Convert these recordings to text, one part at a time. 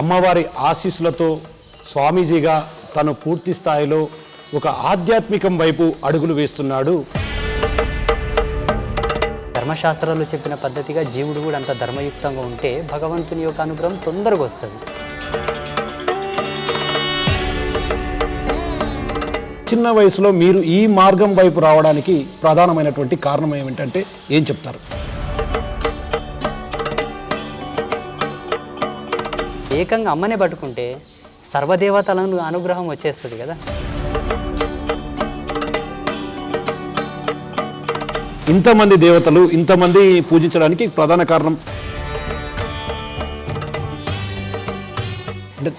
అమ్మవారి ఆశీస్సులతో స్వామీజీగా తను పూర్తి స్థాయిలో ఒక ఆధ్యాత్మికం వైపు అడుగులు వేస్తున్నాడు. ధర్మశాస్త్రాలు చెప్పిన పద్ధతిగా జీవుడు కూడా అంత ధర్మయుక్తంగా ఉంటే భగవంతుని యొక్క అనుగ్రహం తొందరగా వస్తుంది. చిన్న వయసులో మీరు ఈ మార్గం వైపు రావడానికి ప్రధానమైనటువంటి కారణం ఏమిటంటే ఏం చెప్తారు? ఏకంగా అమ్మనే పట్టుకుంటే సర్వదేవతలను అనుగ్రహం వచ్చేస్తుంది కదా. ఇంతమంది దేవతలు ఇంతమంది పూజించడానికి ప్రధాన కారణం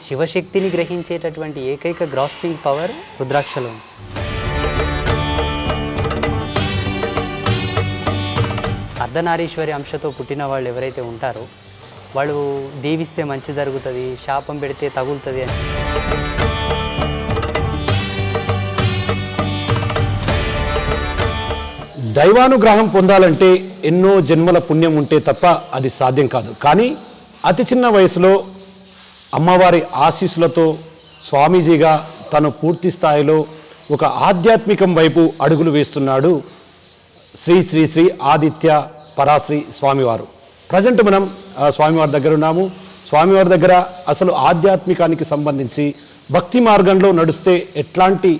శివశక్తిని గ్రహించేటటువంటి ఏకైక గ్రాస్పింగ్ పవర్ రుద్రాక్షలో. అర్ధనారీశ్వరి అంశతో పుట్టిన వాళ్ళు ఎవరైతే ఉంటారో వాళ్ళు దీవిస్తే మంచి జరుగుతుంది, శాపం పెడితే తగులుతుంది అని. దైవానుగ్రహం పొందాలంటే ఎన్నో జన్మల పుణ్యం ఉంటే తప్ప అది సాధ్యం కాదు. కానీ అతి చిన్న వయసులో అమ్మవారి ఆశీస్సులతో స్వామీజీగా తను పూర్తి స్థాయిలో ఒక ఆధ్యాత్మికం వైపు అడుగులు వేస్తున్నాడు శ్రీ శ్రీ శ్రీ ఆదిత్య పరాశ్రీ స్వామివారు. ప్రజెంట్ మనం స్వామివారి దగ్గర ఉన్నాము. స్వామివారి దగ్గర అసలు ఆధ్యాత్మికానికి సంబంధించి భక్తి మార్గంలో నడిస్తే ఎట్లాంటి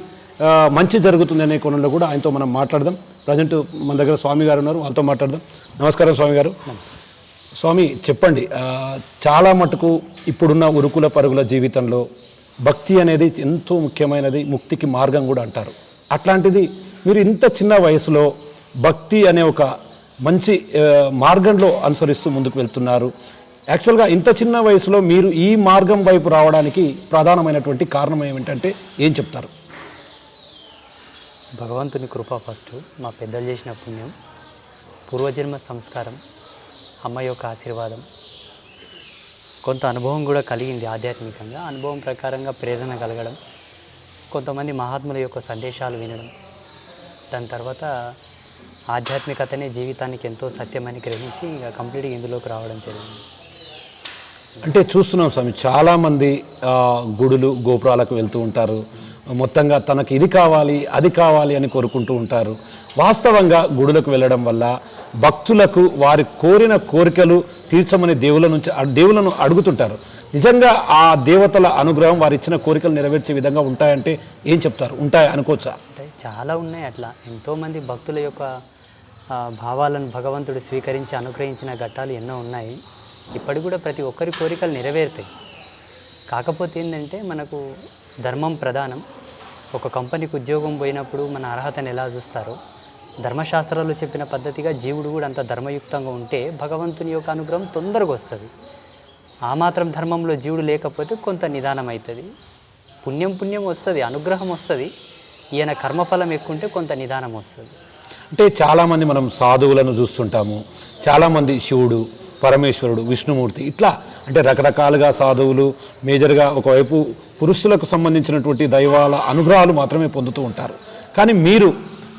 మంచి జరుగుతుంది అనే కోణంలో కూడా ఆయనతో మనం మాట్లాడదాం. ప్రజెంట్ మన దగ్గర స్వామి గారు ఉన్నారు, వాళ్ళతో మాట్లాడదాం. నమస్కారం స్వామి గారు. స్వామి చెప్పండి, చాలా మటుకు ఇప్పుడున్న ఉరుకుల పరుగుల జీవితంలో భక్తి అనేది ఎంతో ముఖ్యమైనది, ముక్తికి మార్గం కూడా అంటారు. అట్లాంటిది మీరు ఇంత చిన్న వయసులో భక్తి అనే ఒక మంచి మార్గంలో అనుసరిస్తూ ముందుకు వెళ్తున్నారు. యాక్చువల్గా ఇంత చిన్న వయసులో మీరు ఈ మార్గం వైపు రావడానికి ప్రధానమైనటువంటి కారణం ఏమిటంటే ఏం చెప్తారు? భగవంతుని కృప ఫస్ట్, మా పెద్దలు చేసిన పుణ్యం, పూర్వజన్మ సంస్కారం, అమ్మ యొక్క ఆశీర్వాదం, కొంత అనుభవం కూడా కలిగింది ఆధ్యాత్మికంగా. అనుభవం ప్రకారంగా ప్రేరణ కలగడం, కొంతమంది మహాత్ముల యొక్క సందేశాలు వినడం, దాని తర్వాత ఆధ్యాత్మికతనే జీవితానికి ఎంతో సత్యమని గ్రహించి ఇంకా కంప్లీట్గా ఇందులోకి రావడం జరిగింది. అంటే చూస్తున్నాం స్వామి, చాలామంది గుడులు గోపురాలకు వెళ్తూ ఉంటారు. మొత్తంగా తనకు ఇది కావాలి అది కావాలి అని కోరుకుంటూ ఉంటారు. వాస్తవంగా గుడులకు వెళ్ళడం వల్ల భక్తులకు వారి కోరిన కోరికలు తీర్చమని దేవులను అడుగుతుంటారు. నిజంగా ఆ దేవతల అనుగ్రహం వారు ఇచ్చిన కోరికలు నెరవేర్చే విధంగా ఉంటాయంటే ఏం చెప్తారు? ఉంటాయి అనుకోవచ్చా? అంటే చాలా ఉన్నాయి. అట్లా ఎంతోమంది భక్తుల యొక్క భావాలను భగవంతుడు స్వీకరించి అనుగ్రహించిన ఘట్టాలు ఎన్నో ఉన్నాయి. ఇప్పటికి కూడా ప్రతి ఒక్కరి కోరికలు నెరవేరుతాయి. కాకపోతే ఏంటంటే మనకు ధర్మం ప్రధానం. ఒక కంపెనీకి ఉద్యోగం పోయినప్పుడు మన అర్హతను ఎలా చూస్తారో, ధర్మశాస్త్రాలు చెప్పిన పద్ధతిగా జీవుడు కూడా అంత ధర్మయుక్తంగా ఉంటే భగవంతుని యొక్క అనుగ్రహం తొందరగా వస్తుంది. ఆ మాత్రం ధర్మంలో జీవుడు లేకపోతే కొంత నిదానం అవుతుంది. పుణ్యం వస్తుంది, అనుగ్రహం వస్తుంది. ఈయన కర్మఫలం ఎక్కువ ఉంటే కొంత నిదానం వస్తుంది. అంటే చాలామంది మనం సాధువులను చూస్తుంటాము. చాలామంది శివుడు, పరమేశ్వరుడు, విష్ణుమూర్తి ఇట్లా అంటే రకరకాలుగా సాధువులు మేజర్గా ఒకవైపు పురుషులకు సంబంధించినటువంటి దైవాల అనుగ్రహాలు మాత్రమే పొందుతూ ఉంటారు. కానీ మీరు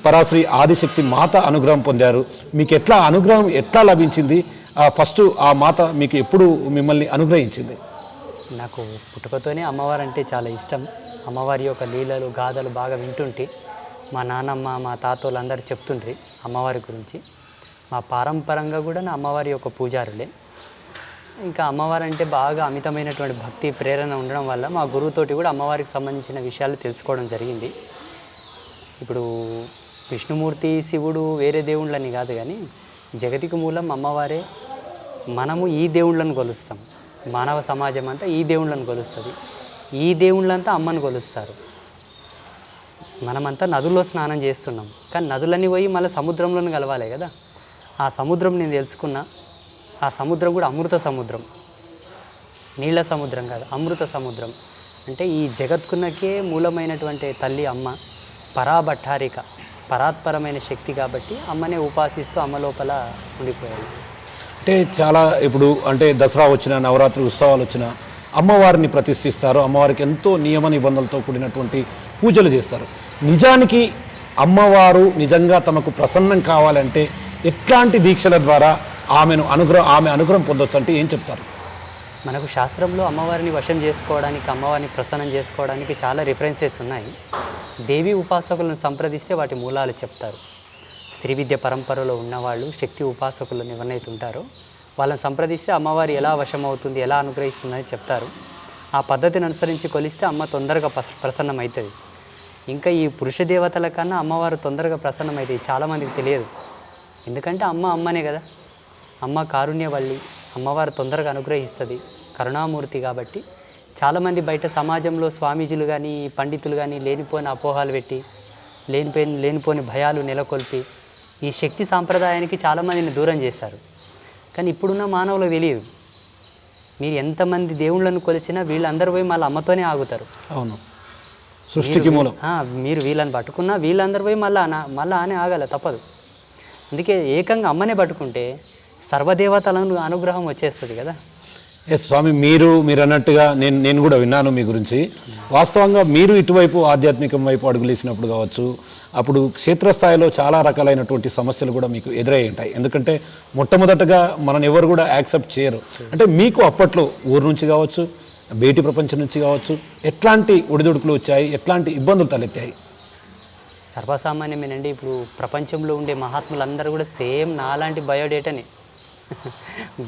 పరాశ్రీ ఆదిశక్తి మాత అనుగ్రహం పొందారు. మీకు ఎట్లా అనుగ్రహం ఎట్లా లభించింది? ఫస్ట్ ఆ మాత మీకు ఎప్పుడు మిమ్మల్ని అనుగ్రహించింది? నాకు పుట్టుకతోనే అమ్మవారు అంటే చాలా ఇష్టం. అమ్మవారి యొక్క లీలలు గాథలు బాగా వింటుంటే మా నాన్నమ్మ మా తాతోళ్ళు అందరూ చెప్తుండ్రి అమ్మవారి గురించి. మా పారంపరంగా కూడా నా అమ్మవారి యొక్క పూజారులే. ఇంకా అమ్మవారు అంటే బాగా అమితమైనటువంటి భక్తి ప్రేరణ ఉండడం వల్ల మా గురువుతోటి కూడా అమ్మవారికి సంబంధించిన విషయాలు తెలుసుకోవడం జరిగింది. ఇప్పుడు విష్ణుమూర్తి శివుడు వేరే దేవుళ్ళని కాదు, కానీ జగతికి మూలం అమ్మవారే. మనము ఈ దేవుళ్ళను కొలుస్తాం. మానవ సమాజం అంతా ఈ దేవుళ్ళను కొలుస్తుంది. ఈ దేవుళ్ళంతా అమ్మను కొలుస్తారు. మనమంతా నదుల్లో స్నానం చేస్తున్నాం, కానీ నదులన్నీ పోయి మళ్ళీ సముద్రంలోనే కలవాలి కదా. ఆ సముద్రం నేను తెలుసుకున్నా. ఆ సముద్రం కూడా అమృత సముద్రం, నీళ్ళ సముద్రం కాదు, అమృత సముద్రం. అంటే ఈ జగత్కున్నకే మూలమైనటువంటి తల్లి అమ్మ, పరాభట్టారిక, పరాత్పరమైన శక్తి. కాబట్టి అమ్మనే ఉపాసిస్తూ అమ్మ లోపల ఉండిపోయాయి. అంటే చాలా ఇప్పుడు అంటే దసరా వచ్చిన, నవరాత్రి ఉత్సవాలు వచ్చిన అమ్మవారిని ప్రతిష్ఠిస్తారు. అమ్మవారికి ఎంతో నియమ నిబంధనలతో కూడినటువంటి పూజలు చేస్తారు. నిజానికి అమ్మవారు నిజంగా తమకు ప్రసన్నం కావాలంటే ఎట్లాంటి దీక్షల ద్వారా ఆమె అనుగ్రహం పొందొచ్చు అంటే ఏం చెప్తారు? మనకు శాస్త్రంలో అమ్మవారిని వశం చేసుకోవడానికి, అమ్మవారిని ప్రసన్నం చేసుకోవడానికి చాలా రిఫరెన్సెస్ ఉన్నాయి. దేవి ఉపాసకులను సంప్రదిస్తే వాటి మూలాలు చెప్తారు. శ్రీ విద్య పరంపరలో ఉన్నవాళ్ళు, శక్తి ఉపాసకులను ఎవరైతే ఉంటారో వాళ్ళని సంప్రదిస్తే అమ్మవారి ఎలా వశమవుతుంది, ఎలా అనుగ్రహిస్తుందని చెప్తారు. ఆ పద్ధతిని అనుసరించి కొలిస్తే అమ్మ తొందరగా ప్రసన్నమవుతుంది. ఇంకా ఈ పురుష దేవతల కన్నా అమ్మవారు తొందరగా ప్రసన్నమవుతుంది. చాలామందికి తెలియదు. ఎందుకంటే అమ్మనే కదా, అమ్మ కారుణ్యవల్లి, అమ్మవారు తొందరగా అనుగ్రహిస్తుంది, కరుణామూర్తి. కాబట్టి చాలామంది బయట సమాజంలో స్వామీజీలు కానీ పండితులు కానీ లేనిపోని అపోహాలు పెట్టి లేనిపోని భయాలు నెలకొల్పి ఈ శక్తి సాంప్రదాయానికి చాలామందిని దూరం చేశారు. కానీ ఇప్పుడున్న మానవులకు తెలియదు. మీరు ఎంతమంది దేవుళ్ళను కొలిచినా వీళ్ళందరూ పోయి మళ్ళీ అమ్మతోనే ఆగుతారు. అవును, సృష్టికి మూలం. మీరు వీళ్ళని పట్టుకున్నా వీళ్ళందరూ పోయి మళ్ళీ ఆనే ఆగాలి, తప్పదు. అందుకే ఏకంగా అమ్మనే పట్టుకుంటే సర్వదేవతలను అనుగ్రహం వచ్చేస్తుంది కదా. ఎస్ స్వామి, మీరు అన్నట్టుగా నేను కూడా విన్నాను మీ గురించి. వాస్తవంగా మీరు ఇటువైపు ఆధ్యాత్మికం వైపు అడుగులేసినప్పుడు కావచ్చు, అప్పుడు క్షేత్రస్థాయిలో చాలా రకాలైనటువంటి సమస్యలు కూడా మీకు ఎదురై ఉంటాయి. ఎందుకంటే మొట్టమొదటగా మనని ఎవరు కూడా యాక్సెప్ట్ చేయరు. అంటే మీకు అప్పట్లో ఊరు నుంచి కావచ్చు, బయటి ప్రపంచం నుంచి కావచ్చు, ఎట్లాంటి ఒడిదుడుకులు వచ్చాయి, ఎట్లాంటి ఇబ్బందులు తలెత్తాయి? సర్వసామాన్యమేనండి. ఇప్పుడు ప్రపంచంలో ఉండే మహాత్ములందరూ కూడా సేమ్ నాలాంటి బయోడేటానే.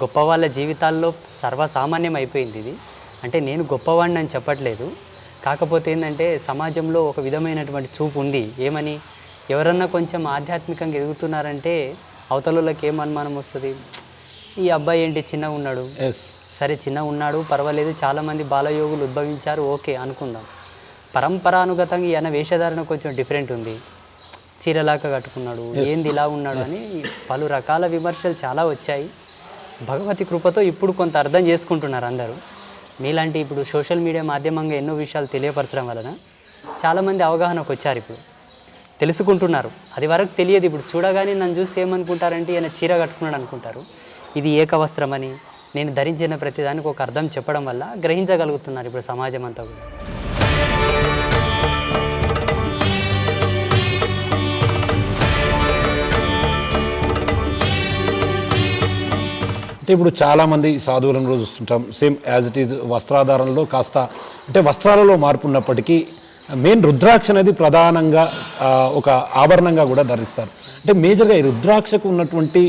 గొప్ప వాళ్ళ జీవితాల్లో సర్వసామాన్యం అయిపోయింది ఇది. అంటే నేను గొప్పవాడిని అని చెప్పట్లేదు. కాకపోతే ఏంటంటే సమాజంలో ఒక విధమైనటువంటి చూపు ఉంది. ఏమని, ఎవరన్నా కొంచెం ఆధ్యాత్మికంగా ఎదుగుతున్నారంటే అవతలకి ఏం అనుమానం వస్తుంది, ఈ అబ్బాయి ఏంటి చిన్నగా ఉన్నాడు, సరే చిన్నగా ఉన్నాడు పర్వాలేదు, చాలామంది బాలయోగులు ఉద్భవించారు, ఓకే అనుకుందాం. పరంపరానుగతంగా ఈయన వేషధారణ కొంచెం డిఫరెంట్ ఉంది, చీరలాగా కట్టుకున్నాడు, ఏంది ఇలా ఉన్నాడు అని పలు రకాల విమర్శలు చాలా వచ్చాయి. భగవతి కృపతో ఇప్పుడు కొంత అర్థం చేసుకుంటున్నారు అందరూ. మీలాంటి ఇప్పుడు సోషల్ మీడియా మాధ్యమంగా ఎన్నో విషయాలు తెలియపరచడం వలన చాలామంది అవగాహనకు వచ్చారు, ఇప్పుడు తెలుసుకుంటున్నారు. అది వరకు తెలియదు. ఇప్పుడు చూడగానే నన్ను చూస్తే ఏమనుకుంటారంటే ఈయన చీర కట్టుకున్నాడు అనుకుంటారు. ఇది ఏకవస్త్రం అని నేను ధరించిన ప్రతిదానికి ఒక అర్థం చెప్పడం వల్ల గ్రహించగలుగుతున్నారు ఇప్పుడు సమాజం అంతా కూడా. అంటే ఇప్పుడు చాలామంది సాధువులను రోజు చూస్తుంటాం, సేమ్ యాజ్ ఇట్ ఈజ్ వస్త్రాధారణలో కాస్త అంటే వస్త్రాలలో మార్పు ఉన్నప్పటికీ మెయిన్ రుద్రాక్ష అనేది ప్రధానంగా ఒక ఆభరణంగా కూడా ధరిస్తారు. అంటే మేజర్గా ఈ రుద్రాక్షకు ఉన్నటువంటి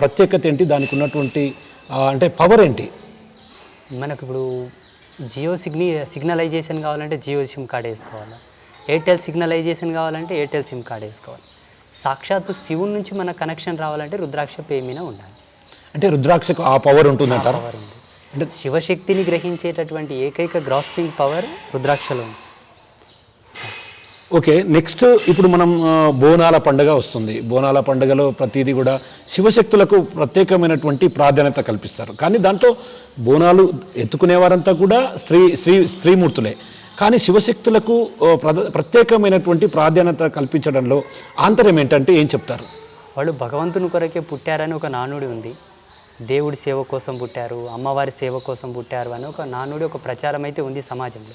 ప్రత్యేకత ఏంటి, దానికి ఉన్నటువంటి అంటే పవర్ ఏంటి? మనకు ఇప్పుడు జియో సిగ్నలైజేషన్ కావాలంటే జియో సిమ్ కార్డ్ వేసుకోవాలి, ఎయిర్టెల్ సిగ్నలైజేషన్ కావాలంటే ఎయిర్టెల్ సిమ్ కార్డ్ వేసుకోవాలి. సాక్షాత్తు శివుని నుంచి మన కనెక్షన్ రావాలంటే రుద్రాక్ష పేమీన ఉండాలి. అంటే రుద్రాక్షకు ఆ పవర్ ఉంటుందంటారు? పవర్ ఉంది. అంటే శివశక్తిని గ్రహించేటటువంటి ఏకైక గ్రాస్పింగ్ పవర్ రుద్రాక్షలో ఉంది. ఓకే, నెక్స్ట్ ఇప్పుడు మనం బోనాల పండుగ వస్తుంది. బోనాల పండుగలో ప్రతిదీ కూడా శివశక్తులకు ప్రత్యేకమైనటువంటి ప్రాధాన్యత కల్పిస్తారు. కానీ దాంట్లో బోనాలు ఎత్తుకునేవారంతా కూడా స్త్రీమూర్తులే. కానీ శివశక్తులకు ప్రత్యేకమైనటువంటి ప్రాధాన్యత కల్పించడంలో ఆంతర్యం ఏంటంటే ఏం చెప్తారు? వాళ్ళు భగవంతుని కొరకే పుట్టారని ఒక నానుడి ఉంది. దేవుడి సేవ కోసం పుట్టారు, అమ్మవారి సేవ కోసం పుట్టారు అని ఒక నానుడి, ఒక ప్రచారం అయితే ఉంది సమాజంలో.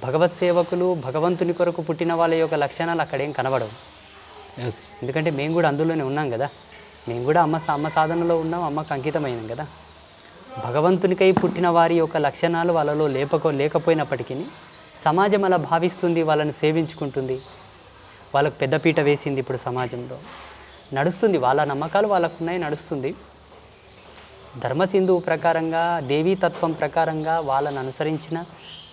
భగవత్ సేవకులు భగవంతుని కొరకు పుట్టిన వాళ్ళ యొక్క లక్షణాలు అక్కడేం కనబడవు. ఎందుకంటే మేము కూడా అందులోనే ఉన్నాం కదా, మేము కూడా అమ్మ సాధనలో ఉన్నాం, అమ్మకు అంకితమైనాం కదా. భగవంతునికై పుట్టిన వారి యొక్క లక్షణాలు వాళ్ళలో లేకపోయినప్పటికీ సమాజం అలా భావిస్తుంది, వాళ్ళని సేవించుకుంటుంది, వాళ్ళకు పెద్దపీట వేసింది. ఇప్పుడు సమాజంలో నడుస్తుంది, వాళ్ళ నమ్మకాలు వాళ్ళకున్నాయి, నడుస్తుంది. ధర్మసింధు ప్రకారంగా, దేవీతత్వం ప్రకారంగా వాళ్ళని అనుసరించిన,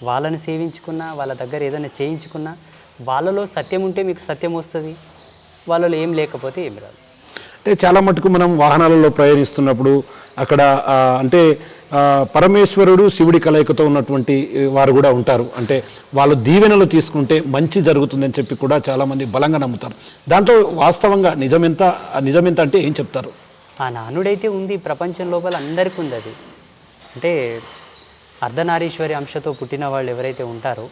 వాళ్ళని సేవించుకున్న, వాళ్ళ దగ్గర ఏదైనా చేయించుకున్న, వాళ్ళలో సత్యం ఉంటే మీకు సత్యం వస్తుంది, వాళ్ళలో ఏం లేకపోతే ఏం రాదు. అంటే చాలా మటుకు మనం వాహనాలలో ప్రయాణిస్తున్నప్పుడు అక్కడ అంటే పరమేశ్వరుడు శివుడి కలయికతో ఉన్నటువంటి వారు కూడా ఉంటారు. అంటే వాళ్ళు దీవెనలు తీసుకుంటే మంచి జరుగుతుందని చెప్పి కూడా చాలామంది బలంగా నమ్ముతారు. దాంట్లో వాస్తవంగా నిజమెంత అంటే ఏం చెప్తారు? ఆ నానుడైతే ఉంది, ప్రపంచం లోపల అందరికీ ఉంది అది. అంటే అర్ధనారీశ్వరి అంశతో పుట్టిన వాళ్ళు ఎవరైతే ఉంటారో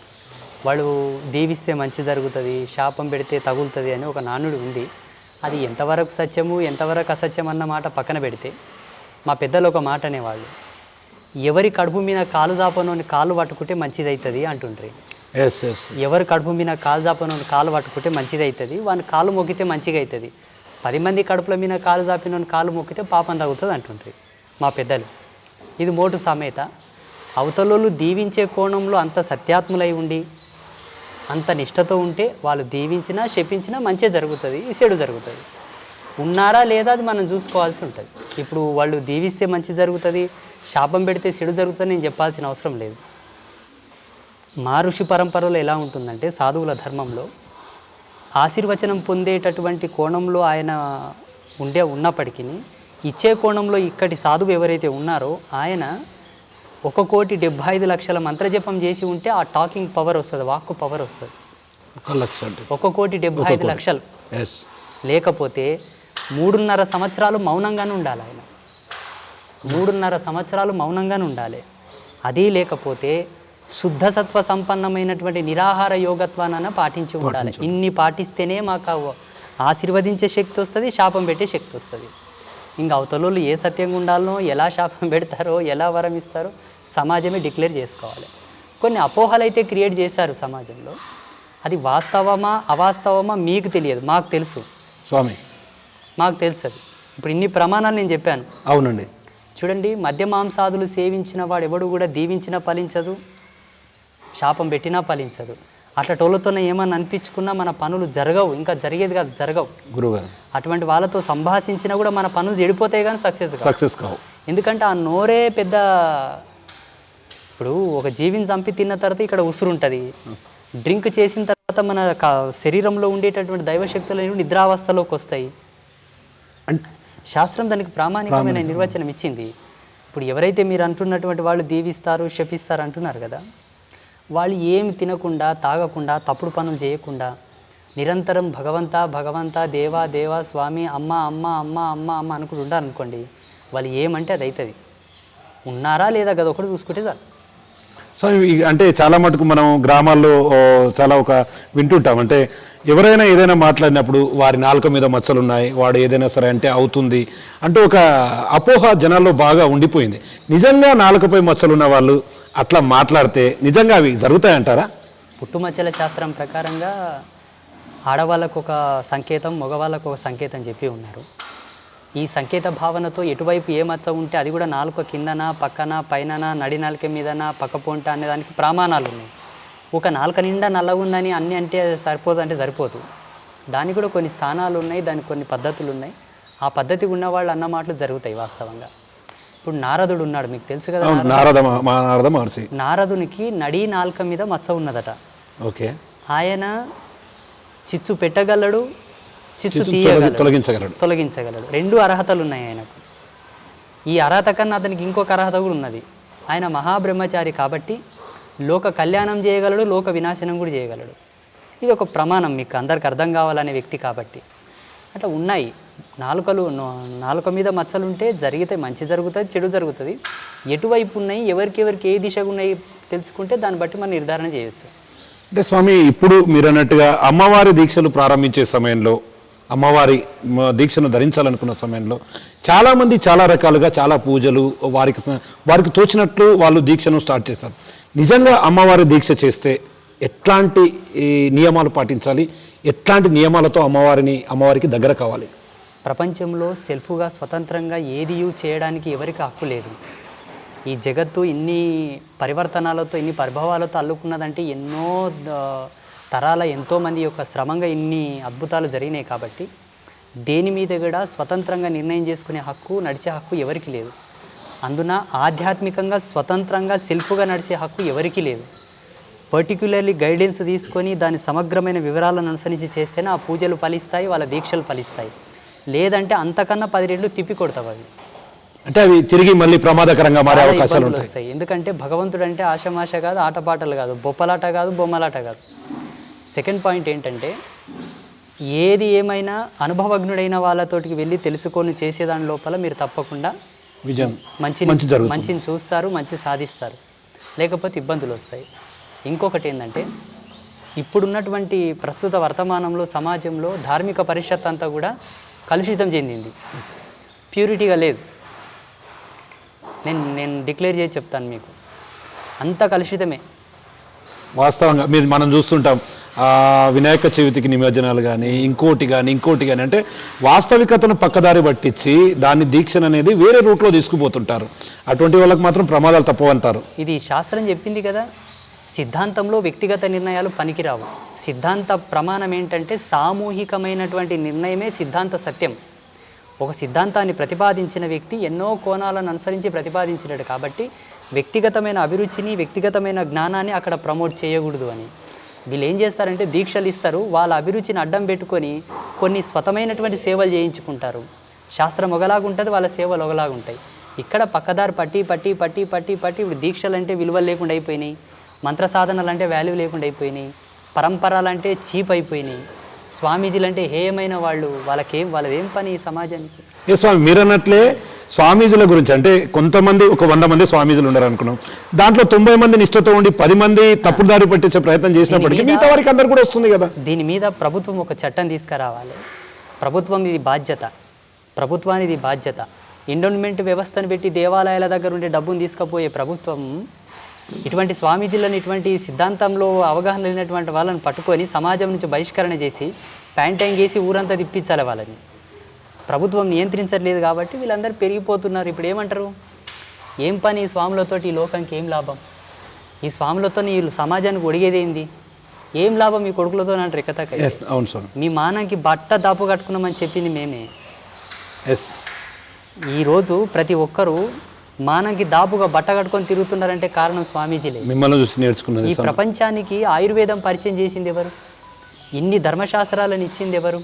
వాళ్ళు దీవిస్తే మంచి జరుగుతుంది, శాపం పెడితే తగులుతుంది అని ఒక నానుడు ఉంది. అది ఎంతవరకు సత్యము ఎంతవరకు అసత్యం అన్న మాట పక్కన పెడితే మా పెద్దలు ఒక మాట అనేవాళ్ళు, ఎవరి కడుపు మీద కాలు జాపనోని కాలు పట్టుకుంటే మంచిది అవుతుంది అంటుండ్రి. ఎవరి కడుపు మీద కాలు జాపనోని కాలు పట్టుకుంటే మంచిది అవుతుంది, వాని కాలు మొక్కితే మంచిగా అవుతుంది. 10 మంది కడుపుల మీద కాలు జాపినోని కాలు మొక్కితే పాపం తగ్గుతుంది అంటుండ్రి మా పెద్దలు. ఇది మోటు సామెత. అవతలోళ్ళు దీవించే కోణంలో అంత సత్యాత్ములై ఉండి అంత నిష్టతో ఉంటే వాళ్ళు దీవించినా శపించినా మంచి జరుగుతుంది, చెడు జరుగుతుంది. ఉన్నారా లేదా అది మనం చూసుకోవాల్సి ఉంటుంది. ఇప్పుడు వాళ్ళు దీవిస్తే మంచి జరుగుతుంది, శాపం పెడితే చెడు జరుగుతుంది నేను చెప్పాల్సిన అవసరం లేదు. మా ఋషి పరంపరలో ఎలా ఉంటుందంటే సాధువుల ధర్మంలో ఆశీర్వచనం పొందేటటువంటి కోణంలో ఆయన ఉన్నప్పటికీ ఇచ్చే కోణంలో ఇక్కడి సాధువు ఎవరైతే ఉన్నారో ఆయన 1,75,00,000 మంత్రజపం చేసి ఉంటే ఆ టాకింగ్ పవర్ వస్తుంది, వాక్కు పవర్ వస్తుంది. 1,75,00,000 లేకపోతే 3.5 సంవత్సరాలు మౌనంగానే ఉండాలి ఆయన. 3.5 సంవత్సరాలు మౌనంగానే ఉండాలి. అది లేకపోతే శుద్ధ సత్వ సంపన్నమైనటువంటి నిరాహార యోగత్వాన్ని పాటించి ఉండాలి. ఇన్ని పాటిస్తేనే మాకు ఆశీర్వదించే శక్తి వస్తుంది, శాపం పెట్టే శక్తి వస్తుంది. ఇంకా అవతలోళ్ళు ఏ సత్యంగా ఉండాలనో, ఎలా శాపం పెడతారో, ఎలా వరం ఇస్తారో సమాజమే డిక్లేర్ చేసుకోవాలి. కొన్ని అపోహలు అయితే క్రియేట్ చేశారు సమాజంలో. అది వాస్తవమా అవాస్తవమా మీకు తెలియదు, మాకు తెలుసు స్వామి, మాకు తెలుసు. అది ఇప్పుడు ఇన్ని ప్రమాణాలు నేను చెప్పాను. అవునండి. చూడండి, మద్య మాంసాదులు సేవించిన వాడు ఎవడు కూడా దీవించినా ఫలించదు, శాపం పెట్టినా ఫలించదు. అట్లా టోళ్ళతోనే ఏమన్నా అనిపించుకున్నా మన పనులు జరగవు, ఇంకా జరిగేది కాదు, జరగవు. గురుగారు అటువంటి వాళ్ళతో సంభాషించినా కూడా మన పనులు చెడిపోతాయి కానీ సక్సెస్ కావు. ఎందుకంటే ఆ నోరే పెద్ద. ఇప్పుడు ఒక జీవిని చంపి తిన్న తర్వాత ఇక్కడ ఉసురు ఉంటుంది. డ్రింక్ చేసిన తర్వాత మన శరీరంలో ఉండేటటువంటి దైవశక్తులు నిద్రావస్థలోకి వస్తాయి. శాస్త్రం దానికి ప్రామాణికమైన నిర్వచనం ఇచ్చింది. ఇప్పుడు ఎవరైతే మీరు అంటున్నటువంటి వాళ్ళు దీవిస్తారు శపిస్తారు అంటున్నారు కదా, వాళ్ళు ఏమి తినకుండా తాగకుండా తప్పుడు పనులు చేయకుండా నిరంతరం భగవంతా భగవంతా దేవా దేవా స్వామి అమ్మ అమ్మ అమ్మ అమ్మ అమ్మ అనుకుంటూ ఉండాలనుకోండి, వాళ్ళు ఏమంటే అది అవుతుంది. ఉన్నారా లేదా కదా ఒకటి చూసుకుంటే చాలు. సో అంటే చాలా మటుకు మనం గ్రామాల్లో చాలా వింటుంటాం. అంటే ఎవరైనా ఏదైనా మాట్లాడినప్పుడు వారి నాలుక మీద మచ్చలు ఉన్నాయి, వాడు ఏదైనా సరే అంటే అవుతుంది అంటూ ఒక అపోహ జనాల్లో బాగా ఉండిపోయింది. నిజంగా నాలుకపై మచ్చలు ఉన్న వాళ్ళు అట్లా మాట్లాడితే నిజంగా అవి జరుగుతాయంటారా? పుట్టుమచ్చల శాస్త్రం ప్రకారంగా ఆడవాళ్ళకు ఒక సంకేతం, మగవాళ్ళకు ఒక సంకేతం చెప్పి ఉన్నారు. ఈ సంకేత భావనతో ఎటువైపు ఏ మచ్చ ఉంటే అది కూడా నాలుక కిందన పక్కన పైన నడి నాలుక మీదన పక్క పొంట అనే దానికి ప్రమాణాలు ఉన్నాయి. ఒక నాలుక నిండా నల్లగుందని అన్నీ అంటే సరిపోదు అంటే సరిపోదు. దానికి కూడా కొన్ని స్థానాలు ఉన్నాయి, దానికి కొన్ని పద్ధతులు ఉన్నాయి. ఆ పద్ధతి ఉన్న వాళ్ళు అన్న మాటలు జరుగుతాయి వాస్తవంగా. ఇప్పుడు నారదుడు ఉన్నాడు, మీకు తెలుసు కదా, నారదునికి నడి నాలుక మీద మచ్చ ఉన్నదట. ఓకే. ఆయన చిచ్చు పెట్టగలడు, చిచ్చు తొలగించగలడు. 2 అర్హతలు ఉన్నాయి ఆయనకు. ఈ అర్హత కన్నా అతనికి ఇంకొక అర్హత కూడా ఉన్నది. ఆయన మహాబ్రహ్మచారి కాబట్టి లోక కళ్యాణం చేయగలడు, లోక వినాశనం కూడా చేయగలడు. ఇది ఒక ప్రమాణం, మీకు అందరికి అర్థం కావాలనే వ్యక్తి కాబట్టి. అట్లా ఉన్నాయి. నాలుక మీద మచ్చలు ఉంటే జరిగితే మంచి జరుగుతుంది, చెడు జరుగుతుంది. ఎటువైపు ఉన్నాయి, ఎవరికి ఏ దిశగా ఉన్నాయి తెలుసుకుంటే దాన్ని బట్టి మనం నిర్ధారణ చేయొచ్చు. అంటే స్వామి, ఇప్పుడు మీరు అన్నట్టుగా అమ్మవారి దీక్షలు ప్రారంభించే సమయంలో, అమ్మవారి దీక్షను ధరించాలనుకున్న సమయంలో చాలామంది చాలా రకాలుగా చాలా పూజలు వారికి తోచినట్లు వాళ్ళు దీక్షను స్టార్ట్ చేస్తారు. నిజంగా అమ్మవారి దీక్ష చేస్తే ఎట్లాంటి నియమాలు పాటించాలి, ఎట్లాంటి నియమాలతో అమ్మవారికి దగ్గర కావాలి? ప్రపంచంలో సెల్ఫ్గా స్వతంత్రంగా ఏది చేయడానికి ఎవరికి హక్కు లేదు. ఈ జగత్తు ఇన్ని పరివర్తనాలతో ఇన్ని ప్రభావాలతో అల్లుకున్నదంటే ఎన్నో తరాల ఎంతోమంది యొక్క శ్రమంగా ఇన్ని అద్భుతాలు జరిగినాయి. కాబట్టి దేని మీద కూడా స్వతంత్రంగా నిర్ణయం చేసుకునే హక్కు, నడిచే హక్కు ఎవరికి లేదు. అందున ఆధ్యాత్మికంగా స్వతంత్రంగా సెల్ఫ్గా నడిచే హక్కు ఎవరికి లేదు. పర్టిక్యులర్లీ గైడెన్స్ తీసుకొని దాని సమగ్రమైన వివరాలను అనుసరించి చేస్తేనే ఆ పూజలు ఫలిస్తాయి, వాళ్ళ దీక్షలు ఫలిస్తాయి. లేదంటే అంతకన్నా 10 రెట్లు తిప్పి కొడతావు అవి. అంటే అవి తిరిగి మళ్ళీ ప్రమాదకరంగా మారే అవకాశాలు ఉంటాయి. ఎందుకంటే భగవంతుడు అంటే ఆషమాష కాదు, ఆటపాటలు కాదు, బొప్పలాట కాదు, బొమ్మలాట కాదు. సెకండ్ పాయింట్ ఏంటంటే ఏది ఏమైనా అనుభవజ్ఞుడైన వాళ్ళతోటికి వెళ్ళి తెలుసుకొని చేసేదాని లోపల మీరు తప్పకుండా మంచిని చూస్తారు, మంచి సాధిస్తారు. లేకపోతే ఇబ్బందులు వస్తాయి. ఇంకొకటి ఏంటంటే ఇప్పుడున్నటువంటి ప్రస్తుత వర్తమానంలో సమాజంలో ధార్మిక పరిషత్ అంతా కూడా కలుషితం చెందింది, ప్యూరిటీగా లేదు. నేను డిక్లేర్ చేసి చెప్తాను మీకు, అంత కలుషితమే. వాస్తవంగా మనం చూస్తుంటాం వినాయక చవితికి నిమజ్జనాలు కానీ ఇంకోటి కానీ అంటే వాస్తవికతను పక్కదారి పట్టించి దాన్ని దీక్షను అనేది వేరే రూట్లో తీసుకుపోతుంటారు. అటువంటి వాళ్ళకి మాత్రం ప్రమాదాలు తప్పవంటారు. ఇది శాస్త్రం చెప్పింది కదా, సిద్ధాంతంలో వ్యక్తిగత నిర్ణయాలు పనికిరావు. సిద్ధాంత ప్రమాణం ఏంటంటే సామూహికమైనటువంటి నిర్ణయమే సిద్ధాంత సత్యం. ఒక సిద్ధాంతాన్ని ప్రతిపాదించిన వ్యక్తి ఎన్నో కోణాలను అనుసరించి ప్రతిపాదించినాడు కాబట్టి వ్యక్తిగతమైన అభిరుచిని వ్యక్తిగతమైన జ్ఞానాన్ని అక్కడ ప్రమోట్ చేయకూడదు అని. వీళ్ళు ఏం చేస్తారంటే దీక్షలు ఇస్తారు, వాళ్ళ అభిరుచిని అడ్డం పెట్టుకొని కొన్ని స్వతమైనటువంటి సేవలు చేయించుకుంటారు. శాస్త్రం ఒకలాగా ఉంటుంది, వాళ్ళ సేవలు ఒకలాగా ఉంటాయి. ఇక్కడ పక్కదారి పట్టి ఇప్పుడు దీక్షలు అంటే విలువలు లేకుండా అయిపోయినాయి, మంత్ర సాధనలు అంటే వాల్యూ లేకుండా అయిపోయినాయి, పరంపరలు అంటే చీప్ అయిపోయినాయి, స్వామీజీలు అంటే హేయమైన వాళ్ళు, వాళ్ళదేం పని ఈ సమాజానికి? ఏ స్వామి, మీరు అన్నట్లే స్వామీజీల గురించి అంటే కొంతమంది ఒక 100 మంది స్వామీజీలు ఉన్నారు అనుకున్నాం, దాంట్లో 90 మంది నిష్ఠతో ఉండి 10 మంది తప్పుడు దారి పట్టించే ప్రయత్నం చేసినప్పటికీ మిగతా వారికి అందరు కూడా వస్తుంది కదా. దీని మీద ప్రభుత్వం ఒక చట్టం తీసుకురావాలి. ప్రభుత్వానికి ఇది బాధ్యత. ఎండోన్మెంట్ వ్యవస్థను పెట్టి దేవాలయాల దగ్గర ఉండే డబ్బును తీసుకుపోయే ప్రభుత్వం ఇటువంటి స్వామీజీలను ఇటువంటి సిద్ధాంతంలో అవగాహన లేనటువంటి వాళ్ళని పట్టుకొని సమాజం నుంచి బహిష్కరణ చేసి ప్యాంటైన్ చేసి ఊరంతా తిప్పించాలి వాళ్ళని. ప్రభుత్వం నియంత్రించట్లేదు కాబట్టి వీళ్ళందరూ పెరిగిపోతున్నారు. ఇప్పుడు ఏమంటారు, ఏం పని ఈ స్వాములతోటి, ఈ లోకానికి ఏం లాభం, ఈ స్వాములతో ఈ సమాజానికి ఒడిగేదేంది, ఏం లాభం ఈ కొడుకులతో అంటారు ఎక్కతక్క. అవును సార్, మీ మానానికి బట్ట దాపు కట్టుకున్నామని చెప్పింది మేమే. ఈరోజు ప్రతి ఒక్కరూ మానంకి దాపుగా బట్ట కట్టుకొని తిరుగుతున్నారంటే కారణం స్వామీజీలే. మిమ్మల్ని చూసి నేర్చుకున్నది. ఈ ప్రపంచానికి ఆయుర్వేదం పరిచయం చేసింది ఎవరు? ఇన్ని ధర్మశాస్త్రాలను ఇచ్చింది ఎవరు?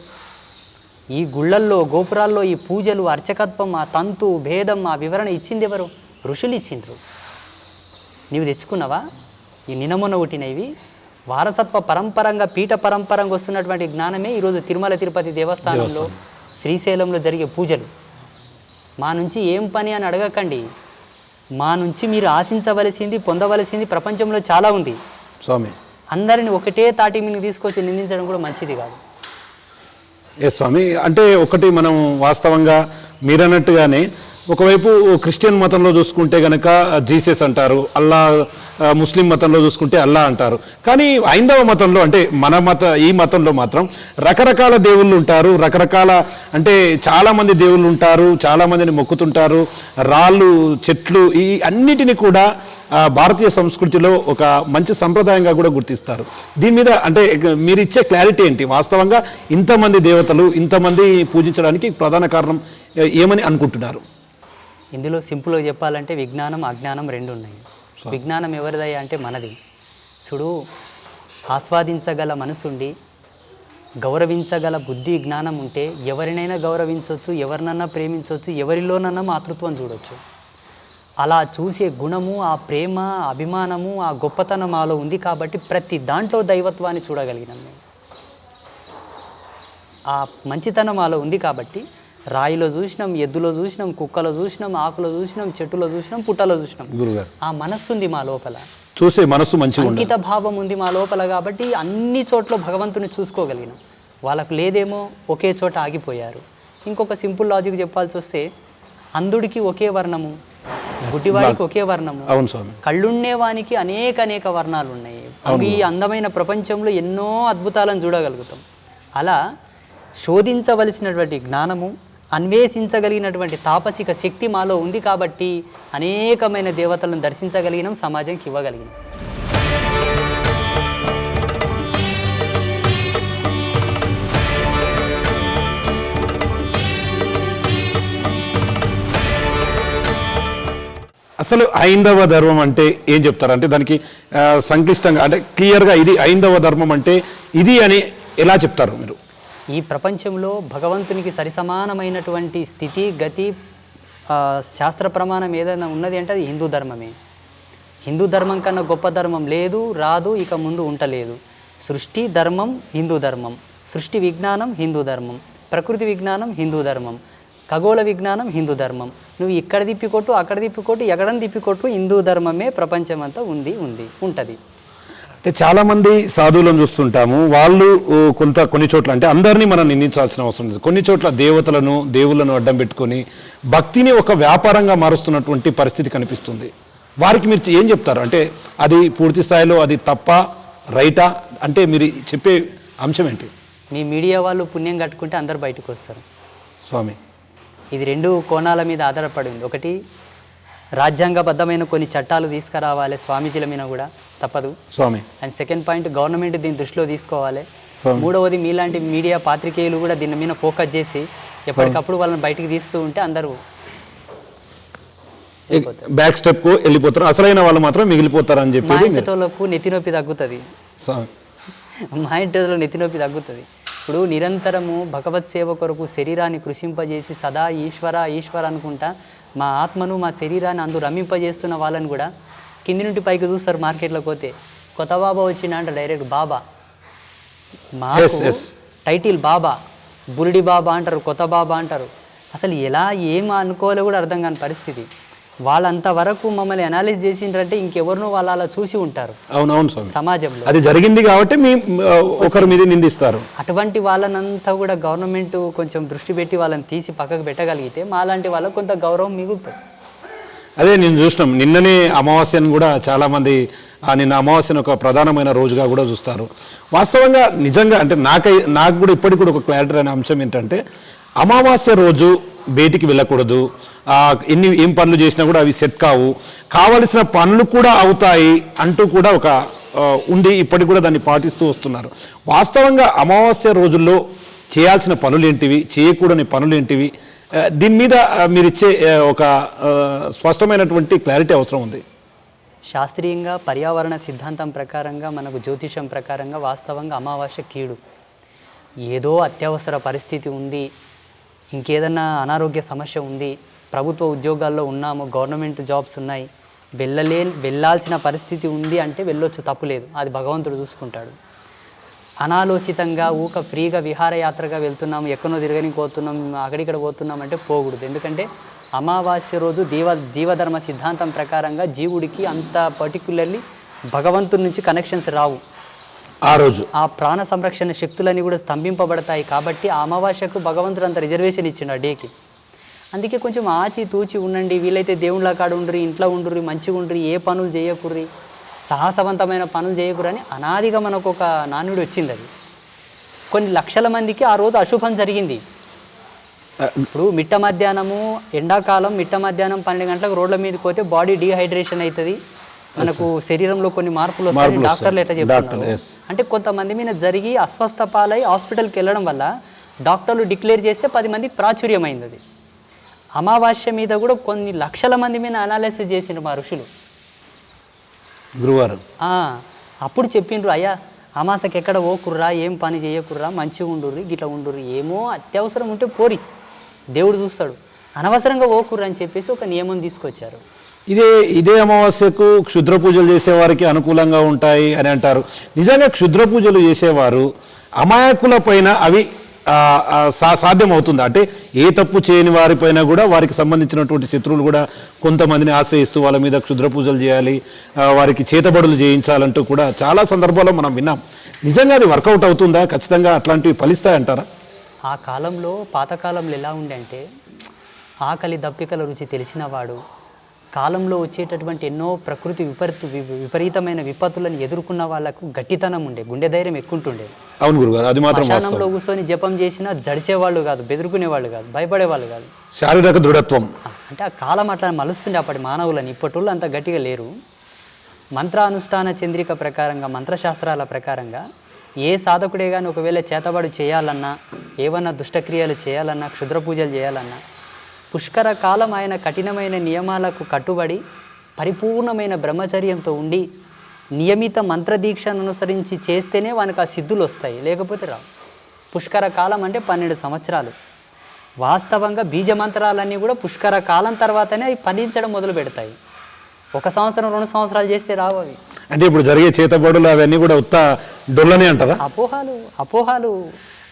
ఈ గుళ్ళల్లో గోపురాల్లో ఈ పూజలు అర్చకత్వం ఆ తంతు భేదం ఆ వివరణ ఇచ్చింది ఎవరు? ఋషులు ఇచ్చిండ్రు. నీవు తెచ్చుకున్నావా? ఈ నినమొన్న పుట్టినవి వారసత్వ పరంపరంగా పీఠ పరంపరంగా వస్తున్నటువంటి జ్ఞానమే ఈరోజు తిరుమల తిరుపతి దేవస్థానంలో శ్రీశైలంలో జరిగే పూజలు. మా నుంచి ఏం పని అని అడగకండి. మా నుంచి మీరు ఆశించవలసింది పొందవలసింది ప్రపంచంలో చాలా ఉంది స్వామి. అందరిని ఒకటే తాటి మీద తీసుకొచ్చి నిందించడం కూడా మంచిది కాదు. స్వామి, అంటే ఒకటి మనం వాస్తవంగా మీరన్నట్టుగానే ఒకవైపు క్రిస్టియన్ మతంలో చూసుకుంటే కనుక జీసస్ అంటారు, అల్లా, ముస్లిం మతంలో చూసుకుంటే అల్లా అంటారు. కానీ హైందవ మతంలో అంటే ఈ మతంలో మాత్రం రకరకాల దేవుళ్ళు ఉంటారు, రకరకాల అంటే చాలామంది దేవుళ్ళు ఉంటారు, చాలామందిని మొక్కుతుంటారు, రాళ్ళు చెట్లు ఈ అన్నిటిని కూడా భారతీయ సంస్కృతిలో ఒక మంచి సంప్రదాయంగా కూడా గుర్తిస్తారు. దీని మీద అంటే మీరు ఇచ్చే క్లారిటీ ఏంటి? వాస్తవంగా ఇంతమంది దేవతలు ఇంతమంది పూజించడానికి ప్రధాన కారణం ఏమని అనుకుంటున్నారు? ఇందులో సింపుల్గా చెప్పాలంటే విజ్ఞానం అజ్ఞానం రెండు ఉన్నాయి. విజ్ఞానం ఎవరిదయ్యా అంటే మనది. చూడు, ఆస్వాదించగల మనసుండి గౌరవించగల బుద్ధి జ్ఞానం ఉంటే ఎవరినైనా గౌరవించవచ్చు, ఎవరినన్నా ప్రేమించవచ్చు, ఎవరిలోనన్నా మాతృత్వం చూడవచ్చు. అలా చూసే గుణము, ఆ ప్రేమ, అభిమానము, ఆ గొప్పతనం మాలో ఉంది కాబట్టి ప్రతి దాంట్లో దైవత్వాన్ని చూడగలిగినాం మేము. ఆ మంచితనం మాలో ఉంది కాబట్టి రాయిలో చూసినాం, ఎద్దులో చూసినాం, కుక్కలో చూసినాం, ఆకులో చూసినాం, చెట్టులో చూసినాం, పుట్టలో చూసినాం. ఆ మనస్సు ఉంది మా లోపల, చూసే మనస్సు మంచిగా అంకిత భావం ఉంది మా లోపల కాబట్టి అన్ని చోట్ల భగవంతుని చూసుకోగలిగినాం. వాళ్ళకు లేదేమో, ఒకే చోట ఆగిపోయారు. ఇంకొక సింపుల్ లాజిక్ చెప్పాల్సి వస్తే అంధుడికి ఒకే వర్ణము, గుడ్డివాడికి ఒకే వర్ణము, కళ్ళుండేవానికి అనేక వర్ణాలు ఉన్నాయి. ఈ అందమైన ప్రపంచంలో ఎన్నో అద్భుతాలను చూడగలుగుతాం. అలా శోధించవలసినటువంటి జ్ఞానము, అన్వేషించగలిగినటువంటి తాపసిక శక్తి మాలో ఉంది కాబట్టి అనేకమైన దేవతలను దర్శించగలిగినాం, సమాజంకి ఇవ్వగలిగినాం. అసలు హైందవ ధర్మం అంటే ఏం చెప్తారు? అంటే దానికి సంక్లిష్టంగా అంటే క్లియర్గా ఇది హైందవ ధర్మం అంటే ఇది అని ఎలా చెప్తారు మీరు? ఈ ప్రపంచంలో భగవంతునికి సరిసమానమైనటువంటి స్థితి గతి శాస్త్ర ప్రమాణం ఏదైనా ఉన్నది అంటే అది హిందూ ధర్మమే. హిందూ ధర్మం కన్నా గొప్ప ధర్మం లేదు, రాదు, ఇక ముందు ఉంటలేదు. సృష్టి ధర్మం హిందూ ధర్మం, సృష్టి విజ్ఞానం హిందూ ధర్మం, ప్రకృతి విజ్ఞానం హిందూ ధర్మం, ఖగోళ విజ్ఞానం హిందూ ధర్మం. నువ్వు ఇక్కడ తిప్పికొట్టు, అక్కడ తిప్పికొట్టు, ఎక్కడని తిప్పికొట్టు, హిందూ ధర్మమే ప్రపంచమంతా ఉంటుంది. అంటే చాలామంది సాధువులను చూస్తుంటాము, వాళ్ళు కొన్ని చోట్ల అంటే అందరినీ మనం నిందించాల్సిన అవసరం లేదు. కొన్ని చోట్ల దేవుళ్ళను అడ్డం పెట్టుకొని భక్తిని ఒక వ్యాపారంగా మారుస్తున్నటువంటి పరిస్థితి కనిపిస్తుంది. వారికి మీరు ఏం చెప్తారు? అంటే అది పూర్తి స్థాయిలో అది తప్ప, రైటా, అంటే మీరు చెప్పే అంశం ఏంటి మీ మీడియా వాళ్ళు పుణ్యం కట్టుకుంటే అందరు బయటకు వస్తారు స్వామి? ఇది 2 కోణాల మీద ఆధారపడి ఉంది. ఒకటి రాజ్యాంగబద్ధమైన కొన్ని చట్టాలు తీసుకురావాలి స్వామీజీల మీద కూడా తప్పదు స్వామి. అండ్ సెకండ్ పాయింట్ గవర్నమెంట్ దీన్ని దృష్టిలో తీసుకోవాలి. స్వామి. మూడవది మీలాంటి మీడియా పాత్రికేయులు కూడా దీని మీద ఫోకస్ చేసి ఎప్పటికప్పుడు వాళ్ళని బయటికి తీస్తూ ఉంటే అందరూ బ్యాక్ స్టెప్ కు వెళ్ళిపోతారు, అసలైన వాళ్ళు మాత్రం మిగిలిపోతారు అని చెప్పి మాయించేటోళ్ళకు నెత్తినొప్పి తగ్గుతుంది. స్వామి. మాయించేటోళ్ళు నెత్తినొప్పి తగ్గుతుంది. ఇప్పుడు నిరంతరము భగవత్ సేవ కొరకు శరీరాన్ని కృషింపజేసి సదా ఈశ్వర ఈశ్వర అనుకుంటా మా ఆత్మను మా శరీరాన్ని అందు రమింపజేస్తున్న వాళ్ళని కూడా కింది నుండి పైకి చూస్తారు. మార్కెట్లోకి పోతే కొత్త బాబా వచ్చిండ అంటే డైరెక్ట్ బాబా, మాకు టైటిల్ బాబా, బురిడి బాబా అంటారు, కొత్త బాబా అంటారు. అసలు ఎలా ఏం అనుకోవాలో కూడా అర్థం కాని పరిస్థితి. వాళ్ళంతవరకు మమ్మల్ని అనాలిజ్ చేసిండ్రంటే ఇంకెవరినో వాళ్ళు అలా చూసి ఉంటారు. అవునవును స్వామి, సమాజంలో అది జరిగింది కాబట్టి మీ ఒకరి మీద నిందిస్తారు. అటువంటి వాళ్ళనంతా కూడా గవర్నమెంట్ కొంచెం దృష్టి పెట్టి వాళ్ళని తీసి పక్కకు పెట్టగలిగితే మాలాంటి వాళ్ళకు కొంత గౌరవం మిగులుతుంది. అదే నేను చూసినాం, నిన్ననే అమావాస్యను కూడా చాలామంది నిన్న అమావాస్యను ఒక ప్రధానమైన రోజుగా కూడా చూస్తారు. వాస్తవంగా నిజంగా అంటే నాకు కూడా ఇప్పటికి కూడా ఒక క్లారిటీ అనే అంశం ఏంటంటే అమావాస్య రోజు బయటికి వెళ్ళకూడదు, ఏం పనులు చేసినా కూడా అవి సెట్ కావు, కావలసిన పనులు కూడా అవుతాయి అంటూ కూడా ఒక ఉంది. ఇప్పటికి కూడా దాన్ని పాటిస్తూ వస్తున్నారు. వాస్తవంగా అమావాస్య రోజుల్లో చేయాల్సిన పనులేంటివి, చేయకూడని పనులేంటివి, దీని మీద మీరు ఇచ్చే ఒక స్పష్టమైనటువంటి క్లారిటీ అవసరం ఉంది. శాస్త్రీయంగా పర్యావరణ సిద్ధాంతం ప్రకారంగా మనకు జ్యోతిషం ప్రకారంగా వాస్తవంగా అమావాస్య కీడు. ఏదో అత్యవసర పరిస్థితి ఉంది, ఇంకేదన్నా అనారోగ్య సమస్య ఉంది, ప్రభుత్వ ఉద్యోగాల్లో ఉన్నాము, గవర్నమెంట్ జాబ్స్ ఉన్నాయి, వెళ్ళాల్సిన పరిస్థితి ఉంది అంటే వెళ్ళొచ్చు, తప్పులేదు, అది భగవంతుడు చూసుకుంటాడు. అనాలోచితంగా ఫ్రీగా విహారయాత్రగా వెళ్తున్నాము, ఎక్కడో తిరగని పోతున్నాం, అక్కడిక్కడ పోతున్నాం అంటే పోకూడదు. ఎందుకంటే అమావాస్య రోజు జీవధర్మ సిద్ధాంతం ప్రకారంగా జీవుడికి అంత పర్టిక్యులర్లీ భగవంతుడి నుంచి కనెక్షన్స్ రావు. ఆ రోజు ఆ ప్రాణ సంరక్షణ శక్తులన్నీ కూడా స్తంభింపబడతాయి. కాబట్టి ఆ అమావాస్యకు భగవంతుడు అంత రిజర్వేషన్ ఇచ్చిండు ఆ డేకి. అందుకే కొంచెం ఆచి తూచి ఉండండి, వీలైతే దేవుళ్ళ కాడ ఉండ్రి, ఇంట్లో ఉండ్రి, మంచిగా ఉండ్రి, ఏ పనులు చేయకుర్రి, సాహసవంతమైన పనులు చేయకురని అనాదిగా మనకు ఒక నానుడి వచ్చింది. అది కొన్ని లక్షల మందికి ఆ రోజు అశుభం జరిగింది. ఇప్పుడు మిట్ట మధ్యాహ్నము ఎండాకాలం మిట్ట మధ్యాహ్నం 12 గంటలకు రోడ్ల మీదకి పోతే బాడీ డీహైడ్రేషన్ అవుతుంది, మనకు శరీరంలో కొన్ని మార్పులు వస్తాయి డాక్టర్లు ఎట్లా చెప్తున్నారు. అంటే కొంతమంది మీద జరిగి అస్వస్థ పాలై హాస్పిటల్కి వెళ్ళడం వల్ల డాక్టర్లు డిక్లేర్ చేస్తే 10 మందికి ప్రాచుర్యమైంది. అది అమావాస్య మీద కూడా కొన్ని లక్షల మంది మీద అనాలిసిస్ చేసిండ్రు మా ఋషులు గురువారం. అప్పుడు చెప్పిండ్రు, అయ్యా అమాసకి ఎక్కడ ఓకుర్రా, ఏం పని చేయకుర్రా, మంచిగా ఉండుర్రి, గిట్లా ఉండుర్రి, ఏమో అత్యవసరం ఉంటే పోరి, దేవుడు చూస్తాడు, అనవసరంగా ఓకుర్రా అని చెప్పేసి ఒక నియమం తీసుకొచ్చారు. ఇదే అమావాస్యకు క్షుద్ర పూజలు చేసేవారికి అనుకూలంగా ఉంటాయి అని అంటారు. నిజంగా క్షుద్ర పూజలు చేసేవారు అమాయకుల పైన అవి సాధ్యం అవుతుంది అంటే ఏ తప్పు చేయని వారిపైన కూడా వారికి సంబంధించినటువంటి శత్రువులు కూడా కొంతమందిని ఆశ్రయిస్తూ వాళ్ళ మీద క్షుద్ర పూజలు చేయాలి, వారికి చేతబడులు చేయించాలంటూ కూడా చాలా సందర్భాల్లో మనం విన్నాం. నిజంగా అది వర్కౌట్ అవుతుందా? ఖచ్చితంగా అట్లాంటివి ఫలిస్తాయంటారా? ఆ కాలంలో పాతకాలంలో ఎలా ఉండే అంటే ఆకలి దప్పికల రుచి తెలిసినవాడు, కాలంలో వచ్చేటటువంటి ఎన్నో ప్రకృతి విపరీతమైన విపత్తులను ఎదుర్కొన్న వాళ్ళకు గట్టితనం ఉండే, గుండె ధైర్యం ఎక్కుంటుండే. అవును గురుగారు, అది మాత్రం శ్మశానంలో కూర్చొని జపం చేసినా జడిసేవాళ్ళు కాదు, బెదురుకునేవాళ్ళు కాదు, భయపడేవాళ్ళు కాదు. శారీరక దృఢత్వం అంటే ఆ కాలం అట్లా మలుస్తుండే అప్పటి మానవులని. ఇప్పటి అంత గట్టిగా లేరు. మంత్రానుష్ఠాన చంద్రిక ప్రకారంగా, మంత్రశాస్త్రాల ప్రకారంగా ఏ సాధకుడే కానీ ఒకవేళ చేతబడి చేయాలన్నా, ఏమన్నా దుష్టక్రియలు చేయాలన్నా, క్షుద్ర పూజలు చేయాలన్నా పుష్కర కాలం ఆయన కఠినమైన నియమాలకు కట్టుబడి పరిపూర్ణమైన బ్రహ్మచర్యంతో ఉండి నియమిత మంత్రదీక్షను అనుసరించి చేస్తేనే వానికి ఆ సిద్ధులు వస్తాయి, లేకపోతే రావు. పుష్కర కాలం అంటే 12 సంవత్సరాలు. వాస్తవంగా బీజ మంత్రాలన్నీ కూడా పుష్కర కాలం తర్వాతనే అవి ఫలించడం మొదలు పెడతాయి. 1 సంవత్సరం 2 సంవత్సరాలు చేస్తే రావు అవి. అంటే ఇప్పుడు జరిగే చేతబడులు అవన్నీ కూడా ఉత్త డొల్లనే అంటారా? అపోహాలు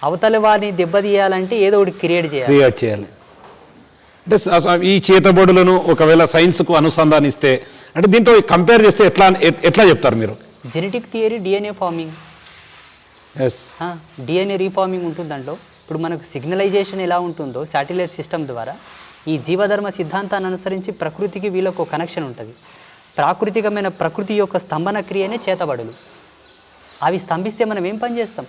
అవతలి వారిని దెబ్బతీయాలంటే ఏదో ఒకటి క్రియేట్ చేయాలి. అంటే ఈ చేతబడులను ఒకవేళ సైన్స్కు అనుసంధానిస్తే అంటే దీంట్లో కంపేర్ చేస్తే ఎట్లా చెప్తారు మీరు? Genetic theory, DNA farming, DNA reforming ఉంటుంది దాంట్లో. ఇప్పుడు మనకు సిగ్నలైజేషన్ ఎలా ఉంటుందో శాటిలైట్ సిస్టమ్ ద్వారా ఈ జీవధర్మ సిద్ధాంతాన్ని అనుసరించి ప్రకృతికి వీళ్ళకు కనెక్షన్ ఉంటుంది. ప్రాకృతికమైన ప్రకృతి యొక్క స్తంభన క్రియనే చేతబడులు. అవి స్తంభిస్తే మనం ఏం పని చేస్తాం?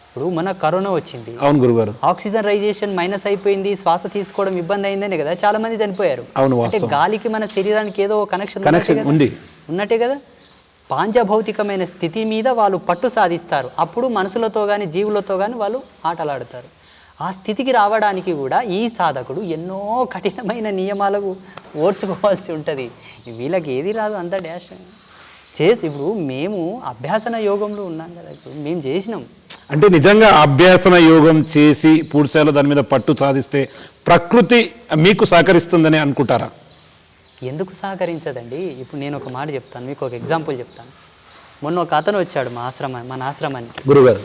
ఇప్పుడు మన కరోనా వచ్చింది, అవును గురుగారు. ఆక్సిజనైజేషన్ మైనస్ అయిపోయింది, శ్వాస తీసుకోవడం ఇబ్బంది అయిందనే కదా చాలా మంది చనిపోయారు. అవును, అంటే వాస్తవం. గాలికి మన శరీరానికి ఏదో కనెక్షన్ ఉంది. ఉన్నట్టే కదా. పాంచభౌతికమైన స్థితి మీద వాళ్ళు పట్టు సాధిస్తారు. అప్పుడు మనుషులతో కానీ జీవులతో కానీ వాళ్ళు ఆటలాడతారు. ఆ స్థితికి రావడానికి కూడా ఈ సాధకుడు ఎన్నో కఠినమైన నియమాలకు ఓర్చుకోవాల్సి ఉంటుంది. వీళ్ళకి ఏది రాదు, అంత డాష్ చేసి. ఇప్పుడు మేము అభ్యాసన యోగంలో ఉన్నాం కదా, ఇప్పుడు మేము చేసినాం. అంటే నిజంగా అభ్యాసన యోగం చేసి పూర్తిస్థాయిలో దాని మీద పట్టు సాధిస్తే ప్రకృతి మీకు సహకరిస్తుందని అనుకుంటారా? ఎందుకు సహకరించదండి? ఇప్పుడు నేను ఒక మాట చెప్తాను, మీకు ఒక ఎగ్జాంపుల్ చెప్తాను. మొన్న ఒక అతను వచ్చాడు మన ఆశ్రమానికి. గురుగారు,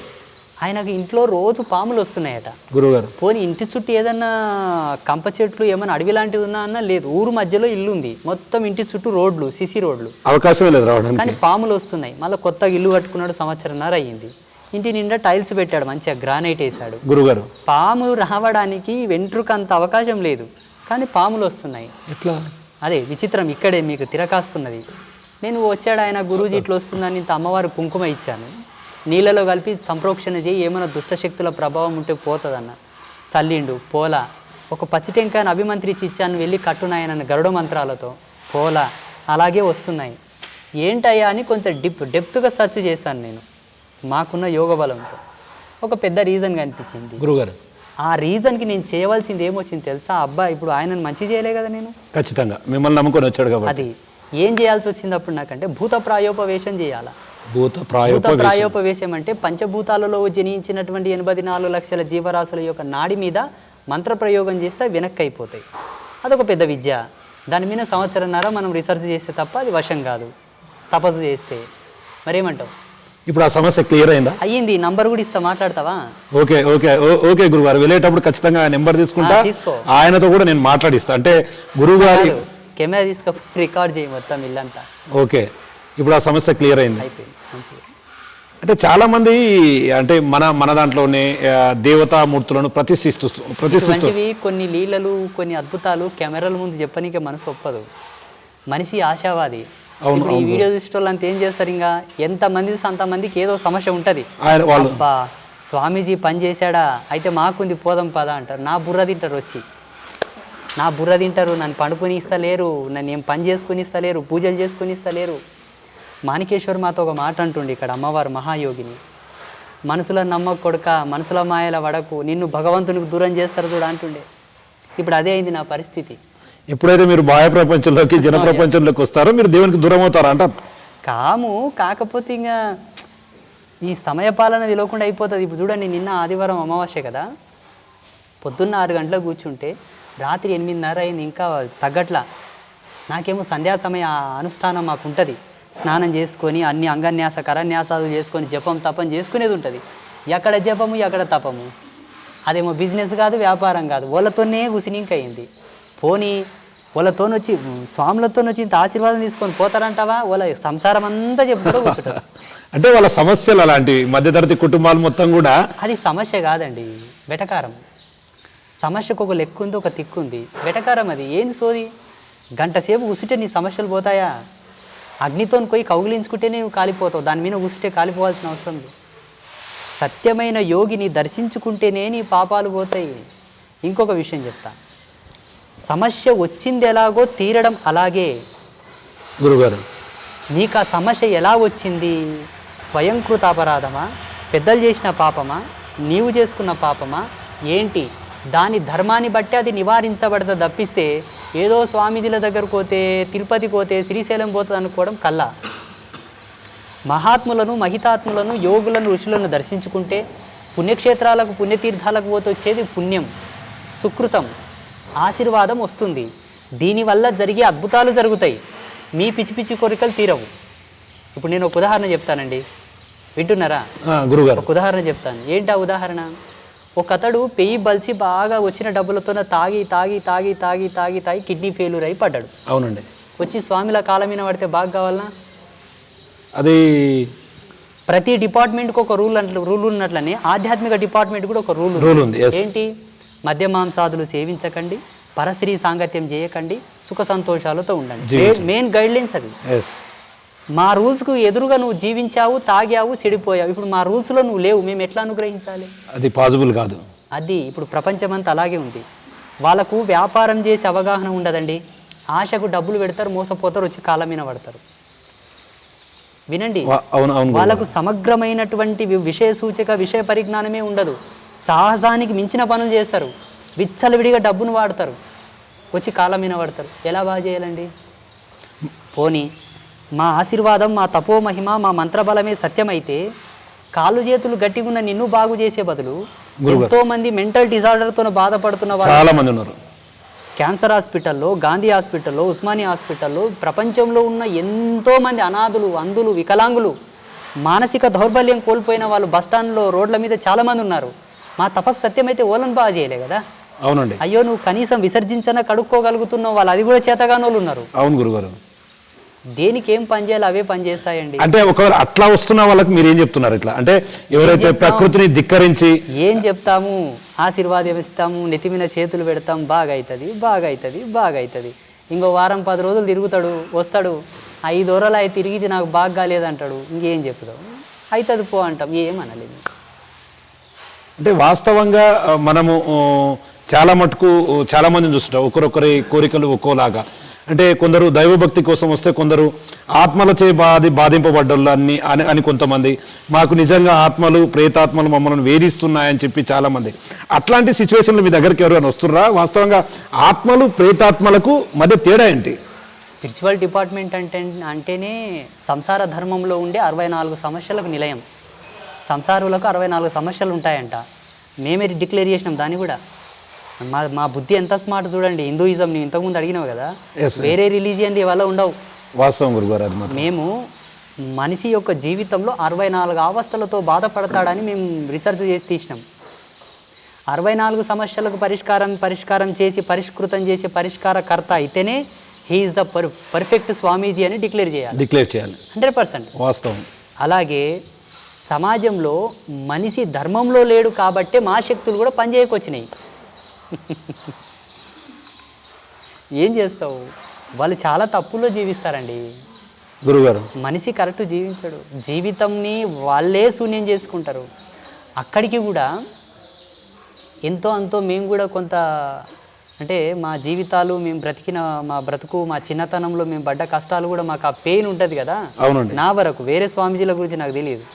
ఆయనకు ఇంట్లో రోజు పాములు వస్తున్నాయట. గురుగారు, పోనీ ఇంటి చుట్టూ ఏదన్నా కంప చెట్లు ఏమన్నా అడవి లాంటిది ఉన్నా అన్నా లేదు. ఊరు మధ్యలో ఇల్లు ఉంది, మొత్తం ఇంటి చుట్టూ రోడ్లు, సిసి రోడ్లు, అవకాశమే లేదు రావడానికి. కానీ పాములు వస్తున్నాయి. మళ్ళీ కొత్తగా ఇల్లు కట్టుకున్నాడు, సంవత్సరంన్నర అయ్యింది. ఇంటి నిండా టైల్స్ పెట్టాడు, మంచిగా గ్రానైట్ వేసాడు. గురుగారు, పాము రావడానికి వెంట్రుక అంత అవకాశం లేదు, కానీ పాములు వస్తున్నాయి. ఎట్లా? అదే విచిత్రం, ఇక్కడే మీకు తిరకాస్తున్నది. నేను వచ్చాడు ఆయన, గురూజీ ఇట్లా వస్తుందని ఇంత అమ్మవారు కుంకుమ ఇచ్చాను, నీళ్ళలో కలిపి సంప్రోక్షణ చేయి, ఏమైనా దుష్టశక్తుల ప్రభావం ఉంటే పోతుందన్న. చల్లిండు, పోలా. ఒక పచ్చి టెంకాయను అభిమంత్రించి ఇచ్చాను, వెళ్ళి కట్టున్నాయనన్న గరుడ మంత్రాలతో, పోలా. అలాగే వస్తున్నాయి. ఏంటయ్యా అని కొంచెం డెప్త్గా సెర్చ్ చేశాను నేను, మాకున్న యోగ బలంతో. ఒక పెద్ద రీజన్ కనిపించింది. గురుగారు, ఆ రీజన్కి నేను చేయవలసింది ఏమొచ్చింది తెలుసా? అబ్బా, ఇప్పుడు ఆయనను మంచి చేయలే కదా నేను, ఖచ్చితంగా మిమ్మల్ని నమ్ముకొని వచ్చాడు కాబట్టి. అది ఏం చేయాల్సి వచ్చింది అప్పుడు నాకంటే? భూత ప్రాయోపవేశం చేయాలా. భూత ప్రాయోపవేశం అంటే పంచభూతాలలో జనించినటువంటి 84 లక్షల జీవరాశుల యొక్క నాడి మీద మంత్రప్రయోగం చేస్తే వెనక్కి అయిపోతాయి. అదొక పెద్ద విద్య. దాని మీద సంవత్సరంన్నర మనం రీసెర్చ్ చేస్తే తప్ప అది వశం కాదు, తపస్సు చేస్తే. మరేమంటావు? ఇప్పుడు ఆ సమస్య క్లియర్ అయిందా? అయ్యింది. నంబర్ కూడా ఇస్తా, మాట్లాడతావా? ఓకే ఓకే ఓకే గురుగారు, వెళ్ళేటప్పుడు ఖచ్చితంగా నెంబర్ తీసుకుంటా, తీసుకో. ఆయనతో కూడా నేను మాట్లాడిస్తా. అంటే గురువు గారి కెమెరా తీసుకో, రికార్డ్ చేయి మొత్తం ఇల్లంతా. ఓకే, ఇప్పుడు ఆ సమస్య క్లియర్ అయింది. అయిపోయింది, మంచిది. అంటే చాలా మంది అంటే మన దాంట్లోనే దేవతామూర్తులను ప్రతిష్ఠిస్తూ ఇటువంటివి కొన్ని లీలలు, కొన్ని అద్భుతాలు కెమెరాల ముందు చెప్పనీకే మనసు ఒప్పదు. మనిషి ఆశావాది. ఇప్పుడు ఈ వీడియో చూసేటోళ్ళు అంతా ఏం చేస్తారు? ఇంకా ఎంతమంది అంతమందికి ఏదో సమస్య ఉంటుంది. అబ్బా, స్వామీజీ పని చేశాడా, అయితే మాకుంది, పోదాం పదా అంటారు. నా బుర్ర తింటారు, వచ్చి నా బుర్ర తింటారు. నన్ను పండుకొని ఇస్తలేరు, నన్ను ఏం పని చేసుకుని ఇస్తలేరు, పూజలు చేసుకుని ఇస్తలేరు. మాణికేశ్వర్ మాతో ఒక మాట అంటుండే ఇక్కడ, అమ్మవారు మహాయోగిని, మనసుల నమ్మక కొడుక, మనసుల మాయల వడకు, నిన్ను భగవంతునికి దూరం చేస్తారు చూడ అంటుండే. ఇప్పుడు అదే అయింది నా పరిస్థితి. ఎప్పుడైతే మీరు బాహ్య ప్రపంచంలోకి జన ప్రపంచంలోకి వస్తారో మీరు దేవునికి దూరం అవుతారా అంట. కాకపోతే ఇంకా ఈ సమయపాలన తెలియకుండా అయిపోతుంది. ఇప్పుడు చూడండి, నిన్న ఆదివారం అమావాస్య కదా, పొద్దున్న 6 గంటలకు కూర్చుంటే రాత్రి 8:30 అయింది, ఇంకా తగ్గట్లా. నాకేమో సంధ్యా సమయ అనుష్ఠానం మాకు ఉంటుంది. స్నానం చేసుకొని అన్ని అంగన్యాస కరన్యాసాలు చేసుకొని జపం తపం చేసుకునేది ఉంటుంది. ఎక్కడ జపము ఎక్కడ తపము, అదేమో బిజినెస్ కాదు, వ్యాపారం కాదు, వాళ్ళతోనే గుసినింక్ అయింది. పోనీ వాళ్ళతో వచ్చి స్వాములతో వచ్చి ఇంత ఆశీర్వాదం తీసుకొని పోతారంటావా? వాళ్ళ సంసారం అంతా చెప్పుకుంటూ కూర్చుంటారు. అంటే వాళ్ళ సమస్యలు అలాంటి మధ్యతరగతి కుటుంబాలు మొత్తం కూడా. అది సమస్య కాదండి, వెటకారం. సమస్యకు ఒక లెక్కు ఉంది, ఒక తిక్కు ఉంది. వెటకారం అది ఏంది సోది? గంట సేపు కూర్చుంటే నీ సమస్యలు పోతాయా? అగ్నితో పోయి కౌగిలించుకుంటేనే నువ్వు కాలిపోతావు, దాని మీద కూర్చుంటే కాలిపోవాల్సిన అవసరం లేదు. సత్యమైన యోగిని దర్శించుకుంటేనే నీ పాపాలు పోతాయి. ఇంకొక విషయం చెప్తా, సమస్య వచ్చింది ఎలాగో తీరడం అలాగే. గురుగారు, నీకు ఆ సమస్య ఎలా వచ్చింది? స్వయంకృత అపరాధమా, పెద్దలు చేసిన పాపమా, నీవు చేసుకున్న పాపమా ఏంటి? దాని ధర్మాన్ని బట్టి అది నివారించబడదు తప్పిస్తే ఏదో స్వామీజీల దగ్గరకు పోతే, తిరుపతి పోతే, శ్రీశైలం పోతుంది అనుకోవడం కల్లా. మహాత్ములను, మహితాత్ములను, యోగులను, ఋషులను దర్శించుకుంటే, పుణ్యక్షేత్రాలకు, పుణ్యతీర్థాలకు పోతే వచ్చేది పుణ్యం, సుకృతం, ఆశీర్వాదం వస్తుంది. దీనివల్ల జరిగే అద్భుతాలు జరుగుతాయి, మీ పిచ్చి పిచ్చి కోరికలు తీరవు. ఇప్పుడు నేను ఒక ఉదాహరణ చెప్తానండి, వింటున్నారా? గురుగారు, ఒక ఉదాహరణ చెప్తాను. ఏంటి ఆ ఉదాహరణ? ఒక అతడు పెయ్యి బలిచి బాగా వచ్చిన డబ్బులతో తాగి తాగి తాగి తాగి తాగి తాగి కిడ్నీ ఫెయిల్యూర్ అయి పడ్డాడు. అవునండి. వచ్చి స్వామిల కాళ్ళ మీద పడితే బాగా కావాలనా? అది ప్రతి డిపార్ట్మెంట్కి ఒక రూల్ ఉన్నట్లనే ఆధ్యాత్మిక డిపార్ట్మెంట్ కూడా ఒక రూల్ ఉంది. ఏంటి? మద్య మాంసాదులు సేవించకండి, పరస్త్రీ సాంగత్యం చేయకండి, సుఖ సంతోషాలతో ఉండండి. మెయిన్ గైడ్ లైన్స్ అది. మా రూల్స్కు ఎదురుగా నువ్వు జీవించావు, తాగావు, చెడిపోయావు. ఇప్పుడు మా రూల్స్లో నువ్వు లేవు, మేము ఎట్లా అనుగ్రహించాలి? అది పాసిబుల్ కాదు. అది ఇప్పుడు ప్రపంచమంతా అలాగే ఉంది. వాళ్ళకు వ్యాపారం చేసే అవగాహన ఉండదండి. ఆశకు డబ్బులు పెడతారు, మోసపోతారు, వచ్చి కాళ్ళ మీద పడతారు. వినండి, అవును అవును. వాళ్ళకు సమగ్రమైనటువంటి విషయ సూచక విషయ పరిజ్ఞానమే ఉండదు. సాహసానికి మించిన పనులు చేస్తారు, విచ్చలవిడిగా డబ్బును వాడతారు, వచ్చి కాళ్ళ మీద పడతారు. ఎలా బాగా చేయాలండి? పోనీ మా ఆశీర్వాదం, మా తపోమహిమ, మా మంత్రబలమే సత్యమైతే కాళ్ళు చేతులు గట్టిగా ఉన్న నిన్ను బాగు చేసే బదులు ఎంతో మంది మెంటల్ డిజార్డర్తో బాధపడుతున్న వాళ్ళు చాలా మంది ఉన్నారు. క్యాన్సర్ హాస్పిటల్లో, గాంధీ హాస్పిటల్లో, ఉస్మానియా హాస్పిటల్లో, ప్రపంచంలో ఉన్న ఎంతోమంది అనాథులు, అంధులు, వికలాంగులు, మానసిక దౌర్బల్యం కోల్పోయిన వాళ్ళు బస్టాండ్లో, రోడ్ల మీద చాలామంది ఉన్నారు. మా తపస్సు సత్యమైతే ఓలను బాగా చేయలే కదా. అవునండి. అయ్యో నువ్వు కనీసం విసర్జించన కడుక్కోగలుగుతున్నావు, వాళ్ళు అది కూడా చేతగానోళ్ళు ఉన్నారు. అవును గురుగారు. దేనికి ఏం పని చేయాలి అవే పని చేస్తాయండి. అంటే ఒకవేళ అట్లా వస్తున్న వాళ్ళకి మీరు ఏం చెప్తున్నారు? ఇట్లా అంటే ఎవరైతే ప్రకృతిని ధిక్కరించి ఏం చెప్తాము? ఆశీర్వాదం ఇస్తాము, నెత్తి మీద చేతులు పెడతాం, బాగా అవుతుంది, బాగా అవుతుంది, బాగా అవుతుంది. ఇంకో వారం 10 రోజులు తిరుగుతాడు, వస్తాడు, 5 రోజులు అవి తిరిగి నాకు బాగా కాలేదంటాడు. ఇంకేం చెప్తావు? అవుతుంది పో అంటాం, ఏమనలేదు. అంటే వాస్తవంగా మనము చాలా మటుకు చాలా మందిని చూస్తుంటాం. ఒకరొకరి కోరికలు ఒక్కోలాగా. అంటే కొందరు దైవభక్తి కోసం వస్తే, కొందరు ఆత్మలచే బాధింపబడ్డోళ్ళని అని కొంతమంది, మాకు నిజంగా ఆత్మలు, ప్రేతాత్మలు మమ్మల్ని వేధిస్తున్నాయని చెప్పి చాలామంది. అట్లాంటి సిచ్యువేషన్లు మీ దగ్గరికి ఎవరైనా వస్తున్నారా? వాస్తవంగా ఆత్మలు, ప్రేతాత్మలకు మధ్య తేడా ఏంటి? స్పిరిచువల్ డిపార్ట్మెంట్ అంటేనే సంసార ధర్మంలో ఉండే 64 సమస్యలకు నిలయం. సంసారులకు 64 సమస్యలు ఉంటాయంట. మేమే డిక్లేర్ చేసినాం దాన్ని కూడా. మా బుద్ధి ఎంత స్మార్ట్ చూడండి. హిందూయిజం నువ్వు ఇంతకుముందు అడిగినావు కదా, వేరే రిలీజియన్ వల్ల ఉండవు. వాస్తవం గురుగారు. మేము మనిషి యొక్క జీవితంలో 64 అవస్థలతో బాధపడతాడని మేము రీసెర్చ్ చేసి తీసినాం. 64 సమస్యలకు పరిష్కారం చేసి పరిష్కృతం చేసి పరిష్కారకర్త అయితేనే హీఈస్ ద పర్ఫెక్ట్ స్వామీజీ అని డిక్లేర్ చేయాలి. 100%. వాస్తవం. అలాగే సమాజంలో మనిషి ధర్మంలో లేడు కాబట్టే మా శక్తులు కూడా పనిచేయకొచ్చినాయి. ఏం చేస్తావు? వాళ్ళు చాలా తప్పుల్లో జీవిస్తారండి గురుగారు. మనిషి కరెక్ట్ జీవించడు, జీవితంని వాళ్ళే శూన్యం చేసుకుంటారు. అక్కడికి కూడా ఎంతో అంతో మేము కూడా కొంత, అంటే మా జీవితాలు, మేము బ్రతికిన మా బ్రతుకు, మా చిన్నతనంలో మేము పడ్డ కష్టాలు కూడా మాకు ఆ పెయిన్ ఉంటుంది కదా. అవునండి. నా వరకు వేరే స్వామీజీల గురించి నాకు తెలియదు.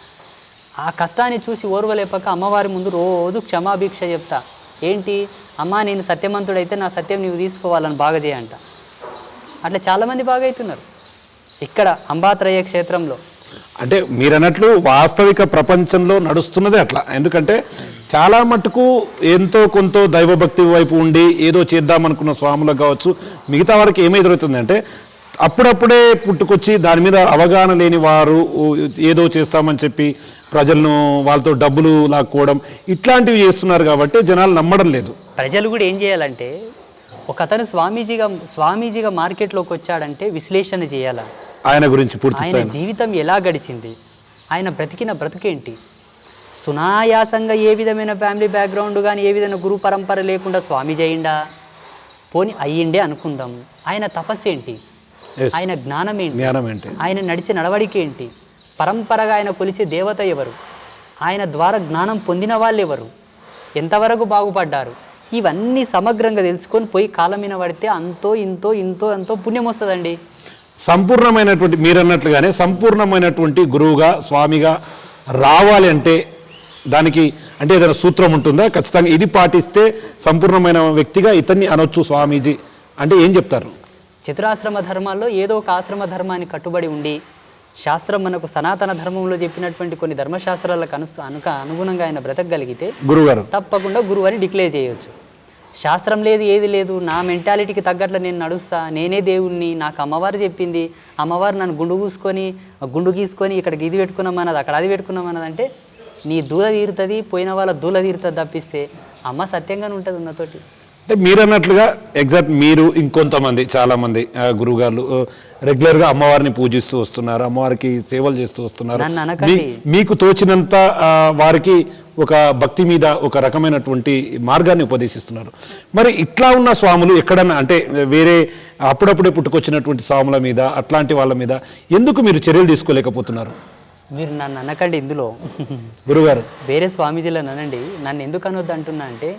ఆ కష్టాన్ని చూసి ఓర్వలేపక అమ్మవారి ముందు రోజు క్షమాభిక్ష చెప్తా. ఏంటి అమ్మా, నేను సత్యవంతుడైతే నా సత్యం నీవు తీసుకోవాలని బాగా చేయంట. అట్లా చాలామంది బాగా అవుతున్నారు ఇక్కడ అంబాత్రయ క్షేత్రంలో. అంటే మీరు అన్నట్లు వాస్తవిక ప్రపంచంలో నడుస్తున్నదే అట్లా. ఎందుకంటే చాలా మటుకు ఎంతో కొంత దైవభక్తి వైపు ఉండి ఏదో చేద్దామనుకున్న స్వాములకు కావచ్చు, మిగతా వారికి ఏమీ ఎదురవుతుందంటే అప్పుడప్పుడే పుట్టుకొచ్చి దాని మీద అవగాహన లేని వారు ఏదో చేస్తామని చెప్పి ప్రజలను వాళ్ళతో డబ్బులు లాక్కోవడం ఇట్లాంటివి చేస్తున్నారు కాబట్టి జనాలు నమ్మడం లేదు. ప్రజలు కూడా ఏం చేయాలంటే, ఒక అతను స్వామీజీగా మార్కెట్లోకి వచ్చాడంటే విశ్లేషణ చేయాలి ఆయన గురించి పూర్తి. ఆయన జీవితం ఎలా గడిచింది, ఆయన బ్రతికిన బ్రతుకేంటి, సునాయాసంగా ఏ విధమైన ఫ్యామిలీ బ్యాక్గ్రౌండ్ కానీ ఏ విధమైన గురు పరంపర లేకుండా స్వామీజీ అయ్యిండా, పోని అయ్యిండే అనుకుందాం. ఆయన తపస్సు ఏంటి, ఆయన జ్ఞానం ఏంటి, ఆయన నడిచే నడవడిక ఏంటి, పరంపరగా ఆయన కొలిచే దేవత ఎవరు, ఆయన ద్వారా జ్ఞానం పొందిన వాళ్ళు ఎవరు, ఎంతవరకు బాగుపడ్డారు, ఇవన్నీ సమగ్రంగా తెలుసుకొని పోయి కాలం మీద పడితే అంతో ఇంతో పుణ్యం వస్తుందండి. సంపూర్ణమైనటువంటి, మీరు అన్నట్లుగానే సంపూర్ణమైనటువంటి గురువుగా, స్వామిగా రావాలి అంటే దానికి అంటే ఏదైనా సూత్రం ఉంటుందా? ఖచ్చితంగా ఇది పాటిస్తే సంపూర్ణమైన వ్యక్తిగా ఇతన్ని అనొచ్చు స్వామీజీ అంటే ఏం చెప్తారు? చతురాశ్రమ ధర్మాల్లో ఏదో ఒక ఆశ్రమ ధర్మాన్ని కట్టుబడి ఉండి, శాస్త్రం మనకు సనాతన ధర్మంలో చెప్పినటువంటి కొన్ని ధర్మశాస్త్రాలకు అనుగుణంగా ఆయన బ్రతకగలిగితే గురుగారు తప్పకుండా గురువు అని డిక్లేర్ చేయవచ్చు. శాస్త్రం లేదు, ఏది లేదు, నా మెంటాలిటీకి తగ్గట్లు నేను నడుస్తా, నేనే దేవుణ్ణి, నాకు అమ్మవారు చెప్పింది, అమ్మవారు నన్ను గుండు గీసుకొని ఇక్కడికి ఇది పెట్టుకున్నామన్నది, అక్కడ అది పెట్టుకున్నామన్నది అంటే నీ దూల తీరుతుంది, పోయిన వాళ్ళ దూల తీరుతుంది తప్పిస్తే అమ్మ సత్యంగానే ఉంటుంది ఉన్నతోటి. అంటే మీరు అన్నట్లుగా ఎగ్జాక్ట్ మీరు ఇంకొంతమంది చాలామంది గురువుగారు రెగ్యులర్గా అమ్మవారిని పూజిస్తూ వస్తున్నారు, అమ్మవారికి సేవలు చేస్తూ వస్తున్నారు. నన్ను అనకండి. మీకు తోచినంత వారికి ఒక భక్తి మీద ఒక రకమైనటువంటి మార్గాన్ని ఉపదేశిస్తున్నారు. మరి ఇట్లా ఉన్న స్వాములు ఎక్కడన్నా అంటే వేరే అప్పుడప్పుడే పుట్టుకొచ్చినటువంటి స్వాముల మీద అట్లాంటి వాళ్ళ మీద ఎందుకు మీరు చర్యలు తీసుకోలేకపోతున్నారు? మీరు నన్ను అనకండి ఇందులో. గురుగారు వేరే స్వామీజీలను అనండి. నన్ను ఎందుకు అనొద్దు అంటున్నా అంటే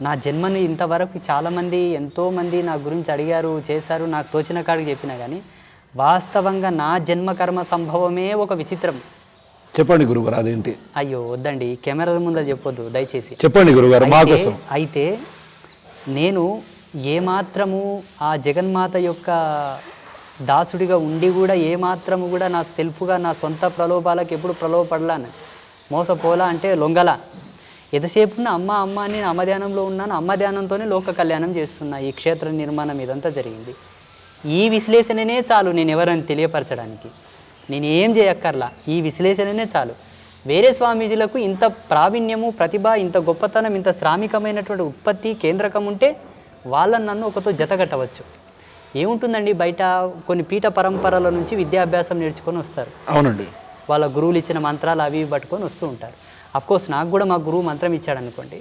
నా జన్మను ఇంతవరకు చాలామంది ఎంతోమంది నా గురించి అడిగారు, చేశారు, నాకు తోచిన కాడికి చెప్పినా కానీ వాస్తవంగా నా జన్మకర్మ సంభవమే ఒక విచిత్రం. చెప్పండి గురుగారు, అదేంటి? అయ్యో వద్దండి, కెమెరాల ముందు చెప్పొద్దు దయచేసి. చెప్పండి గురుగారు మా కోసం. అయితే నేను ఏమాత్రము ఆ జగన్మాత యొక్క దాసుడిగా ఉండి కూడా ఏమాత్రము కూడా నా సెల్ఫ్గా నా సొంత ప్రలోభాలకు ఎప్పుడు ప్రలోభపడలాను, మోసపోలా అంటే లొంగల. ఎంతసేపు అమ్మ అమ్మ అని నేను అమ్మ ధ్యానంలో ఉన్నాను, అమ్మ ధ్యానంతోనే లోక కళ్యాణం చేస్తున్నా. ఈ క్షేత్ర నిర్మాణం ఇదంతా జరిగింది. ఈ విశ్లేషణనే చాలు నేను ఎవరని తెలియపరచడానికి. నేను ఏం చేయక్కర్లా, ఈ విశ్లేషణనే చాలు. వేరే స్వామీజీలకు ఇంత ప్రావీణ్యము, ప్రతిభ, ఇంత గొప్పతనం, ఇంత శ్రామికమైనటువంటి ఉత్పత్తి కేంద్రకం ఉంటే వాళ్ళని నన్ను ఒకతో జతగట్టవచ్చు. ఏముంటుందండి, బయట కొన్ని పీఠ పరంపరల నుంచి విద్యాభ్యాసం నేర్చుకొని వస్తారు. అవునండి. వాళ్ళ గురువులు ఇచ్చిన మంత్రాలు అవి పట్టుకొని వస్తూ ఉంటారు. అఫ్కోర్స్ నాకు కూడా మా గురువు మంత్రం ఇచ్చాడు అనుకోండి,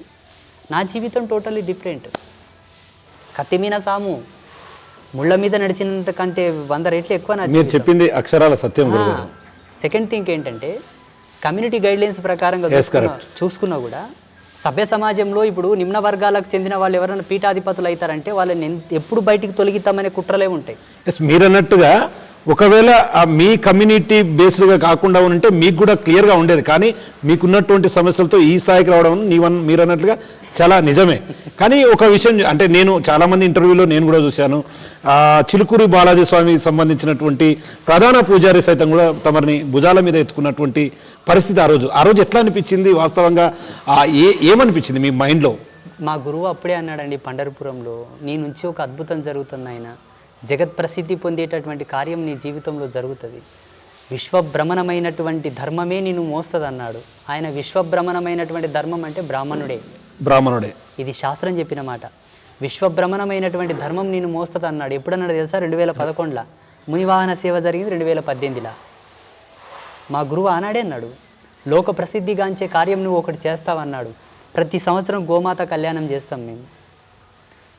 నా జీవితం టోటల్లీ డిఫరెంట్. కత్తిమీన సాము ముళ్ళ మీద నడిచినంత కంటే 100 రెట్లు ఎక్కువ నా మీరు చెప్పింది అక్షరాల సత్యం. సెకండ్ థింగ్ ఏంటంటే కమ్యూనిటీ గైడ్లైన్స్ ప్రకారంగా చూసుకున్నా కూడా సభ్య సమాజంలో ఇప్పుడు నిమ్న వర్గాలకు చెందిన వాళ్ళు ఎవరైనా పీఠాధిపతులు అవుతారంటే వాళ్ళని ఎప్పుడు బయటికి తొలగిద్దామనే కుట్రలే ఉంటాయి. మీరు అన్నట్టుగా ఒకవేళ మీ కమ్యూనిటీ బేస్డ్గా కాకుండా ఉంటే మీకు కూడా క్లియర్గా ఉండేది, కానీ మీకున్నటువంటి సమస్యలతో ఈ స్థాయికి రావడం మీరు అన్నట్లుగా చాలా నిజమే. కానీ ఒక విషయం అంటే నేను చాలామంది ఇంటర్వ్యూలో నేను కూడా చూశాను, చిలుకూరి బాలాజీ స్వామికి సంబంధించినటువంటి ప్రధాన పూజారి సైతం కూడా తమరిని భుజాల మీద ఎత్తుకున్నటువంటి పరిస్థితి ఆ రోజు ఎట్లా అనిపించింది? వాస్తవంగా ఏమనిపించింది మీ మైండ్లో? మా గురువు అప్పుడే అన్నాడండి పండరిపురంలో, నీ నుంచి ఒక అద్భుతం జరుగుతుంది, ఆయన జగత్ ప్రసిద్ధి పొందేటటువంటి కార్యం నీ జీవితంలో జరుగుతుంది, విశ్వభ్రమణమైనటువంటి ధర్మమే నేను మోస్తుంది అన్నాడు. ఆయన విశ్వభ్రమణమైనటువంటి ధర్మం అంటే బ్రాహ్మణుడే. ఇది శాస్త్రం చెప్పిన మాట. విశ్వభ్రమణమైనటువంటి ధర్మం నేను మోస్తుంది అన్నాడు. ఎప్పుడన్నాడు తెలుసా? 2011లో. మునివాహన సేవ జరిగింది 2018లో. మా గురువు ఆనాడే అన్నాడు, లోక ప్రసిద్ధిగాంచే కార్యం నువ్వు ఒకటి చేస్తావన్నాడు. ప్రతి సంవత్సరం గోమాత కళ్యాణం చేస్తాం మేము.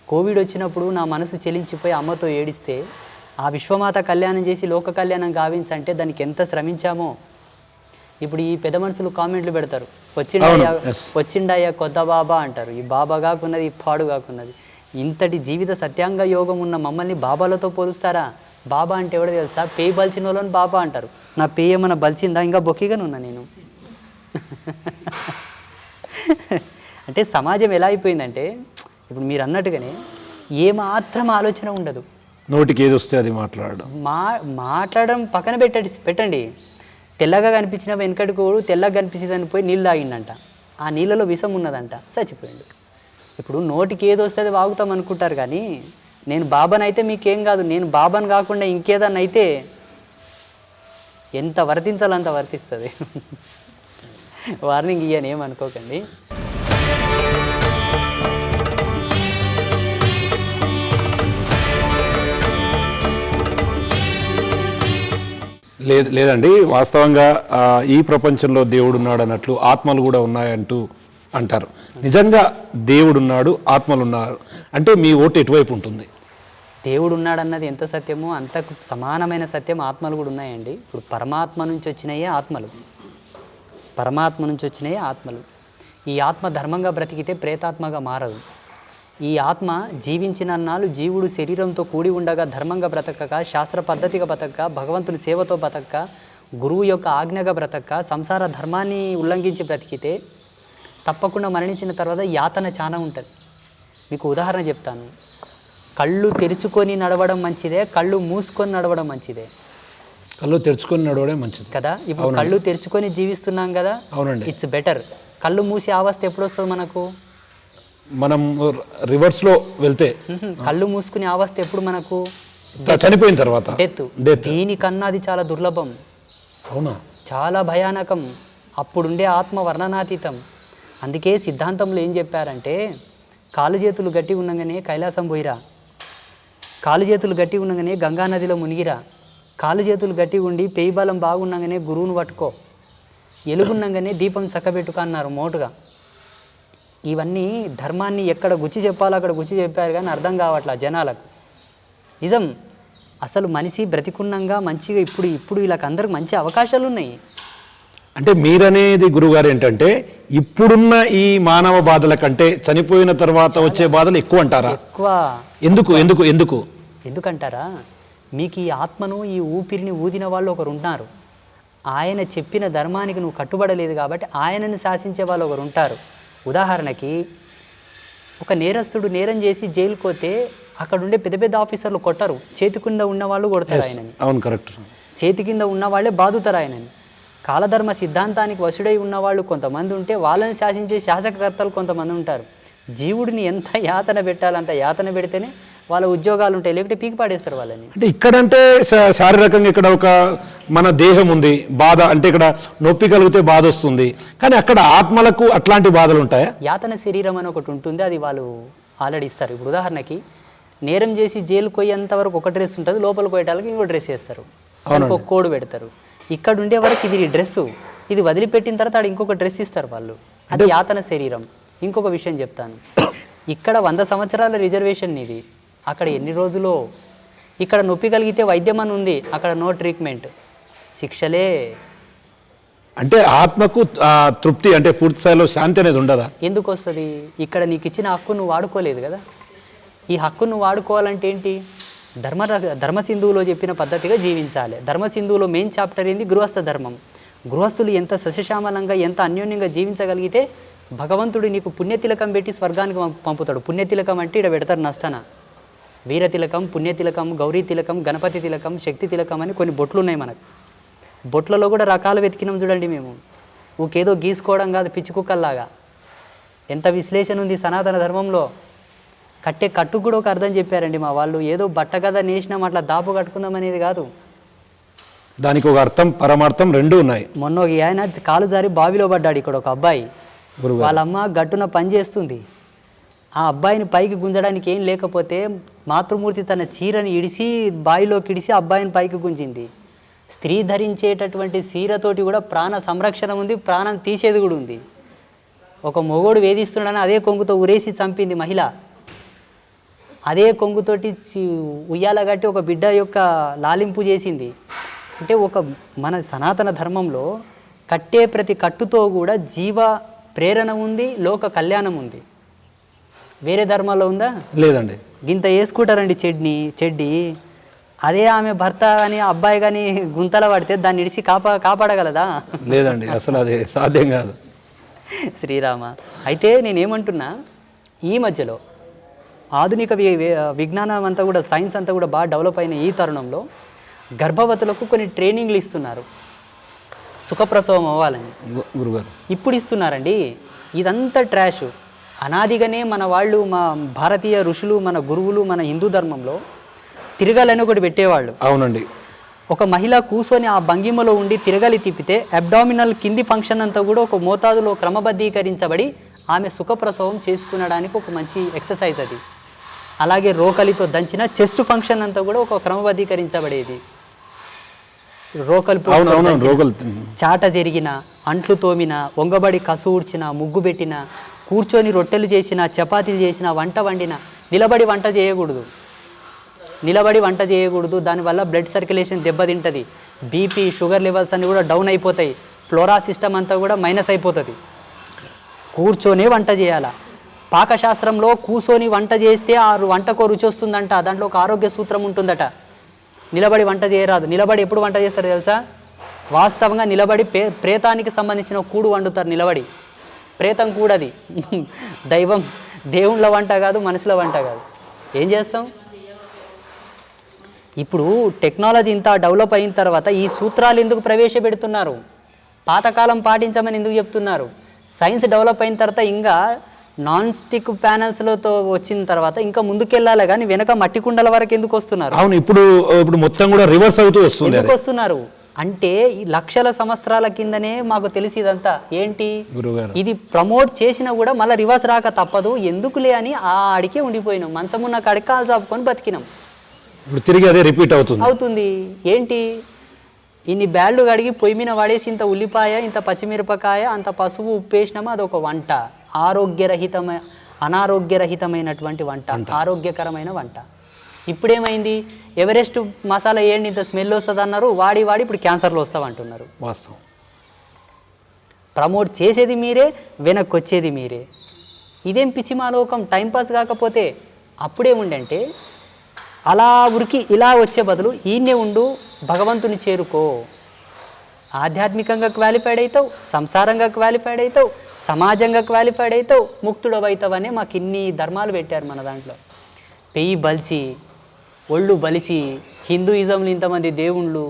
కోవిడ్ వచ్చినప్పుడు నా మనసు చెలించిపోయి అమ్మతో ఏడిస్తే ఆ విశ్వమాత కళ్యాణం చేసి లోక కళ్యాణం గావించంటే దానికి ఎంత శ్రమించామో. ఇప్పుడు ఈ పెద్ద మనుషులు కామెంట్లు పెడతారు, వచ్చిండయ్యా కొత్త బాబా అంటారు. ఈ బాబా కాకున్నది, ఈ పాడు కాకున్నది. ఇంతటి జీవిత సత్యాంగ యోగం ఉన్న మమ్మల్ని బాబాలతో పోలుస్తారా? బాబా అంటే ఎవడో తెలుసా? పేయి బలిచిన వాళ్ళని బాబా అంటారు. నా పేయి ఏమన్నా బలిచిందా? ఇంకా బొక్కిగానే ఉన్నా నేను. అంటే సమాజం ఎలా అయిపోయిందంటే ఇప్పుడు మీరు అన్నట్టుగానే ఏమాత్రం ఆలోచన ఉండదు, నోటికి ఏది వస్తే అది మాట్లాడడం పక్కన పెట్టండి. తెల్లగా కనిపించిన వెనకటికి తెల్లగా కనిపించిందని పోయి నీళ్ళు తాగిండంట, ఆ నీళ్ళలో విషం ఉన్నదంట, చచ్చిపోయాడు. ఇప్పుడు నోటికి ఏది వస్తే అది వాగుతాం అనుకుంటారు, కానీ నేను బాబానైతే మీకేం కాదు, నేను బాబాను కాకుండా ఇంకేదన్నా అయితే ఎంత వర్తించాలో అంత వర్తిస్తుంది. వార్నింగ్ ఇయ్యని ఏమనుకోకండి. లేదండి, వాస్తవంగా ఈ ప్రపంచంలో దేవుడు ఉన్నాడు అన్నట్లు ఆత్మలు కూడా ఉన్నాయంటూ అంటారు. నిజంగా దేవుడు ఉన్నాడు, ఆత్మలు ఉన్నారు అంటే మీ ఓటు ఎటువైపు ఉంటుంది? దేవుడు ఉన్నాడన్నది ఎంత సత్యమో అంతకు సమానమైన సత్యం ఆత్మలు కూడా ఉన్నాయండి. ఇప్పుడు పరమాత్మ నుంచి వచ్చినాయే ఆత్మలు. ఈ ఆత్మ ధర్మంగా బ్రతికితే ప్రేతాత్మగా మారదు. ఈ ఆత్మ జీవించినన్నాళ్ళు జీవుడు శరీరంతో కూడి ఉండగా ధర్మంగా బ్రతకక, శాస్త్ర పద్ధతిగా బ్రతకక, భగవంతుని సేవతో బ్రతకక, గురువు యొక్క ఆజ్ఞగా బ్రతకక, సంసార ధర్మాన్ని ఉల్లంఘించి బ్రతికితే తప్పకుండా మరణించిన తర్వాత యాతన చాలా ఉంటుంది. మీకు ఉదాహరణ చెప్తాను. కళ్ళు తెరుచుకొని నడవడం మంచిదే, కళ్ళు మూసుకొని నడవడం మంచిదే? కళ్ళు తెరుచుకొని నడవడం మంచిది కదా. ఇప్పుడు కళ్ళు తెరుచుకొని జీవిస్తున్నాం కదా, అవునండి, ఇట్స్ బెటర్. కళ్ళు మూసి అవస్థ ఎప్పుడు వస్తుంది మనకు? మనం రివర్స్లో వెళ్తే. కళ్ళు మూసుకునే అవస్థ ఎప్పుడు మనకు? చనిపోయిన తర్వాత, డెత్. దీనికన్నా అది చాలా దుర్లభం. అవునా? చాలా భయానకం. అప్పుడుండే ఆత్మ వర్ణనాతీతం. అందుకే సిద్ధాంతంలో ఏం చెప్పారంటే కాలు చేతులు గట్టి ఉండగానే కైలాసం పోయిరా, కాలు చేతులు గట్టి ఉండగానే గంగా నదిలో మునిగిరా, కాలు చేతులు గట్టి ఉండి పేయి బలం బాగుండగానే గురువును పట్టుకో, ఎలుగుండగానే దీపం చక్కబెట్టుకు అన్నారు మోటుగా. ఇవన్నీ ధర్మాన్ని ఎక్కడ గుచ్చి చెప్పాలో అక్కడ గుచ్చి చెప్పారు కానీ అర్థం కావట్లా జనాలకు. నిజం, అసలు మనిషి బ్రతికున్నంగా మంచిగా ఇప్పుడు వీళ్ళకందరికి మంచి అవకాశాలు ఉన్నాయి. అంటే మీరనేది గురుగారు ఏంటంటే ఇప్పుడున్న ఈ మానవ బాధల కంటే చనిపోయిన తర్వాత వచ్చే బాధలు ఎక్కువ అంటారా? ఎక్కువ. ఎందుకు ఎందుకు ఎందుకు ఎందుకంటారా, మీకు ఈ ఆత్మను ఈ ఊపిరిని ఊదిన వాళ్ళు ఒకరు ఉంటారు. ఆయన చెప్పిన ధర్మానికి నువ్వు కట్టుబడలేదు కాబట్టి ఆయనని శాసించే వాళ్ళు ఒకరు ఉంటారు. ఉదాహరణకి ఒక నేరస్తుడు నేరం చేసి జైలుకు పోతే అక్కడ ఉండే పెద్ద పెద్ద ఆఫీసర్లు కొట్టరు, చేతి కింద ఉన్న వాళ్ళు కొడతారు ఆయనని. అవును, కరెక్ట్. చేతి కింద ఉన్న వాళ్ళే బాదుతారు ఆయనని. కాలధర్మ సిద్ధాంతానికి వశుడై ఉన్నవాళ్ళు కొంతమంది ఉంటే వాళ్ళని శాసించే శాసకకర్తలు కొంతమంది ఉంటారు. జీవుడిని ఎంత యాతన పెట్టాలంత యాతన పెడితేనే వాళ్ళ ఉద్యోగాలు ఉంటాయి, లేకపోతే పీకి పాడేస్తారు వాళ్ళని. అంటే ఇక్కడంటే శారీరకంగా ఇక్కడ ఒక మన దేహం ఉంది, బాధ అంటే ఇక్కడ నొప్పి కలిగితే బాధ వస్తుంది, కానీ అక్కడ ఆత్మలకు అట్లాంటి బాధలు ఉంటాయా? యాతన శరీరం అని ఒకటి ఉంటుంది, అది వాళ్ళు ఆల్రెడీ ఇస్తారు. ఇప్పుడు ఉదాహరణకి నేరం చేసి జైలు పోయేంత వరకు ఒక డ్రెస్ ఉంటుంది, లోపలికి పోయేటానికి ఇంకో డ్రెస్ వేస్తారు, ఒక కోడ్ పెడతారు. ఇక్కడ ఉండే వరకు ఇది డ్రెస్సు, ఇది వదిలిపెట్టిన తర్వాత ఆడ ఇంకొక డ్రెస్ ఇస్తారు వాళ్ళు, అది యాతన శరీరం. ఇంకొక విషయం చెప్తాను, ఇక్కడ 100 సంవత్సరాల రిజర్వేషన్ ఇది, అక్కడ ఎన్ని రోజులో. ఇక్కడ నొప్పి కలిగితే వైద్యం అని ఉంది, అక్కడ నో ట్రీట్మెంట్, శిక్షలే. అంటే ఆత్మకు తృప్తి అంటే పూర్తి స్థాయిలో శాంతి అనేది ఉండదా? ఎందుకు వస్తుంది? ఇక్కడ నీకు ఇచ్చిన హక్కు నువ్వు వాడుకోలేదు కదా. ఈ హక్కు నువ్వు వాడుకోవాలంటే ఏంటి? ధర్మసింధువులో చెప్పిన పద్ధతిగా జీవించాలి. ధర్మసింధువులో మెయిన్ చాప్టర్ ఏంది? గృహస్థ ధర్మం. గృహస్థులు ఎంత సస్యశ్యామలంగా ఎంత అన్యోన్యంగా జీవించగలిగితే భగవంతుడు నీకు పుణ్యతిలకం పెట్టి స్వర్గానికి పంపుతాడు. పుణ్యతిలకం అంటే ఇక్కడ పెడతారు నష్టన. వీరతిలకం, పుణ్యతిలకం, గౌరీ తిలకం, గణపతి తిలకం, శక్తి తిలకం అని కొన్ని బొట్లు ఉన్నాయి మనకు. బొట్లలో కూడా రకాలు వెతికినాం చూడండి మేము. ఊకేదో గీసుకోవడం కాదు పిచ్చి కుక్కల్లాగా. ఎంత విశ్లేషణ ఉంది సనాతన ధర్మంలో. కట్టే కట్టుకు కూడా ఒక అర్థం చెప్పారండి మా వాళ్ళు. ఏదో బట్ట కదా నేసినాం అట్లా దాపు కట్టుకుందాం అనేది కాదు, దానికి ఒక అర్థం పరమార్థం రెండు ఉన్నాయి. మొన్న ఒక ఆయన కాలు జారి బావిలో పడ్డాడు ఇక్కడ ఒక అబ్బాయి. వాళ్ళమ్మ గట్టున పని చేస్తుంది. ఆ అబ్బాయిని పైకి గుంజడానికి ఏం లేకపోతే మాతృమూర్తి తన చీరని ఇడిసి బావిలోకి ఇడిసి అబ్బాయిని పైకి గుంజింది. స్త్రీ ధరించేటటువంటి చీరతోటి కూడా ప్రాణ సంరక్షణ ఉంది, ప్రాణం తీసేది కూడా ఉంది. ఒక మొగోడు వేధిస్తున్నాడని అదే కొంగుతో ఉరేసి చంపింది మహిళ. అదే కొంగుతోటి ఉయ్యాల కట్టి ఒక బిడ్డ యొక్క లాలింపు చేసింది. అంటే ఒక మన సనాతన ధర్మంలో కట్టే ప్రతి కట్టుతో కూడా జీవ ప్రేరణ ఉంది, లోక కళ్యాణం ఉంది. వేరే ధర్మాల్లో ఉందా? లేదండి. గింత వేసుకుంటారండి చెడ్డి. అదే ఆమె భర్త కానీ అబ్బాయి కానీ గుంతల పడితే దాన్ని ఇడిసి కాపాడగలదా? లేదండి, అసలు అది సాధ్యం కాదు. శ్రీరామ. అయితే నేనేమంటున్నా, ఈ మధ్యలో ఆధునిక విజ్ఞానం అంతా కూడా సైన్స్ అంతా కూడా బాగా డెవలప్ అయిన ఈ తరుణంలో గర్భవతులకు కొన్ని ట్రైనింగ్లు ఇస్తున్నారు సుఖప్రసవం అవ్వాలని. గురుగారు ఇప్పుడు ఇస్తున్నారండి. ఇదంతా ట్రాష్. అనాదిగానే మన వాళ్ళు, మా భారతీయ ఋషులు, మన గురువులు, మన హిందూ ధర్మంలో తిరగాలని ఒకటి పెట్టేవాళ్ళు. అవునండి. ఒక మహిళ కూర్చొని ఆ భంగిమలో ఉండి తిరగలి తిప్పితే అబ్డామినల్ కింది ఫంక్షన్ అంతా కూడా ఒక మోతాదులో క్రమబద్ధీకరించబడి ఆమె సుఖప్రసవం చేసుకునడానికి ఒక మంచి ఎక్సర్సైజ్ అది. అలాగే రోకలితో దంచిన చెస్ట్ ఫంక్షన్ అంతా కూడా ఒక క్రమబద్ధీకరించబడేది. రోకలి చాట జరిగిన, అంట్లు తోమిన, వంగబడి కసు ఊడ్చిన, ముగ్గు పెట్టిన, కూర్చొని రొట్టెలు చేసిన, చపాతీలు చేసిన, వంట వండిన. నిలబడి వంట చేయకూడదు. దానివల్ల బ్లడ్ సర్క్యులేషన్ దెబ్బతింటుంది. బీపీ, షుగర్ లెవెల్స్ అన్నీ కూడా డౌన్ అయిపోతాయి. ఫ్లోరా సిస్టమ్ అంతా కూడా మైనస్ అయిపోతుంది. కూర్చొనే వంట చేయాలా. పాకశాస్త్రంలో కూర్చొని వంట చేస్తే ఆ వంటకో రుచి వస్తుందంట. దాంట్లో ఒక ఆరోగ్య సూత్రం ఉంటుందట. నిలబడి వంట చేయరాదు. నిలబడి ఎప్పుడు వంట చేస్తారు తెలుసా? వాస్తవంగా నిలబడి ప్రేతానికి సంబంధించిన కూడు వండుతారు నిలబడి. ప్రేతం కూడది. దేవుళ్ళ వంట కాదు, మనుషుల వంట కాదు. ఏం చేస్తాం? ఇప్పుడు టెక్నాలజీ ఇంత డెవలప్ అయిన తర్వాత ఈ సూత్రాలు ఎందుకు ప్రవేశపెడుతున్నారు? పాతకాలం పాటించమని ఎందుకు చెప్తున్నారు? సైన్స్ డెవలప్ అయిన తర్వాత ఇంకా నాన్ స్టిక్ ప్యానల్స్లతో వచ్చిన తర్వాత ఇంకా ముందుకెళ్ళాలి కానీ వెనక మట్టి కుండల వరకు ఎందుకు వస్తున్నారు? అవును, ఇప్పుడు మొత్తం కూడా రివర్స్ అవుతూ వస్తుంది. ఎందుకు వస్తున్నారు? అంటే ఈ లక్షల సంవత్సరాల కిందనే మాకు తెలిసి ఇదంతా ఏంటి గురుగారు ఇది ప్రమోట్ చేసినా కూడా మళ్ళీ రివర్స్ రాక తప్పదు ఎందుకులే అని ఆ అడికే ఉండిపోయినాం మంచమున్న కడకాలు చాపుకొని బతికినాం. ఇప్పుడు తిరిగి అదే రిపీట్ అవుతుంది ఏంటి ఇన్ని బ్యాళ్ళు కడిగి పొయ్యి మీద పడేసి ఇంత ఉల్లిపాయ ఇంత పచ్చిమిరపకాయ అంత పసుపు ఉప్పు వేసినామా అదొక వంట. అనారోగ్యరహితమైనటువంటి వంట, ఆరోగ్యకరమైన వంట. ఇప్పుడేమైంది ఎవరెస్ట్ మసాలా వేయండి ఇంత స్మెల్ వస్తుంది అన్నారు, వాడి ఇప్పుడు క్యాన్సర్లు వస్తామంటున్నారు. వాస్తవం. ప్రమోట్ చేసేది మీరే, వెనక్కి వచ్చేది మీరే. ఇదేం పిచ్చిమాలోకం టైంపాస్ కాకపోతే. అప్పుడేముండంటే అలా ఉరికి ఇలా వచ్చే బదులు ఈయనే ఉండు, భగవంతుని చేరుకో, ఆధ్యాత్మికంగా క్వాలిఫైడ్ అవుతావు, సంసారంగా క్వాలిఫైడ్ అవుతావు, సమాజంగా క్వాలిఫైడ్ అవుతావు, ముక్తుడవైతావనే మాకు ఇన్ని ధర్మాలు పెట్టారు మన దాంట్లో. పెయ్యి బలిచి ఒళ్ళు బలిసి హిందూయిజంలో ఇంతమంది దేవుళ్ళు,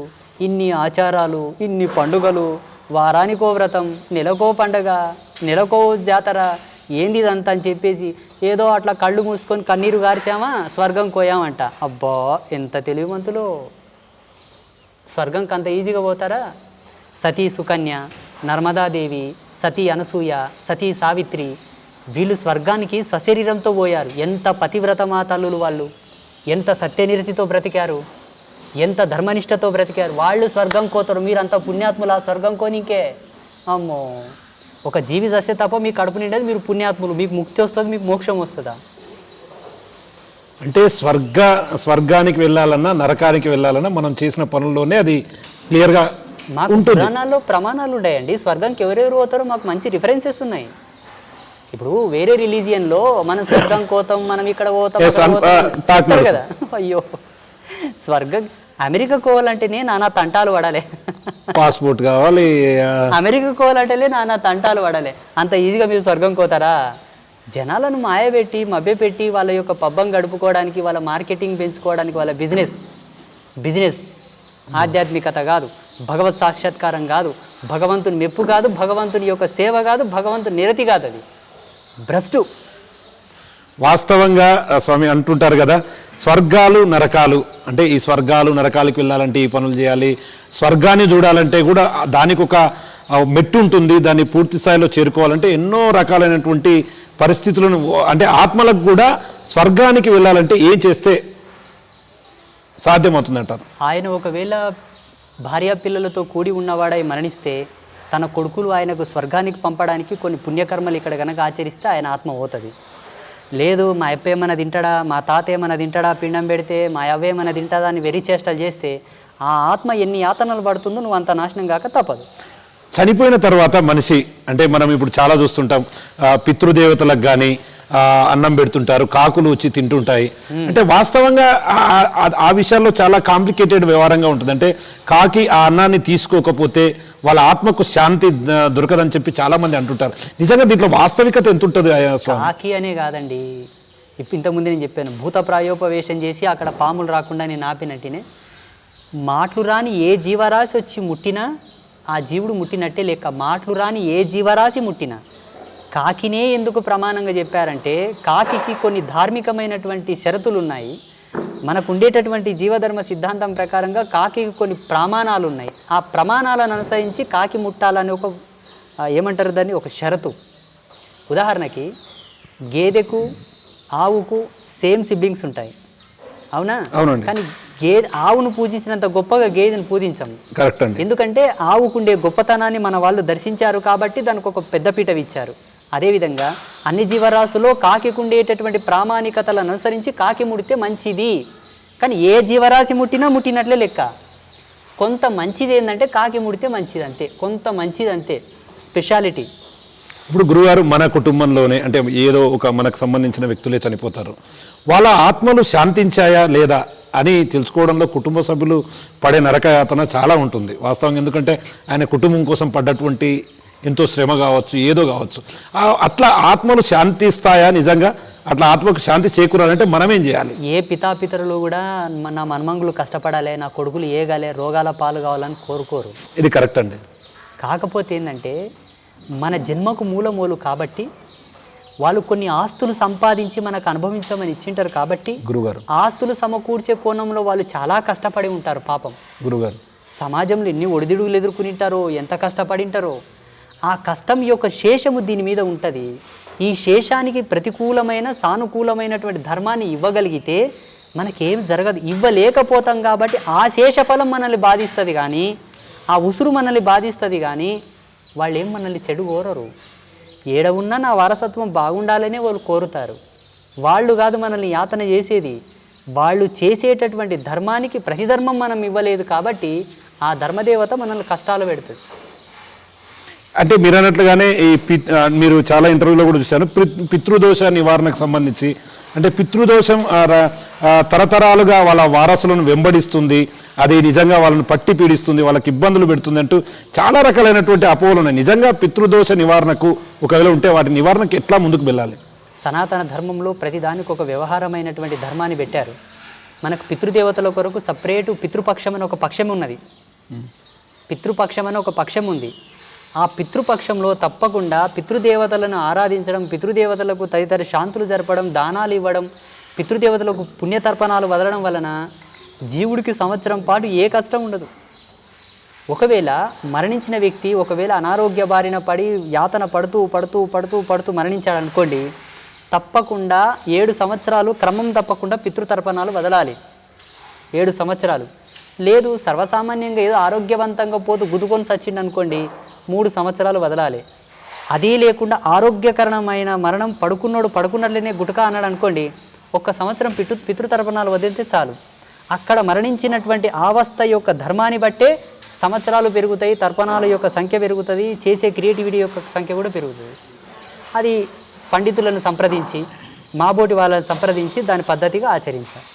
ఇన్ని ఆచారాలు, ఇన్ని పండుగలు, వారానికో వ్రతం, నెలకో పండగ, నెలకో జాతర, ఏంది ఇదంతా అని చెప్పేసి ఏదో అట్లా కళ్ళు మూసుకొని కన్నీరు గార్చామా స్వర్గం కోయామంట. అబ్బా ఎంత తెలివిమంతులో, స్వర్గంకి అంత ఈజీగా పోతారా? సతీ సుకన్య, నర్మదాదేవి, సతీ అనసూయ, సతీ సావిత్రి వీళ్ళు స్వర్గానికి సశరీరంతో పోయారు. ఎంత పతివ్రత మాతల్లులు వాళ్ళు, ఎంత సత్యనిరతితో బ్రతికారు, ఎంత ధర్మనిష్టతో బ్రతికారు. వాళ్ళు స్వర్గం కోతారు, మీరంత పుణ్యాత్ములు ఆ స్వర్గం కోనికే. అమ్మో ఒక జీవి చస్తే తప్ప మీ కడుపు నిండేది, మీరు పుణ్యాత్ములు, మీకు ముక్తి వస్తుంది, మీకు మోక్షం వస్తుందా? అంటే స్వర్గానికి వెళ్ళాలన్నా నరకానికి వెళ్ళాలన్నా మనం చేసిన పనుల్లోనే అది క్లియర్గా మాకు పురాణాల్లో ప్రమాణాలు ఉన్నాయండి. స్వర్గంకి ఎవరెవరు పోతారో మాకు మంచి రిఫరెన్సెస్ ఉన్నాయి. ఇప్పుడు వేరే రిలీజియన్లో మనం స్వర్గం కోతాం, మనం ఇక్కడ పోతాం కదా. అయ్యో స్వర్గం అమెరికా కోవాలంటేనే నానా తంటాలు పడాలి, పాస్పోర్ట్ కావాలి, అమెరికా కోవాలంటేనే నానా తంటాలు పడాలి. అంత ఈజీగా మీరు స్వర్గం కోతారా? జనాలను మాయబెట్టి మభ్యపెట్టి వాళ్ళ యొక్క పబ్బం గడుపుకోవడానికి, వాళ్ళ మార్కెటింగ్ పెంచుకోవడానికి, వాళ్ళ బిజినెస్ ఆధ్యాత్మికత కాదు, భగవత్ సాక్షాత్కారం కాదు, భగవంతుని మెప్పు కాదు, భగవంతుని యొక్క సేవ కాదు, భగవంతుని నిరతి కాదు, అది భ్రష్టు. వాస్తవంగా స్వామి అంటుంటారు కదా, స్వర్గాలు నరకాలు అంటే ఈ స్వర్గాలు నరకాలకు వెళ్ళాలంటే ఈ పనులు చేయాలి, స్వర్గాన్ని చూడాలంటే కూడా దానికి ఒక మెట్టు ఉంటుంది, దాన్ని పూర్తి స్థాయిలో చేరుకోవాలంటే ఎన్నో రకాలైనటువంటి పరిస్థితులను, అంటే ఆత్మలకు కూడా స్వర్గానికి వెళ్ళాలంటే ఏం చేస్తే సాధ్యమవుతుందంటారు? ఆయన ఒకవేళ భార్య పిల్లలతో కూడి ఉన్నవాడై మరణిస్తే తన కొడుకులు ఆయనకు స్వర్గానికి పంపడానికి కొన్ని పుణ్యకర్మలు ఇక్కడ కనుక ఆచరిస్తే ఆయన ఆత్మ పోతుంది. లేదు మా అప్ప ఏమైనా తింటాడా, మా తాత ఏమైనా తింటాడా, పిండం పెడితే మా అవ్వ ఏమైనా తింటాడా అని వెరీ చేష్టలు చేస్తే ఆ ఆత్మ ఎన్ని యాతనలు పడుతుందో నువ్వు అంత నాశనం కాక తప్పదు. చనిపోయిన తర్వాత మనిషి అంటే మనం ఇప్పుడు చాలా చూస్తుంటాం, పితృదేవతలకు కానీ అన్నం పెడుతుంటారు, కాకులు వచ్చి తింటుంటాయి. అంటే వాస్తవంగా ఆ విషయాల్లో చాలా కాంప్లికేటెడ్ వ్యవహారంగా ఉంటుంది. అంటే కాకి ఆ అన్నాన్ని తీసుకోకపోతే వాళ్ళ ఆత్మకు శాంతి దొరకదని చెప్పి చాలా మంది అంటుంటారు. నిజంగా దీంట్లో వాస్తవికత ఎంత ఉంటుంది? కాకి అనే కాదండి, ఇంతకుముందు నేను చెప్పాను, భూత ప్రాయోపవేశం చేసి అక్కడ పాములు రాకుండా నేను ఆపినట్టునే మాటలు రాని ఏ జీవరాశి వచ్చి ముట్టినా ఆ జీవుడు ముట్టినట్టే లెక్క. మాటలు రాని ఏ జీవరాశి ముట్టినా. కాకినే ఎందుకు ప్రమాణంగా చెప్పారంటే కాకికి కొన్ని ధార్మికమైనటువంటి షరతులు ఉన్నాయి. మనకు ఉండేటటువంటి జీవధర్మ సిద్ధాంతం ప్రకారంగా కాకికి కొన్ని ప్రమాణాలు ఉన్నాయి. ఆ ప్రమాణాలను అనుసరించి కాకి ముట్టాలని ఒక ఏమంటారు దాన్ని, ఒక షరతు. ఉదాహరణకి గేదెకు ఆవుకు సేమ్ సిబ్లింగ్స్ ఉంటాయి, అవునా? కానీ ఆవును పూజించినంత గొప్పగా గేదెను పూజించము. కరెక్ట్ అండి. ఎందుకంటే ఆవుకుండే గొప్పతనాన్ని మన వాళ్ళు దర్శించారు కాబట్టి దానికి ఒక పెద్దపీట ఇచ్చారు. అదేవిధంగా అన్ని జీవరాశుల్లో కాకి ఉండేటటువంటి ప్రామాణికతలను అనుసరించి కాకి ముడితే మంచిది. కానీ ఏ జీవరాశి ముట్టినా ముట్టినట్లే లెక్క. కొంత మంచిది ఏంటంటే కాకి ముడితే మంచిది అంతే, కొంత మంచిది అంతే, స్పెషాలిటీ. ఇప్పుడు గురుగారు మన కుటుంబంలోనే అంటే ఏదో ఒక మనకు సంబంధించిన వ్యక్తులే చనిపోతారు, వాళ్ళ ఆత్మలు శాంతించాయా లేదా అని తెలుసుకోవడంలో కుటుంబ సభ్యులు పడే నరకయాతన చాలా ఉంటుంది వాస్తవంగా. ఎందుకంటే ఆయన కుటుంబం కోసం పడ్డటువంటి ఎంతో శ్రమ కావచ్చు, ఏదో కావచ్చు, అట్లా ఆత్మలు శాంతిస్తాయా నిజంగా? అట్లా ఆత్మకు శాంతి చేకూరాలంటే మనమేం చేయాలి? ఏ పితాపితరులు కూడా నా మన్మంగులు కష్టపడాలి, నా కొడుకులు ఏగాలే, రోగాల పాలు కావాలని కోరుకోరు. ఇది కరెక్ట్ అండి. కాకపోతే ఏంటంటే మన జన్మకు మూలమూలు కాబట్టి వాళ్ళు కొన్ని ఆస్తులు సంపాదించి మనకు అనుభవించమని ఇచ్చింటారు కాబట్టి గురుగారు ఆస్తులు సమకూర్చే కోణంలో వాళ్ళు చాలా కష్టపడి ఉంటారు పాపం. గురుగారు సమాజంలో ఎన్ని ఒడిదుడుగులు ఎదుర్కొనింటారో, ఎంత కష్టపడింటారో, ఆ కష్టం యొక్క శేషము దీని మీద ఉంటుంది. ఈ శేషానికి ప్రతికూలమైన సానుకూలమైనటువంటి ధర్మాన్ని ఇవ్వగలిగితే మనకేం జరగదు. ఇవ్వలేకపోతాం కాబట్టి ఆ శేషఫలం మనల్ని బాధిస్తుంది కానీ, ఆ ఉసురు మనల్ని బాధిస్తుంది కానీ వాళ్ళు ఏం మనల్ని చెడు కోరరు. ఏడ ఉన్నా నా వారసత్వం బాగుండాలనే వాళ్ళు కోరుతారు. వాళ్ళు కాదు మనల్ని యాతన చేసేది. వాళ్ళు చేసేటటువంటి ధర్మానికి ప్రతిధర్మం మనం ఇవ్వలేదు కాబట్టి ఆ ధర్మదేవత మనల్ని కష్టాలు పెడుతుంది. అంటే మీరు అన్నట్లుగానే మీరు చాలా ఇంటర్వ్యూలో కూడా చూశాను, పితృదోష నివారణకు సంబంధించి అంటే పితృదోషం తరతరాలుగా వాళ్ళ వారసులను వెంబడిస్తుంది, అది నిజంగా వాళ్ళని పట్టి పీడిస్తుంది, వాళ్ళకి ఇబ్బందులు పెడుతుంది అంటూ చాలా రకాలైనటువంటి అపోహలు ఉన్నాయి. నిజంగా పితృదోష నివారణకు ఒకవేళ ఉంటే వాటి నివారణకు ఎట్లా ముందుకు వెళ్ళాలి? సనాతన ధర్మంలో ప్రతిదానికి ఒక వ్యవహారమైనటువంటి ధర్మాన్ని పెట్టారు. మనకు పితృదేవతల కొరకు సపరేటు పితృపక్షం అని ఒక పక్షం ఉన్నది. పితృపక్షం అని ఒక పక్షం ఉంది. ఆ పితృపక్షంలో తప్పకుండా పితృదేవతలను ఆరాధించడం, పితృదేవతలకు తదితర శాంతులు జరపడం, దానాలు ఇవ్వడం, పితృదేవతలకు పుణ్యతర్పణాలు వదలడం వలన జీవుడికి సంవత్సరం పాటు ఏ కష్టం ఉండదు. ఒకవేళ మరణించిన వ్యక్తి ఒకవేళ అనారోగ్య బారిన పడి యాతన పడుతూ పడుతూ పడుతూ పడుతూ మరణించాడు అనుకోండి, తప్పకుండా 7 సంవత్సరాలు క్రమం తప్పకుండా పితృతర్పణాలు వదలాలి. 7 సంవత్సరాలు. లేదు సర్వసామాన్యంగా ఏదో ఆరోగ్యవంతంగా పోతూ గుద్దుకొని సచ్చిండు అనుకోండి, 3 సంవత్సరాలు వదలాలి. అదే లేకుండా ఆరోగ్యకరమైన మరణం పడుకున్నట్లనే గుటక అన్నాడు అనుకోండి, 1 సంవత్సరం పితృతర్పణాలు వదిలితే చాలు. అక్కడ మరణించినటువంటి అవస్థ యొక్క ధర్మాన్ని బట్టే సంవత్సరాలు పెరుగుతాయి, తర్పణాల యొక్క సంఖ్య పెరుగుతుంది, చేసే క్రియేటివిటీ యొక్క సంఖ్య కూడా పెరుగుతుంది. అది పండితులను సంప్రదించి, మాబోటి వాళ్ళని సంప్రదించి దాని పద్ధతిగా ఆచరించాలి.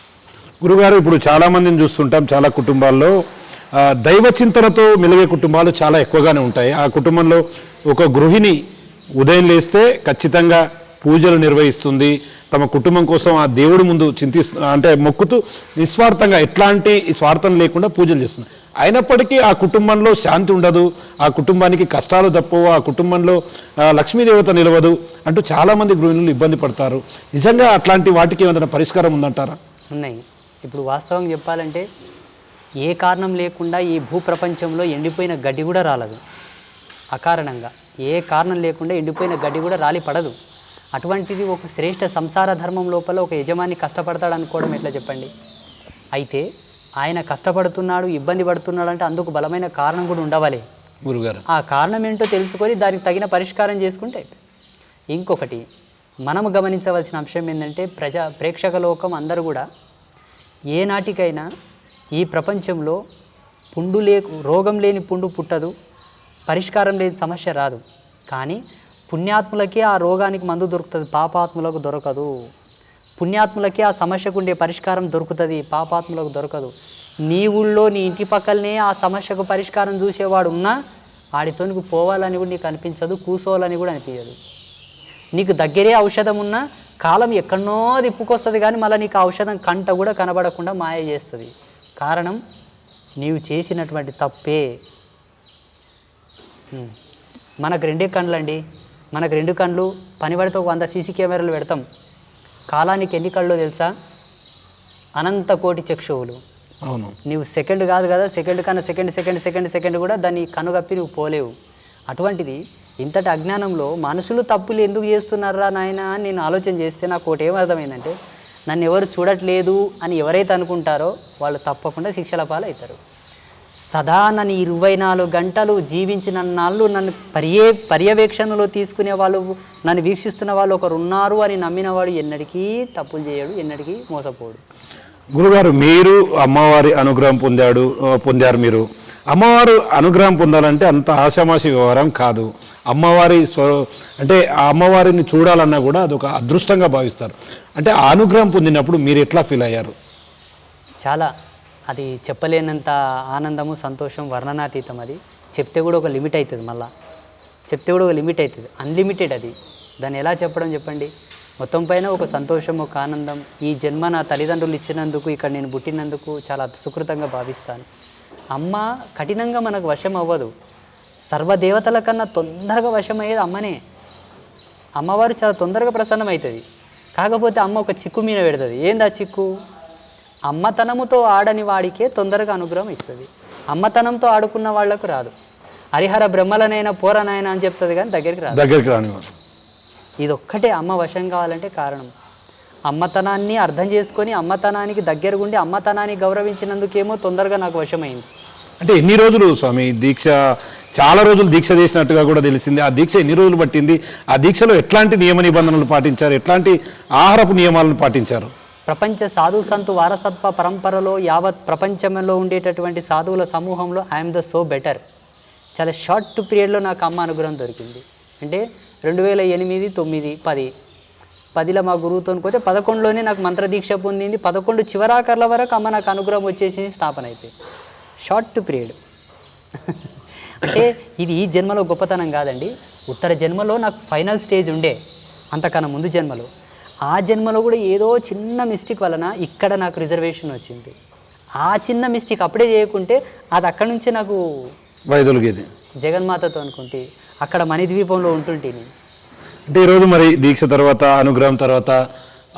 గురుగారు, ఇప్పుడు చాలామందిని చూస్తుంటాం, చాలా కుటుంబాల్లో దైవ చింతనతో మెలిగే కుటుంబాలు చాలా ఎక్కువగానే ఉంటాయి. ఆ కుటుంబంలో ఒక గృహిణి ఉదయం లేస్తే ఖచ్చితంగా పూజలు నిర్వహిస్తుంది, తమ కుటుంబం కోసం ఆ దేవుడి ముందు అంటే మొక్కుతూ నిస్వార్థంగా ఎట్లాంటి స్వార్థం లేకుండా పూజలు చేస్తుంది. అయినప్పటికీ ఆ కుటుంబంలో శాంతి ఉండదు, ఆ కుటుంబానికి కష్టాలు తప్పవు, ఆ కుటుంబంలో లక్ష్మీదేవత నిలవదు అంటూ చాలామంది గృహిణులు ఇబ్బంది పడతారు. నిజంగా అట్లాంటి వాటికి ఏమైనా పరిష్కారం ఉందంటారా? ఉన్నాయి. ఇప్పుడు వాస్తవం చెప్పాలంటే ఏ కారణం లేకుండా ఈ భూప్రపంచంలో ఎండిపోయిన గడ్డి కూడా రాలదు. అకారణంగా ఏ కారణం లేకుండా ఎండిపోయిన గడ్డి కూడా రాలి పడదు. అటువంటిది ఒక శ్రేష్ఠ సంసార ధర్మం లోపల ఒక యజమాని కష్టపడతాడు అనుకోవడం ఎట్లా చెప్పండి? అయితే ఆయన కష్టపడుతున్నాడు, ఇబ్బంది పడుతున్నాడు అంటే అందుకు బలమైన కారణం కూడా ఉండవాలి గురుగారు. ఆ కారణం ఏంటో తెలుసుకొని దానికి తగిన పరిష్కారం చేసుకుంటే. ఇంకొకటి మనము గమనించవలసిన అంశం ఏంటంటే ప్రేక్షక లోకం అందరూ కూడా ఏనాటికైనా ఈ ప్రపంచంలో రోగం లేని పుండు పుట్టదు, పరిష్కారం లేని సమస్య రాదు. కానీ పుణ్యాత్ములకే ఆ రోగానికి మందు దొరుకుతుంది, పాపాత్ములకు దొరకదు. పుణ్యాత్ములకే ఆ సమస్యకు ఉండే పరిష్కారం దొరుకుతుంది, పాపాత్ములకు దొరకదు. నీ ఊళ్ళో నీ ఇంటి పక్కలనే ఆ సమస్యకు పరిష్కారం చూసేవాడు ఉన్నా ఆడితోనికి పోవాలని కూడా నీకు అనిపించదు, కూసోవాలని కూడా అనిపించదు. నీకు దగ్గరే ఔషధం ఉన్నా కాలం ఎక్కడనో తిప్పుకొస్తుంది కానీ మళ్ళీ నీకు ఔషధం కంట కూడా కనబడకుండా మాయ చేస్తుంది. కారణం నీవు చేసినటువంటి తప్పే. మనకు 2 కళ్ళు అండి, మనకు 2 కళ్ళు పని పడితే 100 సీసీ కెమెరాలు పెడతాం. కాలానికి ఎన్ని కళ్ళు తెలుసా? అనంత కోటి చక్షువులు. అవును. నీవు సెకండ్ కాదు కదా, సెకండ్ కన్నా సెకండ్ కూడా దాన్ని కనుగప్పి నువ్వు పోలేవు. అటువంటిది ఇంతటి అజ్ఞానంలో మనుషులు తప్పులు ఎందుకు చేస్తున్నారా నాయన అని నేను ఆలోచన చేస్తే నాకు ఒకటి ఏమర్థమైందంటే, నన్ను ఎవరు చూడట్లేదు అని ఎవరైతే అనుకుంటారో వాళ్ళు తప్పకుండా శిక్షల పాలవుతారు. సదా నన్ను 24 గంటలు జీవించిన నాళ్ళు నన్ను పర్యవేక్షణలో తీసుకునే వాళ్ళు, నన్ను వీక్షిస్తున్న వాళ్ళు ఒకరు ఉన్నారు అని నమ్మినవాడు ఎన్నటికీ తప్పులు చేయడు, ఎన్నటికీ మోసపోడు. గురుగారు, మీరు అమ్మవారి అనుగ్రహం పొందారు. మీరు అమ్మవారు అనుగ్రహం పొందాలంటే అంత ఆషామాషి వ్యవహారం కాదు. అమ్మవారి అంటే ఆ అమ్మవారిని చూడాలన్నా కూడా అదొక అదృష్టంగా భావిస్తారు. అంటే ఆ అనుగ్రహం పొందినప్పుడు మీరు ఎట్లా ఫీల్ అయ్యారు? చాలా, అది చెప్పలేనంత ఆనందము, సంతోషం వర్ణనాతీతం. అది చెప్తే కూడా ఒక లిమిట్ అవుతుంది, మళ్ళీ చెప్తే కూడా ఒక లిమిట్ అవుతుంది, అన్లిమిటెడ్. అది దాన్ని ఎలా చెప్పడం చెప్పండి? మొత్తం పైన ఒక సంతోషం, ఒక ఆనందం. ఈ జన్మ నా తల్లిదండ్రులు ఇచ్చినందుకు, ఇక్కడ నేను పుట్టినందుకు చాలా సుకృతంగా భావిస్తాను. అమ్మ కఠినంగా మనకు వశం అవ్వదు. సర్వదేవతల కన్నా తొందరగా వశమయ్యేది అమ్మనే. అమ్మవారు చాలా తొందరగా ప్రసన్నమవుతుంది. కాకపోతే అమ్మ ఒక చిక్కు మీద పెడుతుంది. ఏంది ఆ చిక్కు? అమ్మతనముతో ఆడని వాడికే తొందరగా అనుగ్రహం ఇస్తుంది. అమ్మతనంతో ఆడుకున్న వాళ్లకు రాదు. హరిహర బ్రహ్మలనైనా పోరనైనా అని చెప్తుంది కానీ దగ్గరికి రాని ఇదొక్కటే అమ్మ వశం కావాలంటే కారణం. అమ్మతనాన్ని అర్థం చేసుకొని అమ్మతనానికి దగ్గరగుండి అమ్మతనాన్ని గౌరవించినందుకేమో తొందరగా నాకు వశమైంది. అంటే ఎన్ని రోజులు స్వామి దీక్ష? చాలా రోజులు దీక్ష చేసినట్టుగా కూడా తెలిసింది. ఆ దీక్ష ఎన్ని రోజులు పట్టింది? ఆ దీక్షలో ఎట్లాంటి నియమ నిబంధనలు పాటించారు? ఎట్లాంటి ఆహారపు నియమాలను పాటించారు? ప్రపంచ సాధు సంతు వారసత్వ పరంపరలో యావత్ ప్రపంచంలో ఉండేటటువంటి సాధువుల సమూహంలో ఐఎమ్ ద సో బెటర్. చాలా షార్ట్ పీరియడ్లో నాకు అమ్మ అనుగ్రహం దొరికింది. అంటే 2008, 9, 10 10లో మా గురువుతో పోతే 11లోనే నాకు మంత్రదీక్ష పొందింది. 11 చివరాకర్ల వరకు అమ్మ నాకు అనుగ్రహం వచ్చేసి స్థాపన అయిపోయింది. Short period. అంటే ఇది ఈ జన్మలో గొప్పతనం కాదండి. ఉత్తర జన్మలో నాకు ఫైనల్ స్టేజ్ ఉండే, అంతకన్నా ముందు జన్మలో. ఆ జన్మలో కూడా ఏదో చిన్న మిస్టేక్ వలన ఇక్కడ నాకు రిజర్వేషన్ వచ్చింది. ఆ చిన్న మిస్టేక్ అప్పుడే చేయకుంటే అది అక్కడి నుంచే నాకు వైదొలిగేది. జగన్మాతతో అనుకుంటే అక్కడ మణిద్వీపంలో ఉంటుంటే నేను. అంటే ఈరోజు మరి దీక్ష తర్వాత అనుగ్రహం తర్వాత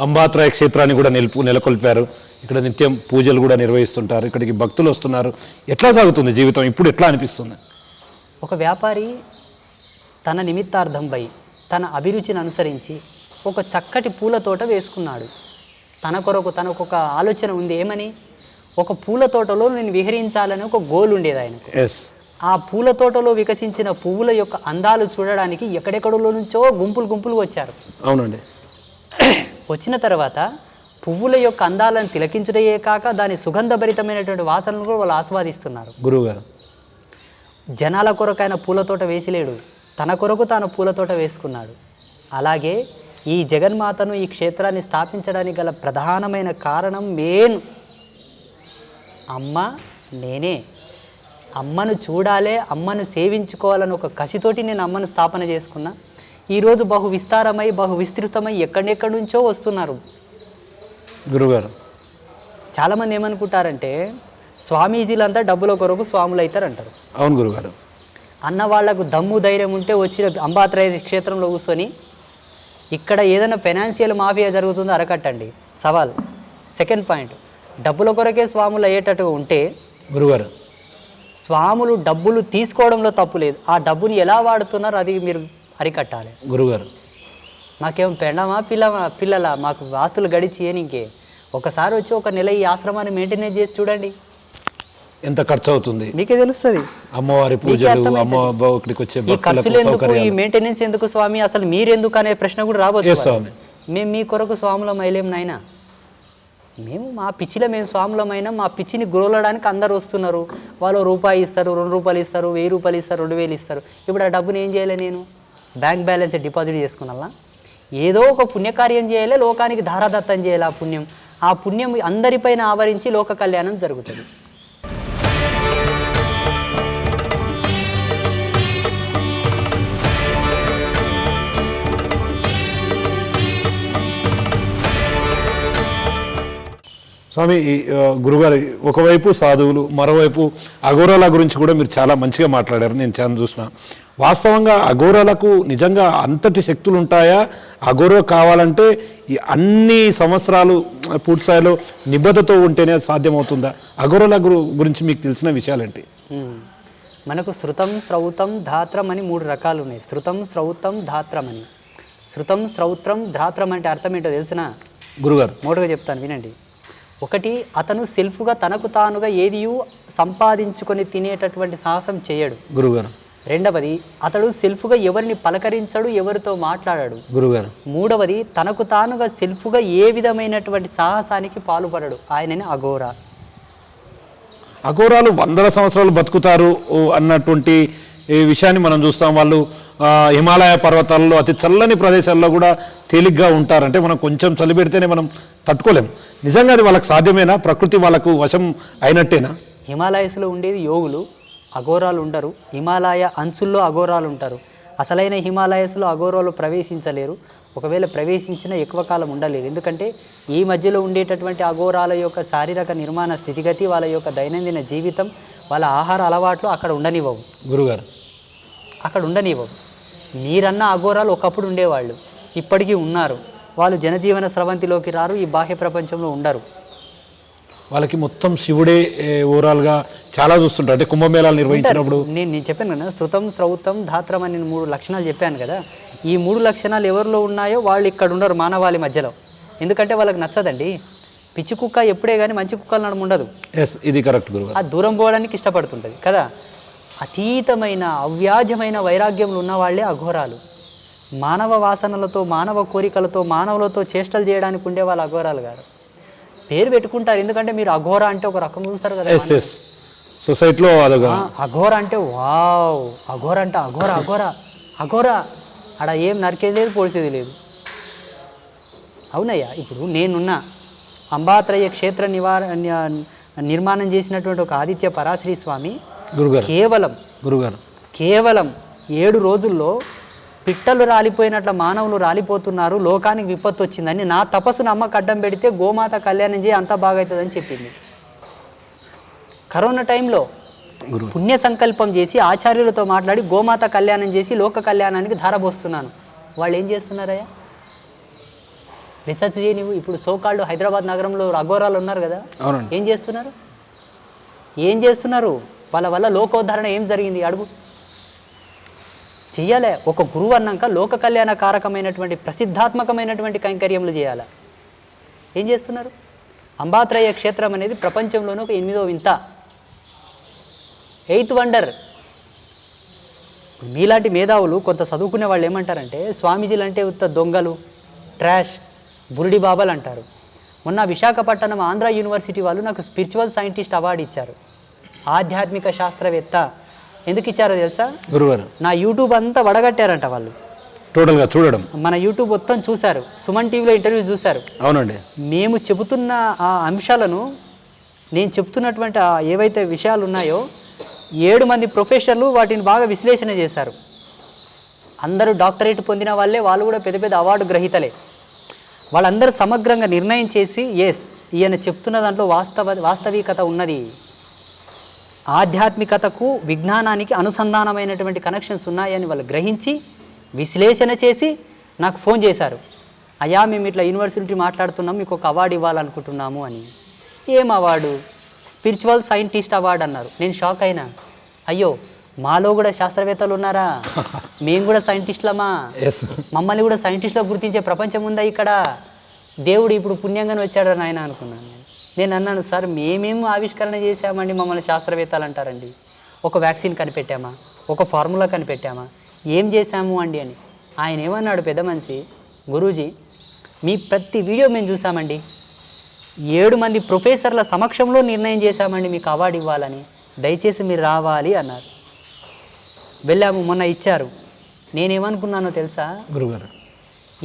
అంబాత్రాయ క్షేత్రాన్ని కూడా నెలకొల్పారు. ఇక్కడ నిత్యం పూజలు కూడా నిర్వహిస్తుంటారు. ఇక్కడికి భక్తులు వస్తున్నారు. ఎట్లా సాగుతుంది జీవితం ఇప్పుడు? ఎట్లా అనిపిస్తుంది? ఒక వ్యాపారి తన నిమిత్తార్థంపై తన అభిరుచిని అనుసరించి ఒక చక్కటి పూల తోట వేసుకున్నాడు. తనకు ఒక ఆలోచన ఉంది. ఏమని? ఒక పూల తోటలో నేను విహరించాలని ఒక గోల్ ఉండేది ఆయనకు. ఆ పూల తోటలో వికసించిన పువ్వుల యొక్క అందాలు చూడడానికి ఎక్కడెక్కడలో నుంచో గుంపులు వచ్చారు. అవునండి. వచ్చిన తర్వాత పువ్వుల యొక్క అందాలను తిలకించడమే కాక దాని సుగంధభరితమైనటువంటి వాసనలు కూడా వాళ్ళు ఆస్వాదిస్తున్నారు. గురువుగారు జనాల కొరకు ఆయన పూలతోట వేసిలేడు, తన కొరకు తాను పూలతోట వేసుకున్నాడు. అలాగే ఈ జగన్మాతను ఈ క్షేత్రాన్ని స్థాపించడానికి గల ప్రధానమైన కారణం మెయిన్ అమ్మ, నేనే. అమ్మను చూడాలే, అమ్మను సేవించుకోవాలని ఒక కసితోటి నేను అమ్మను స్థాపన చేసుకున్నా. ఈరోజు బహు విస్తారమై బహు విస్తృతమై ఎక్కడెక్కడి నుంచో వస్తున్నారు గురుగారు. చాలామంది ఏమనుకుంటారంటే స్వామీజీలంతా డబ్బుల కొరకు స్వాములు అవుతారు అంటారు. అవును గురుగారు. అన్న వాళ్లకు దమ్ము ధైర్యం ఉంటే వచ్చిన అంబాత్రాయ క్షేత్రంలో కూర్చొని ఇక్కడ ఏదైనా ఫైనాన్షియల్ మాఫియా జరుగుతుందో అరకట్టండి. సవాల్. సెకండ్ పాయింట్, డబ్బుల కొరకే స్వాములు అయ్యేటట్టుగా ఉంటే గురుగారు స్వాములు డబ్బులు తీసుకోవడంలో తప్పు లేదు, ఆ డబ్బుని ఎలా వాడుతున్నారో అది మీరు అరికట్టాలి. గురుగారు మాకేం పెండమా పిల్లల మాకు ఆస్తులు గడిచి ఏనికే ఒకసారి వచ్చి ఒక నెల ఈ ఆశ్రమాన్ని మెయింటెనెన్స్ చేసి చూడండి, ఎంత ఖర్చు అవుతుంది మీకే తెలుస్తుంది. అమ్మవారి పూజలు, అమ్మవారికి వచ్చే ఈ ఖర్చులు ఎందుకు, ఈ మెయింటెనెన్స్ ఎందుకు స్వామి, అసలు మీరెందుకు అనే ప్రశ్న కూడా రాబోతుంది. మేము మీ కొరకు స్వాములం అయిలేం నాయన, మేము మా పిచ్చిలో మేము స్వాములమైనా మా పిచ్చిని గురవడానికి అందరు వస్తున్నారు. వాళ్ళు రూపాయి ఇస్తారు, 2 రూపాయలు ఇస్తారు, 1000 రూపాయలు ఇస్తారు, 2000 ఇస్తారు. ఇప్పుడు ఆ డబ్బుని ఏం చేయాలి? నేను బ్యాంక్ బ్యాలెన్స్ డిపాజిట్ చేసుకున్నా, ఏదో ఒక పుణ్యకార్యం చేయాలి, లోకానికి ధారాదత్తం చేయాలి. ఆ పుణ్యం అందరిపైన ఆవరించి లోక కళ్యాణం జరుగుతుంది. స్వామి, గురుగారు ఒకవైపు సాధువులు, మరోవైపు అఘోరాల గురించి కూడా మీరు చాలా మంచిగా మాట్లాడారు. నేను చాలా చూసిన. వాస్తవంగా అఘోరాలకు నిజంగా అంతటి శక్తులు ఉంటాయా? అఘోర కావాలంటే ఈ అన్ని సంవత్సరాలు పూర్తిస్థాయిలో నిబద్ధతో ఉంటేనే సాధ్యమవుతుందా? అఘోరాల గురించి మీకు తెలిసిన విషయాలేంటి? మనకు శృతం, శ్రౌతం, ధాత్రం అని 3 రకాలు ఉన్నాయి. శృతం, శ్రౌతం, ధాత్రం అని. శృతం, శ్రౌత్రం, ధాత్రం అంటే అర్థం ఏంటో తెలిసిన గురుగారు? మోటుగా చెప్తాను వినండి. ఒకటి, అతను సెల్ఫ్గా తనకు తానుగా ఏదియూ సంపాదించుకొని తినేటటువంటి సాహసం చేయడు గురుగారు. రెండవది, అతడు సెల్ఫ్గా ఎవరిని పలకరించడు, ఎవరితో మాట్లాడాడు గురుగారు. మూడవది, తనకు తానుగా సెల్ఫ్గా ఏ విధమైనటువంటి సాహసానికి పాల్పడడు, ఆయనని అఘోర. అఘోరాలు 100 సంవత్సరాలు బతుకుతారు అన్నటువంటి విషయాన్ని మనం చూస్తాం. వాళ్ళు హిమాలయ పర్వతాల్లో అతి చల్లని ప్రదేశాల్లో కూడా తేలిగ్గా ఉంటారంటే మనం కొంచెం చలి పెడితేనే మనం తట్టుకోలేం. నిజంగా అది వాళ్ళకి సాధ్యమేనా? ప్రకృతి వాళ్ళకు వశం అయినట్టేనా? హిమాలయస్లో ఉండేది యోగులు, అఘోరాలు ఉండరు. హిమాలయ అంచుల్లో అఘోరాలు ఉంటారు. అసలైన హిమాలయస్లో అఘోరాలు ప్రవేశించలేరు. ఒకవేళ ప్రవేశించినా ఎక్కువ కాలం ఉండలేరు. ఎందుకంటే ఈ మధ్యలో ఉండేటటువంటి అఘోరాల యొక్క శారీరక నిర్మాణ స్థితిగతి, వాళ్ళ యొక్క దైనందిన జీవితం, వాళ్ళ ఆహార అలవాట్లు అక్కడ ఉండనివ్వవు గురుగారు, అక్కడ ఉండనివ్వవు. మీరన్న అఘోరాలు ఒకప్పుడు ఉండేవాళ్ళు, ఇప్పటికీ ఉన్నారు. వాళ్ళు జనజీవన స్రవంతిలోకి రారు, ఈ బాహ్య ప్రపంచంలో ఉండరు. వాళ్ళకి మొత్తం శివుడే ఓవరాల్గా చాలా చూస్తుంటారు. అంటే కుంభమేళాలు నిర్వహించినప్పుడు నేను చెప్పాను కదా, శ్రుతం శ్రౌతం ధాత్రం అని నేను 3 లక్షణాలు చెప్పాను కదా. ఈ 3 లక్షణాలు ఎవరిలో ఉన్నాయో వాళ్ళు ఇక్కడ ఉండరు మానవాళి మధ్యలో. ఎందుకంటే వాళ్ళకి నచ్చదండి. పిచ్చి కుక్క ఎప్పుడే కానీ మంచి కుక్కల నడుము ఉండదు. ఎస్, ఇది కరెక్ట్ గురుగారు. ఆ దూరం పోవడానికి ఇష్టపడుతుంటుంది కదా. అతీతమైన అవ్యాజమైన వైరాగ్యములు ఉన్న వాళ్ళే అఘోరాలు. మానవ వాసనలతో, మానవ కోరికలతో, మానవులతో చేష్టలు చేయడానికి ఉండే వాళ్ళు అఘోరాలు గారు. పేరు పెట్టుకుంటారు, ఎందుకంటే మీరు అఘోర అంటే ఒక రకం చూస్తారు కదా. ఎస్ ఎస్, సొసైటీలో అదొక అఘోర అంటే వావ్, అఘోర అంటే అఘోర అఘోర అఘోర. అక్కడ ఏం నరికేది లేదు, పోల్చేది లేదు. అవునయ్యా, ఇప్పుడు నేనున్నా అంబాత్రయ క్షేత్ర నిర్మాణం చేసినటువంటి ఒక ఆదిత్య పరాశ్రీ స్వామి గురుగారు కేవలం 7 రోజుల్లో పిట్టలు రాలిపోయినట్ల మానవులు రాలిపోతున్నారు, లోకానికి విపత్తు వచ్చిందని నా తపస్సును అమ్మకు అడ్డం పెడితే గోమాత కళ్యాణం చేయి అంతా బాగవుతుందని చెప్పింది. కరోనా టైంలో పుణ్య సంకల్పం చేసి ఆచార్యులతో మాట్లాడి గోమాత కళ్యాణం చేసి లోక కళ్యాణానికి ధారపోస్తున్నాను. వాళ్ళు ఏం చేస్తున్నారయ్యా? రీసెర్చ్ చేయి నువ్వు. ఇప్పుడు సోకాళ్ళు హైదరాబాద్ నగరంలో అఘోరాలు ఉన్నారు కదా, ఏం చేస్తున్నారు? వాళ్ళ వల్ల లోకోద్ధరణ ఏం జరిగింది అడుగు. చెయ్యాలే. ఒక గురువు అన్నాక లోక కళ్యాణ కారకమైనటువంటి ప్రసిద్ధాత్మకమైనటువంటి కైంకర్యములు చేయాలి. ఏం చేస్తున్నారు? అంబాత్రయ క్షేత్రం అనేది ప్రపంచంలోనే ఒక 8వ వింత, 8th వండర్. మీలాంటి మేధావులు కొంత చదువుకునే వాళ్ళు ఏమంటారంటే స్వామీజీలు అంటే ఉత్త దొంగలు, ట్రాష్, బురుడి బాబాలు అంటారు. మొన్న విశాఖపట్నం ఆంధ్ర యూనివర్సిటీ వాళ్ళు నాకు స్పిరిచువల్ సైంటిస్ట్ అవార్డు ఇచ్చారు. ఆధ్యాత్మిక శాస్త్రవేత్త. ఎందుకు ఇచ్చారో తెలుసా? గురుగారు, నా యూట్యూబ్ అంతా వడగట్టారంట వాళ్ళు. టోటల్గా చూడడం, మన యూట్యూబ్ మొత్తం చూశారు, సుమన్ టీవీలో ఇంటర్వ్యూ చూశారు. అవునండి. మేము చెబుతున్న ఆ అంశాలను, నేను చెప్తున్నటువంటి ఏవైతే విషయాలు ఉన్నాయో 7 మంది ప్రొఫెసర్లు వాటిని బాగా విశ్లేషణ చేశారు. అందరూ డాక్టరేట్ పొందిన వాళ్ళే, వాళ్ళు కూడా పెద్ద పెద్ద అవార్డు గ్రహీతలే. వాళ్ళందరూ సమగ్రంగా నిర్ణయం చేసి ఎస్, ఈయన చెప్తున్న దాంట్లో వాస్తవికత ఉన్నది, ఆధ్యాత్మికతకు విజ్ఞానానికి అనుసంధానమైనటువంటి కనెక్షన్స్ ఉన్నాయని వాళ్ళు గ్రహించి విశ్లేషణ చేసి నాకు ఫోన్ చేశారు. అయ్యా, మేము ఇట్లా యూనివర్సిటీ మాట్లాడుతున్నాం, మీకు ఒక అవార్డు ఇవ్వాలనుకుంటున్నాము అని. ఏం అవార్డు? స్పిరిచువల్ సైంటిస్ట్ అవార్డు అన్నారు. నేను షాక్ అయినా. అయ్యో, మాలో కూడా శాస్త్రవేత్తలు ఉన్నారా? మేము కూడా సైంటిస్టులమా? మమ్మల్ని కూడా సైంటిస్టులో గుర్తించే ప్రపంచం ఉందా ఇక్కడ? దేవుడు ఇప్పుడు పుణ్యంగానే వచ్చాడు నాయన అనుకున్నాను. నేను అన్నాను, సార్ మేమేం ఆవిష్కరణ చేశామండి, మమ్మల్ని శాస్త్రవేత్తలు అంటారండి. ఒక వ్యాక్సిన్ కనిపెట్టామా, ఒక ఫార్ములా కనిపెట్టామా, ఏం చేశాము అండి అని. ఆయన ఏమన్నాడు పెద్ద మనిషి, గురూజీ మీ ప్రతి వీడియో మేము చూసామండి, 7 మంది ప్రొఫెసర్ల సమక్షంలో నిర్ణయం చేశామండి మీకు అవార్డు ఇవ్వాలని, దయచేసి మీరు రావాలి అన్నారు. వెళ్ళాము, మొన్న ఇచ్చారు. నేనేమనుకున్నానో తెలుసా గురుగారు,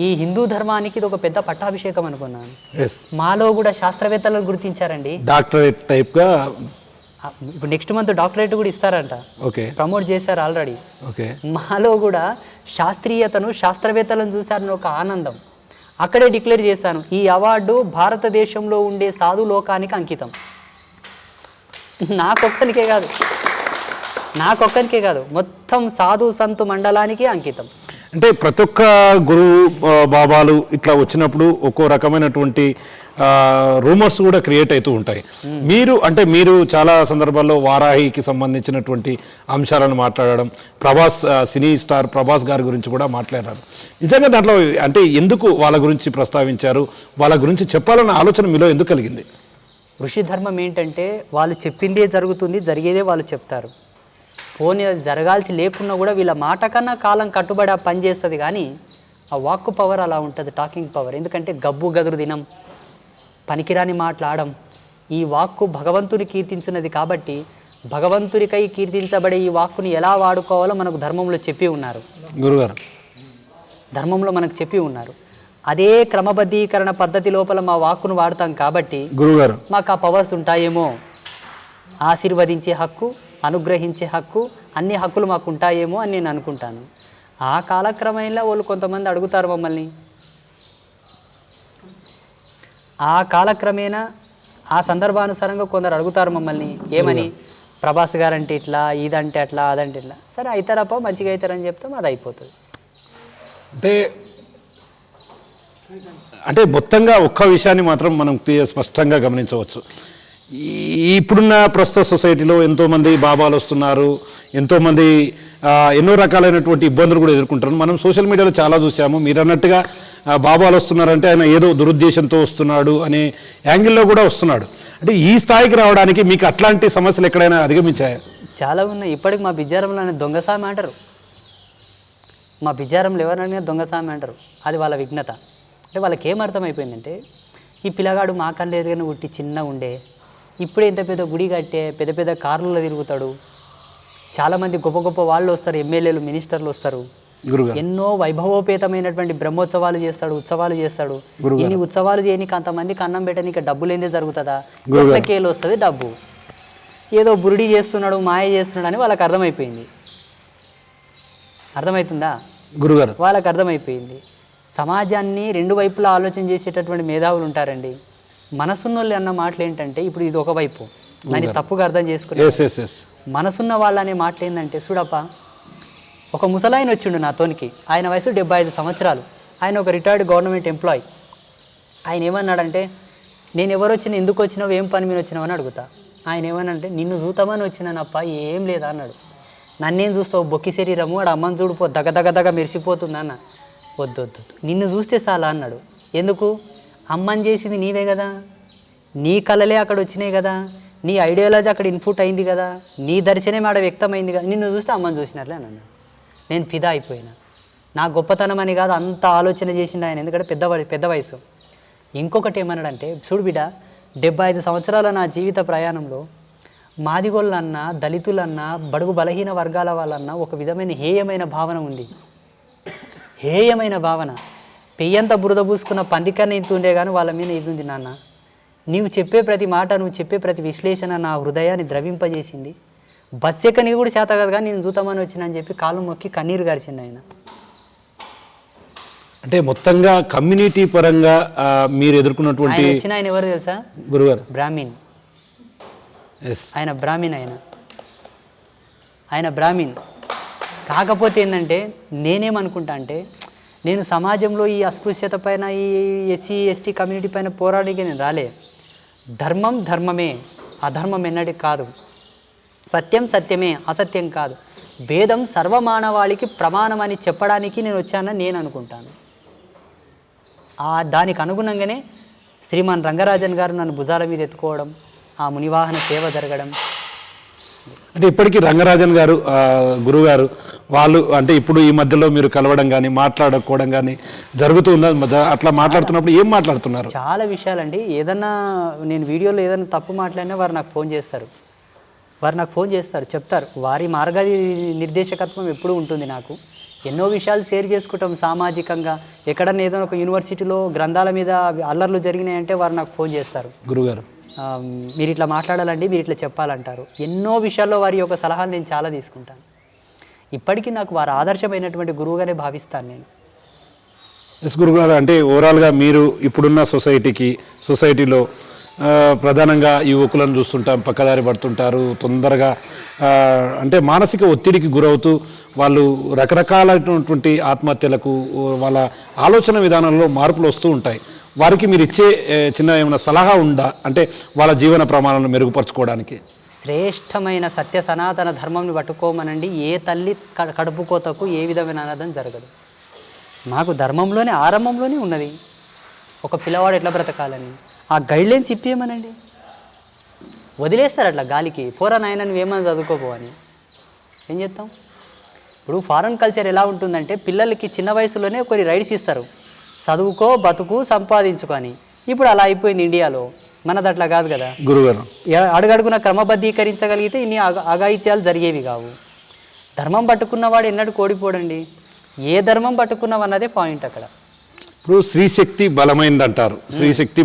ఈ హిందూ ధర్మానికి ఇది ఒక పెద్ద పట్టాభిషేకం అనుకున్నాను. మాలో కూడా శాస్త్రవేత్తలను గుర్తించారండి. డాక్టరేట్ టైప్గా ఇప్పుడు నెక్స్ట్ మంత్ డాక్టరేట్ కూడా ఇస్తారంట. ఓకే, ప్రమోట్ చేశారు ఆల్రెడీ. ఓకే, మాలో కూడా శాస్త్రీయతను, శాస్త్రవేత్తలను చూశారని ఒక ఆనందం. అక్కడే డిక్లేర్ చేశాను, ఈ అవార్డు భారతదేశంలో ఉండే సాధు లోకానికి అంకితం. నాకొక్కరికే కాదు, మొత్తం సాధు సంతు మండలానికి అంకితం. అంటే ప్రతి ఒక్క గురు బాబాలు ఇట్లా వచ్చినప్పుడు ఒక్కో రకమైనటువంటి రూమర్స్ కూడా క్రియేట్ అవుతూ ఉంటాయి. మీరు చాలా సందర్భాల్లో వారాహికి సంబంధించినటువంటి అంశాలను మాట్లాడడం, సినీ స్టార్ ప్రభాస్ గారి గురించి కూడా మాట్లాడారు. నిజంగా దాంట్లో అంటే ఎందుకు వాళ్ళ గురించి ప్రస్తావించారు, వాళ్ళ గురించి చెప్పాలన్న ఆలోచన మీలో ఎందుకు కలిగింది? ఋషి ధర్మం ఏంటంటే వాళ్ళు చెప్పిందే జరుగుతుంది, జరిగేదే వాళ్ళు చెప్తారు. పోనీ జరగాల్సి లేకున్నా కూడా వీళ్ళ మాట కన్నా కాలం కట్టుబడి పని చేస్తుంది. కానీ ఆ వాక్కు పవర్ అలా ఉంటుంది, టాకింగ్ పవర్. ఎందుకంటే గబ్బు గదురు దినం, పనికిరాని మాట్లాడడం, ఈ వాక్కు భగవంతుని కీర్తించినది కాబట్టి భగవంతుడికై కీర్తించబడే ఈ వాక్కుని ఎలా వాడుకోవాలో మనకు ధర్మంలో చెప్పి ఉన్నారు గురుగారు. ధర్మంలో మనకు చెప్పి ఉన్నారు. అదే క్రమబద్ధీకరణ పద్ధతి లోపల మా వాక్కును వాడతాం కాబట్టి గురుగారు మాకు ఆ పవర్స్ ఉంటాయేమో. ఆశీర్వదించే హక్కు, అనుగ్రహించే హక్కు, అన్ని హక్కులు మాకు ఉంటాయేమో అని నేను అనుకుంటాను. ఆ కాలక్రమంలో వాళ్ళు కొంతమంది అడుగుతారు మమ్మల్ని. ఆ కాలక్రమేణా ఆ సందర్భానుసారంగా కొందరు అడుగుతారు మమ్మల్ని, ఏమని, ప్రభాస్ గారు అంటే ఇట్లా, ఇదంటే అట్లా, అదంటే ఇట్లా. సరే అవుతారప్ప, మంచిగా అవుతారని చెప్తాం, అది అయిపోతుంది. అంటే మొత్తంగా ఒక్క విషయాన్ని మాత్రం మనం స్పష్టంగా గమనించవచ్చు. ఇప్పుడున్న ప్రస్తుత సొసైటీలో ఎంతోమంది బాబాలు వస్తున్నారు, ఎంతోమంది ఎన్నో రకాలైనటువంటి ఇబ్బందులు కూడా ఎదుర్కొంటారు. మనం సోషల్ మీడియాలో చాలా చూసాము. మీరు అన్నట్టుగా బాబాలు వస్తున్నారంటే ఆయన ఏదో దురుద్దేశంతో వస్తున్నాడు అనే యాంగిల్లో కూడా వస్తున్నాడు. అంటే ఈ స్థాయికి రావడానికి మీకు అట్లాంటి సమస్యలు ఎక్కడైనా అధిగమించాయా? చాలా ఉన్నాయి. ఇప్పటికి మా బిజ్జారంలో దొంగసామి అంటారు. మా బిజ్జారంలో ఎవరైనా దొంగసామి అంటారు. అది వాళ్ళ విఘ్నత. అంటే వాళ్ళకి ఏం అర్థమైపోయిందంటే, ఈ పిల్లగాడు మా కళ్ళు ఎదురుగానే ఉట్టి చిన్నగా ఉండే, ఇప్పుడే ఇంత పెద్ద గుడి కట్టే పెద్ద పెద్ద కార్లలో తిరుగుతాడు, చాలామంది గొప్ప గొప్ప వాళ్ళు వస్తారు, ఎమ్మెల్యేలు మినిస్టర్లు వస్తారు, ఎన్నో వైభవోపేతమైనటువంటి బ్రహ్మోత్సవాలు చేస్తాడు, ఉత్సవాలు చేస్తాడు. ఇన్ని ఉత్సవాలు చేయడానికి అంతమందికి అన్నం పెట్టడానికి డబ్బులు ఏందే జరుగుతుందా? కేలు వస్తుంది డబ్బు. ఏదో బురిడి చేస్తున్నాడు, మాయ చేస్తున్నాడు అని వాళ్ళకి అర్థమైపోయింది. అర్థమవుతుందా గురుగారు? వాళ్ళకి అర్థమైపోయింది. సమాజాన్ని రెండు వైపులా ఆలోచన చేసేటటువంటి మేధావులు ఉంటారండి. మనసున్నోళ్ళు అన్న మాటలు ఏంటంటే, ఇప్పుడు ఇది ఒకవైపు దాన్ని తప్పుగా అర్థం చేసుకుని, మనసున్న వాళ్ళు అనే మాటలు ఏంటంటే, చూడప్ప ఒక ముసలాయన వచ్చిండు నాతోనికి, ఆయన వయసు 75 సంవత్సరాలు, ఆయన ఒక రిటైర్డ్ గవర్నమెంట్ ఎంప్లాయీ. ఆయన ఏమన్నాడంటే, నేను ఎవరు వచ్చినా ఎందుకు వచ్చినావు, ఏం పని మీద వచ్చినావు అని అడుగుతా. ఆయన ఏమనంటే, నిన్ను చూతామని వచ్చినానప్ప, ఏం లేదా అన్నాడు. నన్నేం చూస్తావు, బొక్కి శరీరము, ఆడ అమ్మని చూడిపో దగ మెరిసిపోతుంది అన్న. వద్దు, నిన్ను చూస్తే చాలా అన్నాడు. ఎందుకు? అమ్మని చేసింది నీవే కదా, నీ కళలే అక్కడ వచ్చినాయి కదా, నీ ఐడియాలజీ అక్కడ ఇన్పుట్ అయింది కదా, నీ దర్శనం ఆడ వ్యక్తమైంది కదా, నిన్ను చూస్తే అమ్మని చూసినట్లే అని అన్నాడు. నేను ఫిదా అయిపోయినా. నా గొప్పతనం అని కాదు, అంత ఆలోచన చేసిండు ఆయన, ఎందుకంటే పెద్ద వయసు. ఇంకొకటి ఏమన్నాడంటే, చూడు బిడ్డ, 75 సంవత్సరాల నా జీవిత ప్రయాణంలో మాదిగోళ్ళన్నా, దళితులన్నా, బడుగు బలహీన వర్గాల వాళ్ళన్నా ఒక విధమైన హేయమైన భావన ఉంది. హేయమైన భావన. పెయ్యంత బురద పూసుకున్న పందికన్నా ఇంత ఉండే కానీ వాళ్ళ మీద ఇది ఉంది నాన్న. నీవు చెప్పే ప్రతి మాట, నువ్వు చెప్పే ప్రతి విశ్లేషణ నా హృదయాన్ని ద్రవింపజేసింది. బస్ ఎక్కనికి కూడా చేత కాదు కానీ నేను చూతామని వచ్చిన అని చెప్పి కాళ్ళు మొక్కి కన్నీరు గారిచిండు ఆయన. అంటే మొత్తంగా కమ్యూనిటీ పరంగా మీరు ఎదుర్కొన్నటువంటి వచ్చిన ఆయన ఎవరు తెలుసా? గురుగారు బ్రాహ్మణ్. ఆయన బ్రాహ్మణ్. ఆయన బ్రాహ్మణ్. కాకపోతే ఏంటంటే, నేనేమనుకుంటా అంటే, నేను సమాజంలో ఈ అస్పృశ్యత పైన, ఈ ఎస్సీ ఎస్టీ కమ్యూనిటీ పైన పోరాడికి నేను రాలే. ధర్మం ధర్మమే, అధర్మం ఎన్నటికి కాదు. సత్యం సత్యమే, అసత్యం కాదు. భేదం సర్వమానవాళికి ప్రమాణం అని చెప్పడానికి నేను వచ్చానని నేను అనుకుంటాను. దానికి అనుగుణంగానే శ్రీమాన్ రంగరాజన్ గారు నన్ను భుజాల మీద ఎత్తుకోవడం, ఆ మునివాహన సేవ జరగడం. అంటే ఇప్పటికీ రంగరాజన్ గారు గురుగారు వాళ్ళు అంటే ఇప్పుడు ఈ మధ్యలో మీరు కలవడం కానీ మాట్లాడుకోవడం కానీ జరుగుతుందా? అట్లా మాట్లాడుతున్నప్పుడు ఏం మాట్లాడుతున్నారు? చాలా విషయాలండి. ఏదన్నా నేను వీడియోలో ఏదైనా తప్పు మాట్లాడినా వారు నాకు ఫోన్ చేస్తారు, చెప్తారు. వారి మార్గ నిర్దేశకత్వం ఎప్పుడూ ఉంటుంది. నాకు ఎన్నో విషయాలు షేర్ చేసుకుంటాం సామాజికంగా. ఎక్కడన్నా ఏదైనా ఒక యూనివర్సిటీలో గ్రంథాల మీద అల్లర్లు జరిగినాయంటే వారు నాకు ఫోన్ చేస్తారు. గురుగారు మీరు ఇట్లా మాట్లాడాలండి, మీరు ఇట్లా చెప్పాలంటారు. ఎన్నో విషయాల్లో వారి యొక్క సలహాలు నేను చాలా తీసుకుంటాను. ఇప్పటికీ నాకు వారు ఆదర్శమైనటువంటి గురువుగానే భావిస్తాను నేను. ఎస్ గురుగారు, అంటే ఓవరాల్గా మీరు ఇప్పుడున్న సొసైటీలో ప్రధానంగా యువకులను చూస్తుంటాం, పక్కదారి పడుతుంటారు, తొందరగా అంటే మానసిక ఒత్తిడికి గురవుతూ వాళ్ళు రకరకాలైనటువంటి ఆత్మహత్యలకు, వాళ్ళ ఆలోచన విధానంలో మార్పులు వస్తూ ఉంటాయి. వారికి మీరు ఇచ్చే చిన్న ఏమైనా సలహా ఉందా, అంటే వాళ్ళ జీవన ప్రమాణాలను మెరుగుపరచుకోవడానికి? శ్రేష్టమైన సత్య సనాతన ధర్మంని పట్టుకోమనండి. ఏ తల్లి కడుపు కోతకు ఏ విధమైన అనాథం జరగదు. మాకు ధర్మంలోనే ఆరంభంలోనే ఉన్నది ఒక పిల్లవాడు ఎట్లా బ్రతకాలని. ఆ గైడ్లైన్స్ ఇప్పేయమనండి. వదిలేస్తారు అట్లా గాలికి, పోరా నాయన నువ్వేమని చదువుకోపోవని. ఏం చేస్తాం? ఇప్పుడు ఫారెన్ కల్చర్ ఎలా ఉంటుందంటే, పిల్లలకి చిన్న వయసులోనే కొన్ని రైట్స్ ఇస్తారు, చదువుకో, బతుకు, సంపాదించుకో అని. ఇప్పుడు అలా అయిపోయింది ఇండియాలో. మనది అట్లా కాదు కదా గురుగారు. అడుగడుగున క్రమబద్ధీకరించగలిగితే ఇన్ని అఘాయిత్యాలు జరిగేవి కావు. ధర్మం పట్టుకున్నవాడు ఎన్నడూ కోడిపోడండి. ఏ ధర్మం పట్టుకున్నావన్నదే పాయింట్ అక్కడ. ఇప్పుడు స్త్రీశక్తి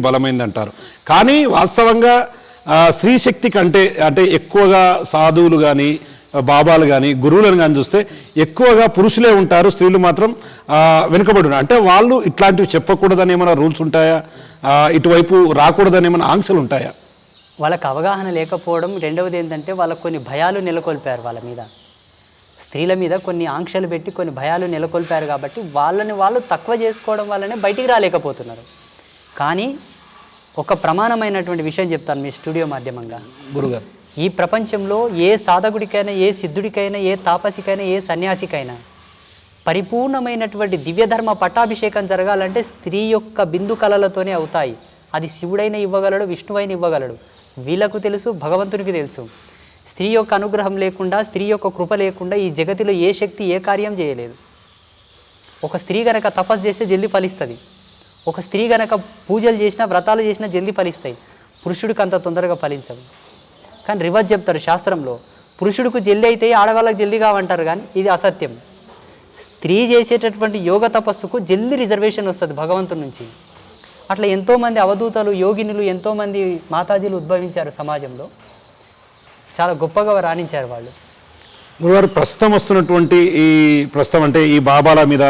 బలమైందంటారు, కానీ వాస్తవంగా స్త్రీశక్తి కంటే అంటే ఎక్కువగా సాధువులు కానీ బాబాలు కానీ గురువులను కానీ చూస్తే ఎక్కువగా పురుషులే ఉంటారు, స్త్రీలు మాత్రం వెనుకబడి ఉన్నారు. అంటే వాళ్ళు ఇట్లాంటివి చెప్పకూడదని ఏమైనా రూల్స్ ఉంటాయా, ఇటువైపు రాకూడదని ఏమైనా ఆంక్షలు ఉంటాయా? వాళ్ళకి అవగాహన లేకపోవడం. రెండవది ఏంటంటే, వాళ్ళకు కొన్ని భయాలు నెలకొల్పారు, వాళ్ళ మీద, స్త్రీల మీద కొన్ని ఆంక్షలు పెట్టి కొన్ని భయాలు నెలకొల్పారు. కాబట్టి వాళ్ళని వాళ్ళు తక్కువ చేసుకోవడం వల్లనే బయటికి రాలేకపోతున్నారు. కానీ ఒక ప్రమాణమైనటువంటి విషయం చెప్తాను మీ స్టూడియో మాధ్యమంగా. గురుగారు, ఈ ప్రపంచంలో ఏ సాధకుడికైనా, ఏ సిద్ధుడికైనా, ఏ తాపసికైనా, ఏ సన్యాసికైనా పరిపూర్ణమైనటువంటి దివ్యధర్మ పట్టాభిషేకం జరగాలంటే స్త్రీ యొక్క బిందు కళలతోనే అవుతాయి. అది శివుడైన ఇవ్వగలడు, విష్ణువైన ఇవ్వగలడు. వీళ్ళకు తెలుసు, భగవంతునికి తెలుసు. స్త్రీ యొక్క అనుగ్రహం లేకుండా, స్త్రీ యొక్క కృప లేకుండా ఈ జగతిలో ఏ శక్తి ఏ కార్యం చేయలేదు. ఒక స్త్రీ గనక తపస్సు చేస్తే జల్దీ ఫలిస్తుంది. ఒక స్త్రీ గనక పూజలు చేసినా, వ్రతాలు చేసినా జల్దీ ఫలిస్తాయి. పురుషుడికి అంత తొందరగా ఫలించవు. కానీ రివర్స్ చెప్తారు శాస్త్రంలో, పురుషుడికి జల్దీ అయితే ఆడవాళ్ళకి జల్దీ కావంటారు, కానీ ఇది అసత్యం. స్త్రీ చేసేటటువంటి యోగ తపస్సుకు జల్దీ రిజర్వేషన్ వస్తుంది భగవంతుడి నుంచి. అట్లా ఎంతోమంది అవధూతలు, యోగినులు, ఎంతోమంది మాతాజీలు ఉద్భవించారు సమాజంలో. చాలా గొప్పగా రాణించారు వాళ్ళు. గురుగారు, ప్రస్తుతం వస్తున్నటువంటి ప్రస్తుతం అంటే ఈ బాబాల మీద,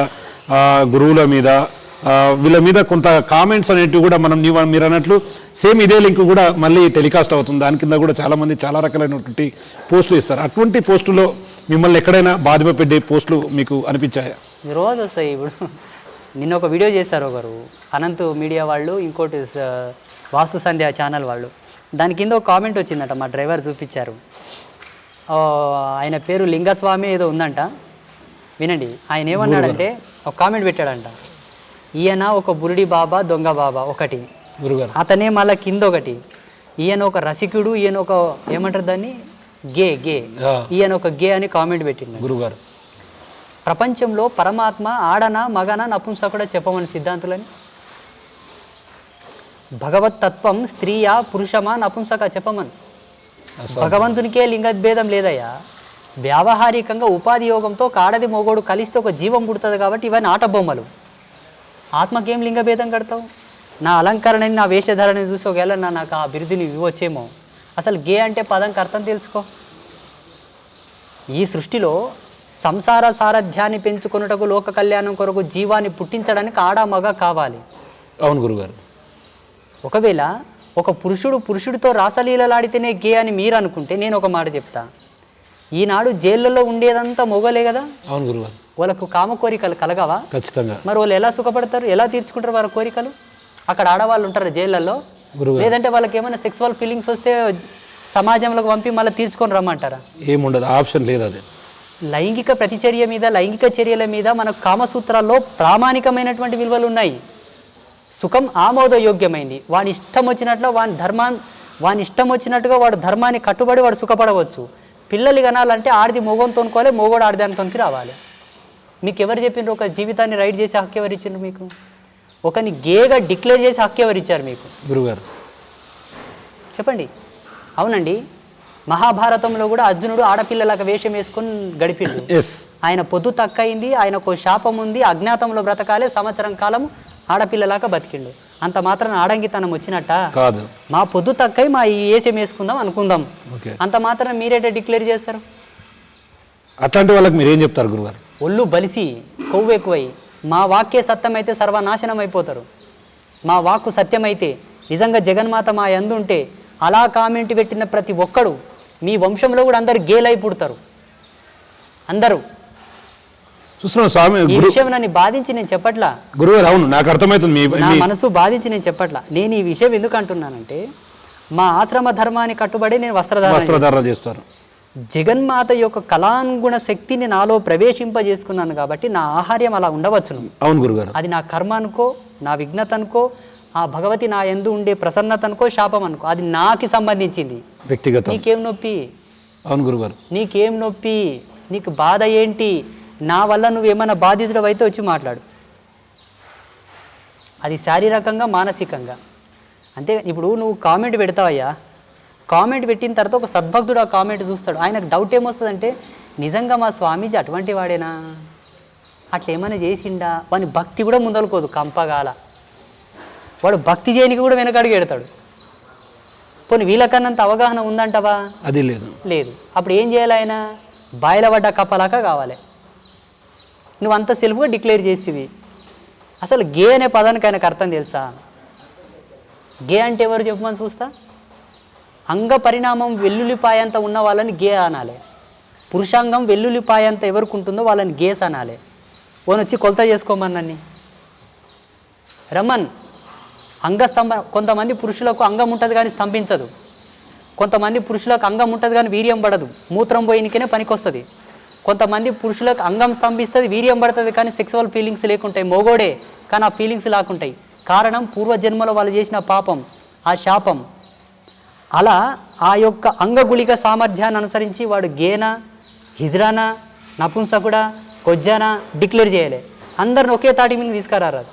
గురువుల మీద, వీళ్ళ మీద కొంత కామెంట్స్ అనేటివి కూడా మీరు అన్నట్లు సేమ్ ఇదే లింక్ కూడా మళ్ళీ టెలికాస్ట్ అవుతుంది. దాని కింద కూడా చాలామంది చాలా రకాలైనటువంటి పోస్టులు ఇస్తారు. అటువంటి పోస్టులో మిమ్మల్ని ఎక్కడైనా బాధింపపెట్టే పోస్టులు మీకు అనిపించాయా? రోజు వస్తాయి. ఇప్పుడు నిన్న ఒక వీడియో చేస్తారు ఒకరు, అనంత్ మీడియా వాళ్ళు, ఇంకోటి వాస్తు సంధ్య ఛానల్ వాళ్ళు. దాని కింద ఒక కామెంట్ వచ్చిందట, మా డ్రైవర్ చూపించారు. ఆయన పేరు లింగస్వామి ఏదో ఉందంట, వినండి. ఆయన ఏమన్నాడంటే ఒక కామెంట్ పెట్టాడంట, ఈయన ఒక బురుడి బాబా, దొంగ బాబా ఒకటి గురుగారు, అతనే మళ్ళీ కింద ఒకటి, ఈయన ఒక రసికుడు, ఈయన ఒక ఏమంటారు దాన్ని, గే ఈయన ఒక గే అని కామెంట్ పెట్టిండు గురుగారు. ప్రపంచంలో పరమాత్మ ఆడనా మగనా నపుంసకుడా చెప్పమని సిద్ధాంతులని. భగవత్ తత్వం స్త్రీయా పురుషమా నపుంసక చెప్పమని. భగవంతునికే లింగభేదం లేదయ్యా. వ్యావహారికంగా ఉపాధి యోగంతో ఒక ఆడది మొగోడు కలిస్తే ఒక జీవం పుడుతుంది కాబట్టి ఇవన్నీ ఆట బొమ్మలు. ఆత్మకేం లింగభేదం కడతావు? నా అలంకరణని, నా వేషధారణని చూసి ఒకవేళ నాకు ఆ బిరుదుని ఇవ్వచ్చేమో. అసలు గే అంటే పదంకి అర్థం తెలుసుకో. ఈ సృష్టిలో సంసార సారథ్యాన్ని పెంచుకొనుటకు, లోక కళ్యాణం కొరకు జీవాన్ని పుట్టించడానికి ఆడ మగ కావాలి. అవును గురుగారు. ఒకవేళ ఒక పురుషుడితో రాసలీలలాడితేనే గే అని మీరు అనుకుంటే, నేను ఒక మాట చెప్తా. ఈనాడు జైళ్ళలో ఉండేదంతా మొగలే కదా. అవును గురుగారు. వాళ్ళకు కామ కోరికలు కలగవా? ఖచ్చితంగా. మరి వాళ్ళు ఎలా సుఖపడతారు, ఎలా తీర్చుకుంటారు వాళ్ళ కోరికలు? అక్కడ ఆడవాళ్ళు ఉంటారు జైళ్ళల్లో, లేదంటే వాళ్ళకి ఏమైనా సెక్సువల్ ఫీలింగ్స్ వస్తే సమాజంలోకి పంపి మళ్ళీ తీర్చుకొని రమ్మంటారా? ఏముండదు, ఆప్షన్ లేదు. అది లైంగిక ప్రతిచర్య మీద, లైంగిక చర్యల మీద మన కామసూత్రాల్లో ప్రామాణికమైనటువంటి విలువలు ఉన్నాయి. సుఖం ఆమోదయోగ్యమైంది. వాని ఇష్టం వచ్చినట్లు వాని ఇష్టం వచ్చినట్టుగా వాడు ధర్మాన్ని కట్టుబడి వాడు సుఖపడవచ్చు. పిల్లలు కనాలంటే ఆడిది మొగంతో తోనుకోవాలి, మొగోడు ఆడిదానితోనికి రావాలి. మీకు ఎవరు చెప్పిండ్రు ఒక జీవితాన్ని రైడ్ చేసే హక్కు ఎవరు ఇచ్చిండ్రు మీకు? ఒకని గేగా డిక్లేర్ చేసే హక్కు ఎవరు ఇచ్చారు మీకు? గురుగారు చెప్పండి. అవునండి, మహాభారతంలో కూడా అర్జునుడు ఆడపిల్లలకు వేషం వేసుకొని గడిపిండు. ఆయన పొద్దు తక్కయింది, ఆయనకు శాపం ఉంది, అజ్ఞాతంలో బ్రతకాలే, సంవత్సరం కాలం ఆడపిల్లలాగా బతికిండు. అంత మాత్రం ఆడంగితనం వచ్చినట్ట కాదు. మా పొద్దు తక్కై మా ఈ వేషం వేసుకుందాం అనుకుందాం, అంత మాత్రం మీరేట డిక్లేర్ చేస్తారు? అట్లాంటి వాళ్ళకి మీరేం చెప్తారు గురుగారు? ఒళ్ళు బలిసి కొవ్వు ఎక్కువై మా వాక్యే సత్యమైతే సర్వనాశనం అయిపోతారు. మా వాక్కు సత్యమైతే, నిజంగా జగన్మాత మా యందు ఉంటే, అలా కామెంట్ పెట్టిన ప్రతి ఒక్కడు మీ వంశంలో కూడా అందరు గేలై పుడతారు. అందరూ చూస్తున్నాం స్వామి. ఈ విషయం నన్ను బాధించి నేను చెప్పట్లా గురుగారు. అవును, నాకు అర్థమవుతుంది. నా మనసు బాధించి నేను చెప్పట్లా. నేను ఈ విషయం ఎందుకు అంటున్నానంటే, మా ఆశ్రమ ధర్మాన్ని కట్టుబడి నేను వస్త్రధారణ చేస్తాను. జగన్మాత యొక్క కళానుగుణ శక్తిని నాలో ప్రవేశింపజేసుకున్నాను కాబట్టి నా ఆహార్యం అలా ఉండవచ్చును. అవును గురుగారు. అది నా కర్మ అనుకో, నా విఘ్నత అనుకో, ఆ భగవతి నా యందు ఉండే ప్రసన్నత అనుకో, శాపం అనుకో, అది నాకు సంబంధించింది, వ్యక్తిగత. నీకేం నొప్పి? అవును గురుగారు. నీకేం నొప్పి? నీకు బాధ ఏంటి? నా వల్ల నువ్వేమైనా బాధితుడు అయితే వచ్చి మాట్లాడు. అది శారీరకంగా, మానసికంగా. అంతే. ఇప్పుడు నువ్వు కామెంట్ పెడతావయ్యా, కామెంట్ పెట్టిన తర్వాత ఒక సద్భక్తుడు ఆ కామెంట్ చూస్తాడు. ఆయనకు డౌట్ ఏమొస్తుందంటే, నిజంగా మా స్వామీజీ అటువంటి వాడేనా, అట్లా ఏమైనా చేసిండా? వాని భక్తి కూడా ముందలుకోదు, కంపగాల. వాడు భక్తి చేయనికి కూడా వెనకడుగు పెడతాడు. పోనీ వీళ్ళకన్నంత అవగాహన ఉందంటవా? అది లేదు. అప్పుడు ఏం చేయాలి? ఆయన బాయిల పడ్డ కప్పలాగా కావాలి. నువ్వు అంత సెల్ఫ్గా డిక్లేర్ చేసేవి. అసలు గే అనే పదానికి ఆయనకు అర్థం తెలుసా? గే అంటే ఎవరు చెప్పమని చూస్తా? అంగ పరిణామం వెల్లుల్లిపాయంత ఉన్న వాళ్ళని గే అనాలి. పురుషాంగం వెల్లుల్లిపాయంత ఎవరికి ఉంటుందో వాళ్ళని గేస్ అనాలి. ఓని వచ్చి కొలత చేసుకోమని రమ్మన్ కొంతమంది పురుషులకు అంగం ఉంటుంది కానీ స్తంభించదు, కొంతమంది పురుషులకు అంగం ఉంటుంది కానీ వీర్యం పడదు, మూత్రం పోయినకనే పనికొస్తుంది. కొంతమంది పురుషులకు అంగం స్తంభిస్తుంది, వీర్యం పడుతుంది కానీ సెక్సువల్ ఫీలింగ్స్ లేకుంటాయి, మొగోడే కానీ ఆ ఫీలింగ్స్ లేకుంటాయి. కారణం పూర్వజన్మలో వాళ్ళు చేసిన పాపం, ఆ శాపం. అలా ఆ యొక్క అంగగుళిక సామర్థ్యాన్ని అనుసరించి వాడు గేనా, హిజ్రానా, నపుంసకుడా, కొజ్జానా డిక్లేర్ చేయాలి. అందరిని ఒకే తాటి మీద తీసుకురారు.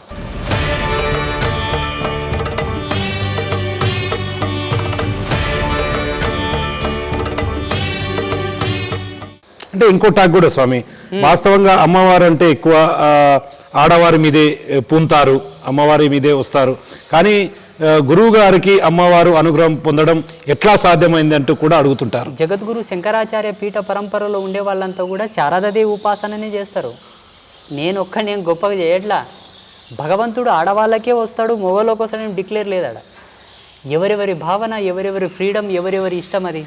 అంటే ఇంకో టాక్ కూడా స్వామి, వాస్తవంగా అమ్మవారు అంటే ఎక్కువ ఆడవారి మీదే పూంతారు, అమ్మవారి మీదే వస్తారు. కానీ గురువు గారికి అమ్మవారు అనుగ్రహం పొందడం ఎట్లా సాధ్యమైంది అంటూ కూడా అడుగుతుంటారు. జగద్గురు శంకరాచార్య పీఠ పరంపరలో ఉండే వాళ్ళంతా కూడా శారదాదేవి ఉపాసననే చేస్తారు. నేను గొప్పగా చేయట్లా. భగవంతుడు ఆడవాళ్ళకే వస్తాడు, మొగలోకి వస్తాడని డిక్లేర్ లేదాడ. ఎవరెవరి భావన, ఎవరెవరి ఫ్రీడమ్, ఎవరెవరి ఇష్టం అది.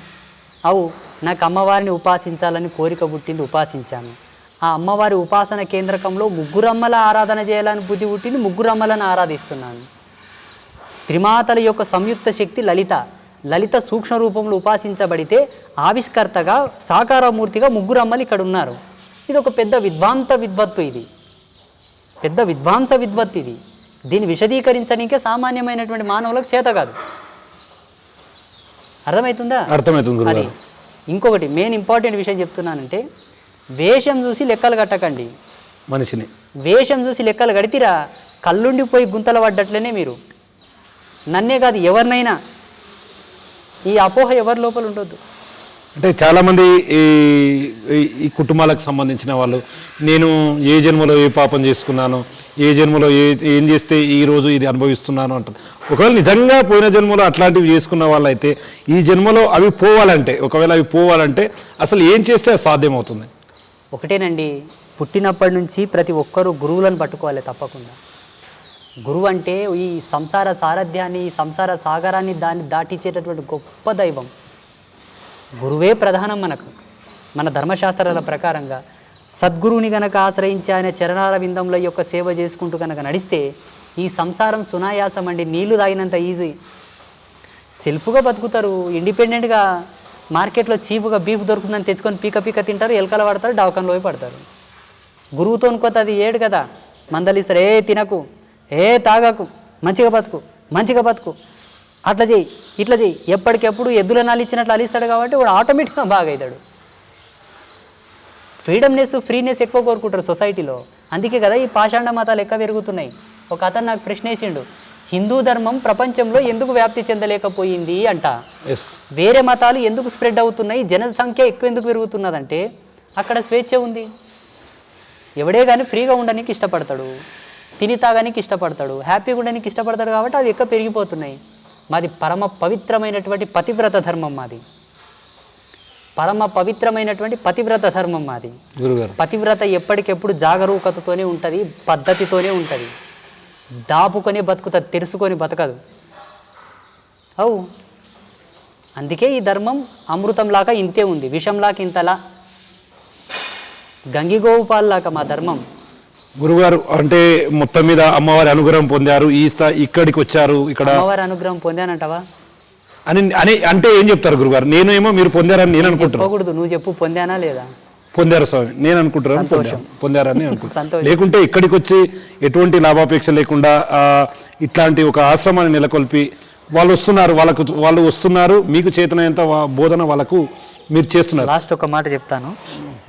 నాకు అమ్మవారిని ఉపాసించాలని కోరిక పుట్టింది, ఉపాసించాను. ఆ అమ్మవారి ఉపాసన కేంద్రకంలో ముగ్గురమ్మల ఆరాధన చేయాలని బుద్ధి పుట్టింది, ముగ్గురమ్మలను ఆరాధిస్తున్నాను. త్రిమాతల యొక్క సంయుక్త శక్తి లలిత సూక్ష్మ రూపంలో ఉపాసించబడితే ఆవిష్కర్తగా సాకారమూర్తిగా ముగ్గురమ్మలు ఇక్కడ ఉన్నారు. ఇది ఒక పెద్ద విద్వత్తు, ఇది పెద్ద విద్వాంస విద్వత్తు. ఇది దీన్ని విశదీకరించడానికే సామాన్యమైనటువంటి మానవులకు చేత కాదు. అర్థమవుతుందా? అర్థమవుతుంది. అది ఇంకొకటి మెయిన్ ఇంపార్టెంట్ విషయం చెప్తున్నానంటే, వేషం చూసి లెక్కలు కట్టకండి. మనిషిని వేషం చూసి లెక్కలు కడితిరా కళ్ళుండిపోయి గుంతలు పడ్డట్లనే మీరు. నన్నే కాదు ఎవరినైనా ఈ అపోహ ఎవరి లోపల ఉండొద్దు. అంటే చాలామంది ఈ కుటుంబాలకు సంబంధించిన వాళ్ళు, నేను ఏ జన్మలో ఏ పాపం చేసుకున్నాను, ఏ జన్మలో ఏం చేస్తే ఈరోజు ఇది అనుభవిస్తున్నాను అంటారు. ఒకవేళ నిజంగా పోయిన జన్మలో అట్లాంటివి చేసుకున్న వాళ్ళైతే ఈ జన్మలో అవి పోవాలంటే అసలు ఏం చేస్తే సాధ్యమవుతుంది? ఒకటేనండి, పుట్టినప్పటి నుంచి ప్రతి ఒక్కరూ గురువులను పట్టుకోవాలి తప్పకుండా. గురువు అంటే ఈ సంసార సారథ్యాన్ని, ఈ సంసార సాగరాన్ని దాటించేటటువంటి గొప్ప దైవం. గురువే ప్రధానం మనకు. మన ధర్మశాస్త్రాల ప్రకారంగా సద్గురువుని గనక ఆశ్రయించి ఆయన చరణాల విందంలో యొక్క సేవ చేసుకుంటూ కనుక నడిస్తే ఈ సంసారం సునాయాసం అండి, నీళ్లు తాగినంత ఈజీ. సెల్ఫ్గా బతుకుతారు, ఇండిపెండెంట్గా. మార్కెట్లో చీపుగా బీఫ్ దొరుకుతుందని తెచ్చుకొని పీక తింటారు, ఎలకలు పడతారు, డవకంలో పోయి పడతారు. గురువుతో అనుకోతే అది ఏడు కదా, మందలిస్తారు, తినకు, తాగకు, మంచిగా బతుకు, అట్లా చెయ్యి, ఇట్లా చెయ్యి. ఎప్పటికెప్పుడు ఎద్దుల నాలు ఇచ్చినట్లు అలిస్తాడు కాబట్టి వాడు ఆటోమేటిక్గా బాగా అవుతాడు. ఫ్రీనెస్ ఎక్కువ కోరుకుంటారు సొసైటీలో. అందుకే కదా ఈ పాషాండ మతాలు ఎక్కువ పెరుగుతున్నాయి. ఒక అతను నాకు ప్రశ్న వేసిండు, హిందూ ధర్మం ప్రపంచంలో ఎందుకు వ్యాప్తి చెందలేకపోయింది అంట. వేరే మతాలు ఎందుకు స్ప్రెడ్ అవుతున్నాయి, జనసంఖ్య ఎక్కువ ఎందుకు పెరుగుతున్నదంటే అక్కడ స్వేచ్ఛ ఉంది. ఎవడే కానీ ఫ్రీగా ఉండడానికి ఇష్టపడతాడు, తిని తాగానికి ఇష్టపడతాడు, హ్యాపీగా ఉండడానికి ఇష్టపడతాడు. కాబట్టి అవి ఎక్కువ పెరిగిపోతున్నాయి. మాది పరమ పవిత్రమైనటువంటి పతివ్రత ధర్మం. మాది పతివ్రత ఎప్పటికెప్పుడు జాగరూకతతోనే ఉంటుంది, పద్ధతితోనే ఉంటుంది. దాపుకొని బతుకుతుంది, తెరుసుకొని బతకదు. అందుకే ఈ ధర్మం అమృతంలాగా ఇంతే ఉంది, విషంలాగా ఇంతలా, గంగిగోవుపాల్లాగా మా ధర్మం. గురుగారు అంటే మొత్తం మీద అమ్మవారి అనుగ్రహం పొందారు, ఇక్కడికి వచ్చారు. ఇక్కడ అమ్మవారి అనుగ్రహం పొందానంటవా అని అంటే ఏం చెప్తారు గురుగారు? నేనేమో మీరు పొందారని నేను అనుకుంటున్నాను. నువ్వు చెప్పు, పొందానా లేదా? పొందారు స్వామి, నేను అనుకుంటున్నాను పొందారని అనుకుంటున్నాను. లేకుంటే ఇక్కడికి వచ్చి ఎటువంటి లాభాపేక్ష లేకుండా ఇట్లాంటి ఒక ఆశ్రమాన్ని నెలకొల్పి వాళ్ళు వస్తున్నారు, మీకు చేతనైనంత బోధన వాళ్ళకు మీరు చేస్తున్నారు. లాస్ట్ ఒక మాట చెప్తాను,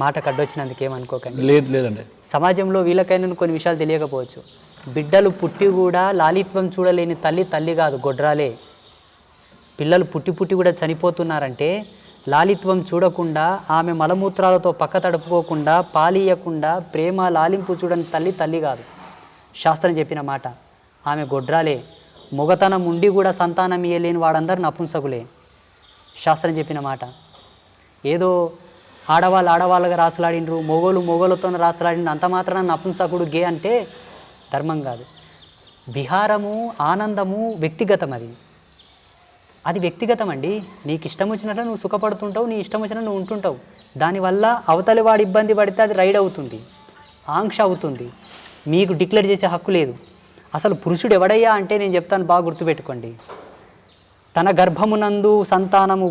మాట కడ్డొచ్చినందుకు ఏమనుకోకండి. లేదండి. సమాజంలో వీళ్ళకైనా కొన్ని విషయాలు తెలియకపోవచ్చు. బిడ్డలు పుట్టి కూడా లాలిత్వం చూడలేని తల్లి కాదు, గొడ్రాలే. పిల్లలు పుట్టి కూడా చనిపోతున్నారంటే లాలిత్వం చూడకుండా, ఆమె మలమూత్రాలతో పక్క తడుపుకోకుండా, పాలియకుండా, ప్రేమ లాలింపు చూడని తల్లి కాదు. శాస్త్రం చెప్పిన మాట, ఆమె గొడ్రాలే. మొగతనం ఉండి కూడా సంతానం ఇయ్యలేని వాడందరూ నపుంసకులే. శాస్త్రం చెప్పిన మాట. ఏదో ఆడవాళ్ళగా రాసలాడినరు, మొగోళ్ళతో రాసలాడిన అంత మాత్రాన నపుంసకుడు గే అంటే ధర్మం కాదు. విహారము, ఆనందము వ్యక్తిగతం. అది వ్యక్తిగతం అండి. నీకు ఇష్టం వచ్చినట్లు నువ్వు సుఖపడుతుంటావు, నీ ఇష్టం వచ్చినట్లు నువ్వు ఉంటుంటావు. దానివల్ల అవతలి వాడు ఇబ్బంది పడితే అది రైడ్ అవుతుంది, ఆంక్ష అవుతుంది. మీకు డిక్లేర్ చేసే హక్కు లేదు. అసలు పురుషుడు ఎవడయ్యా అంటే నేను చెప్తాను, బాగా గుర్తుపెట్టుకోండి. తన గర్భమునందు సంతానము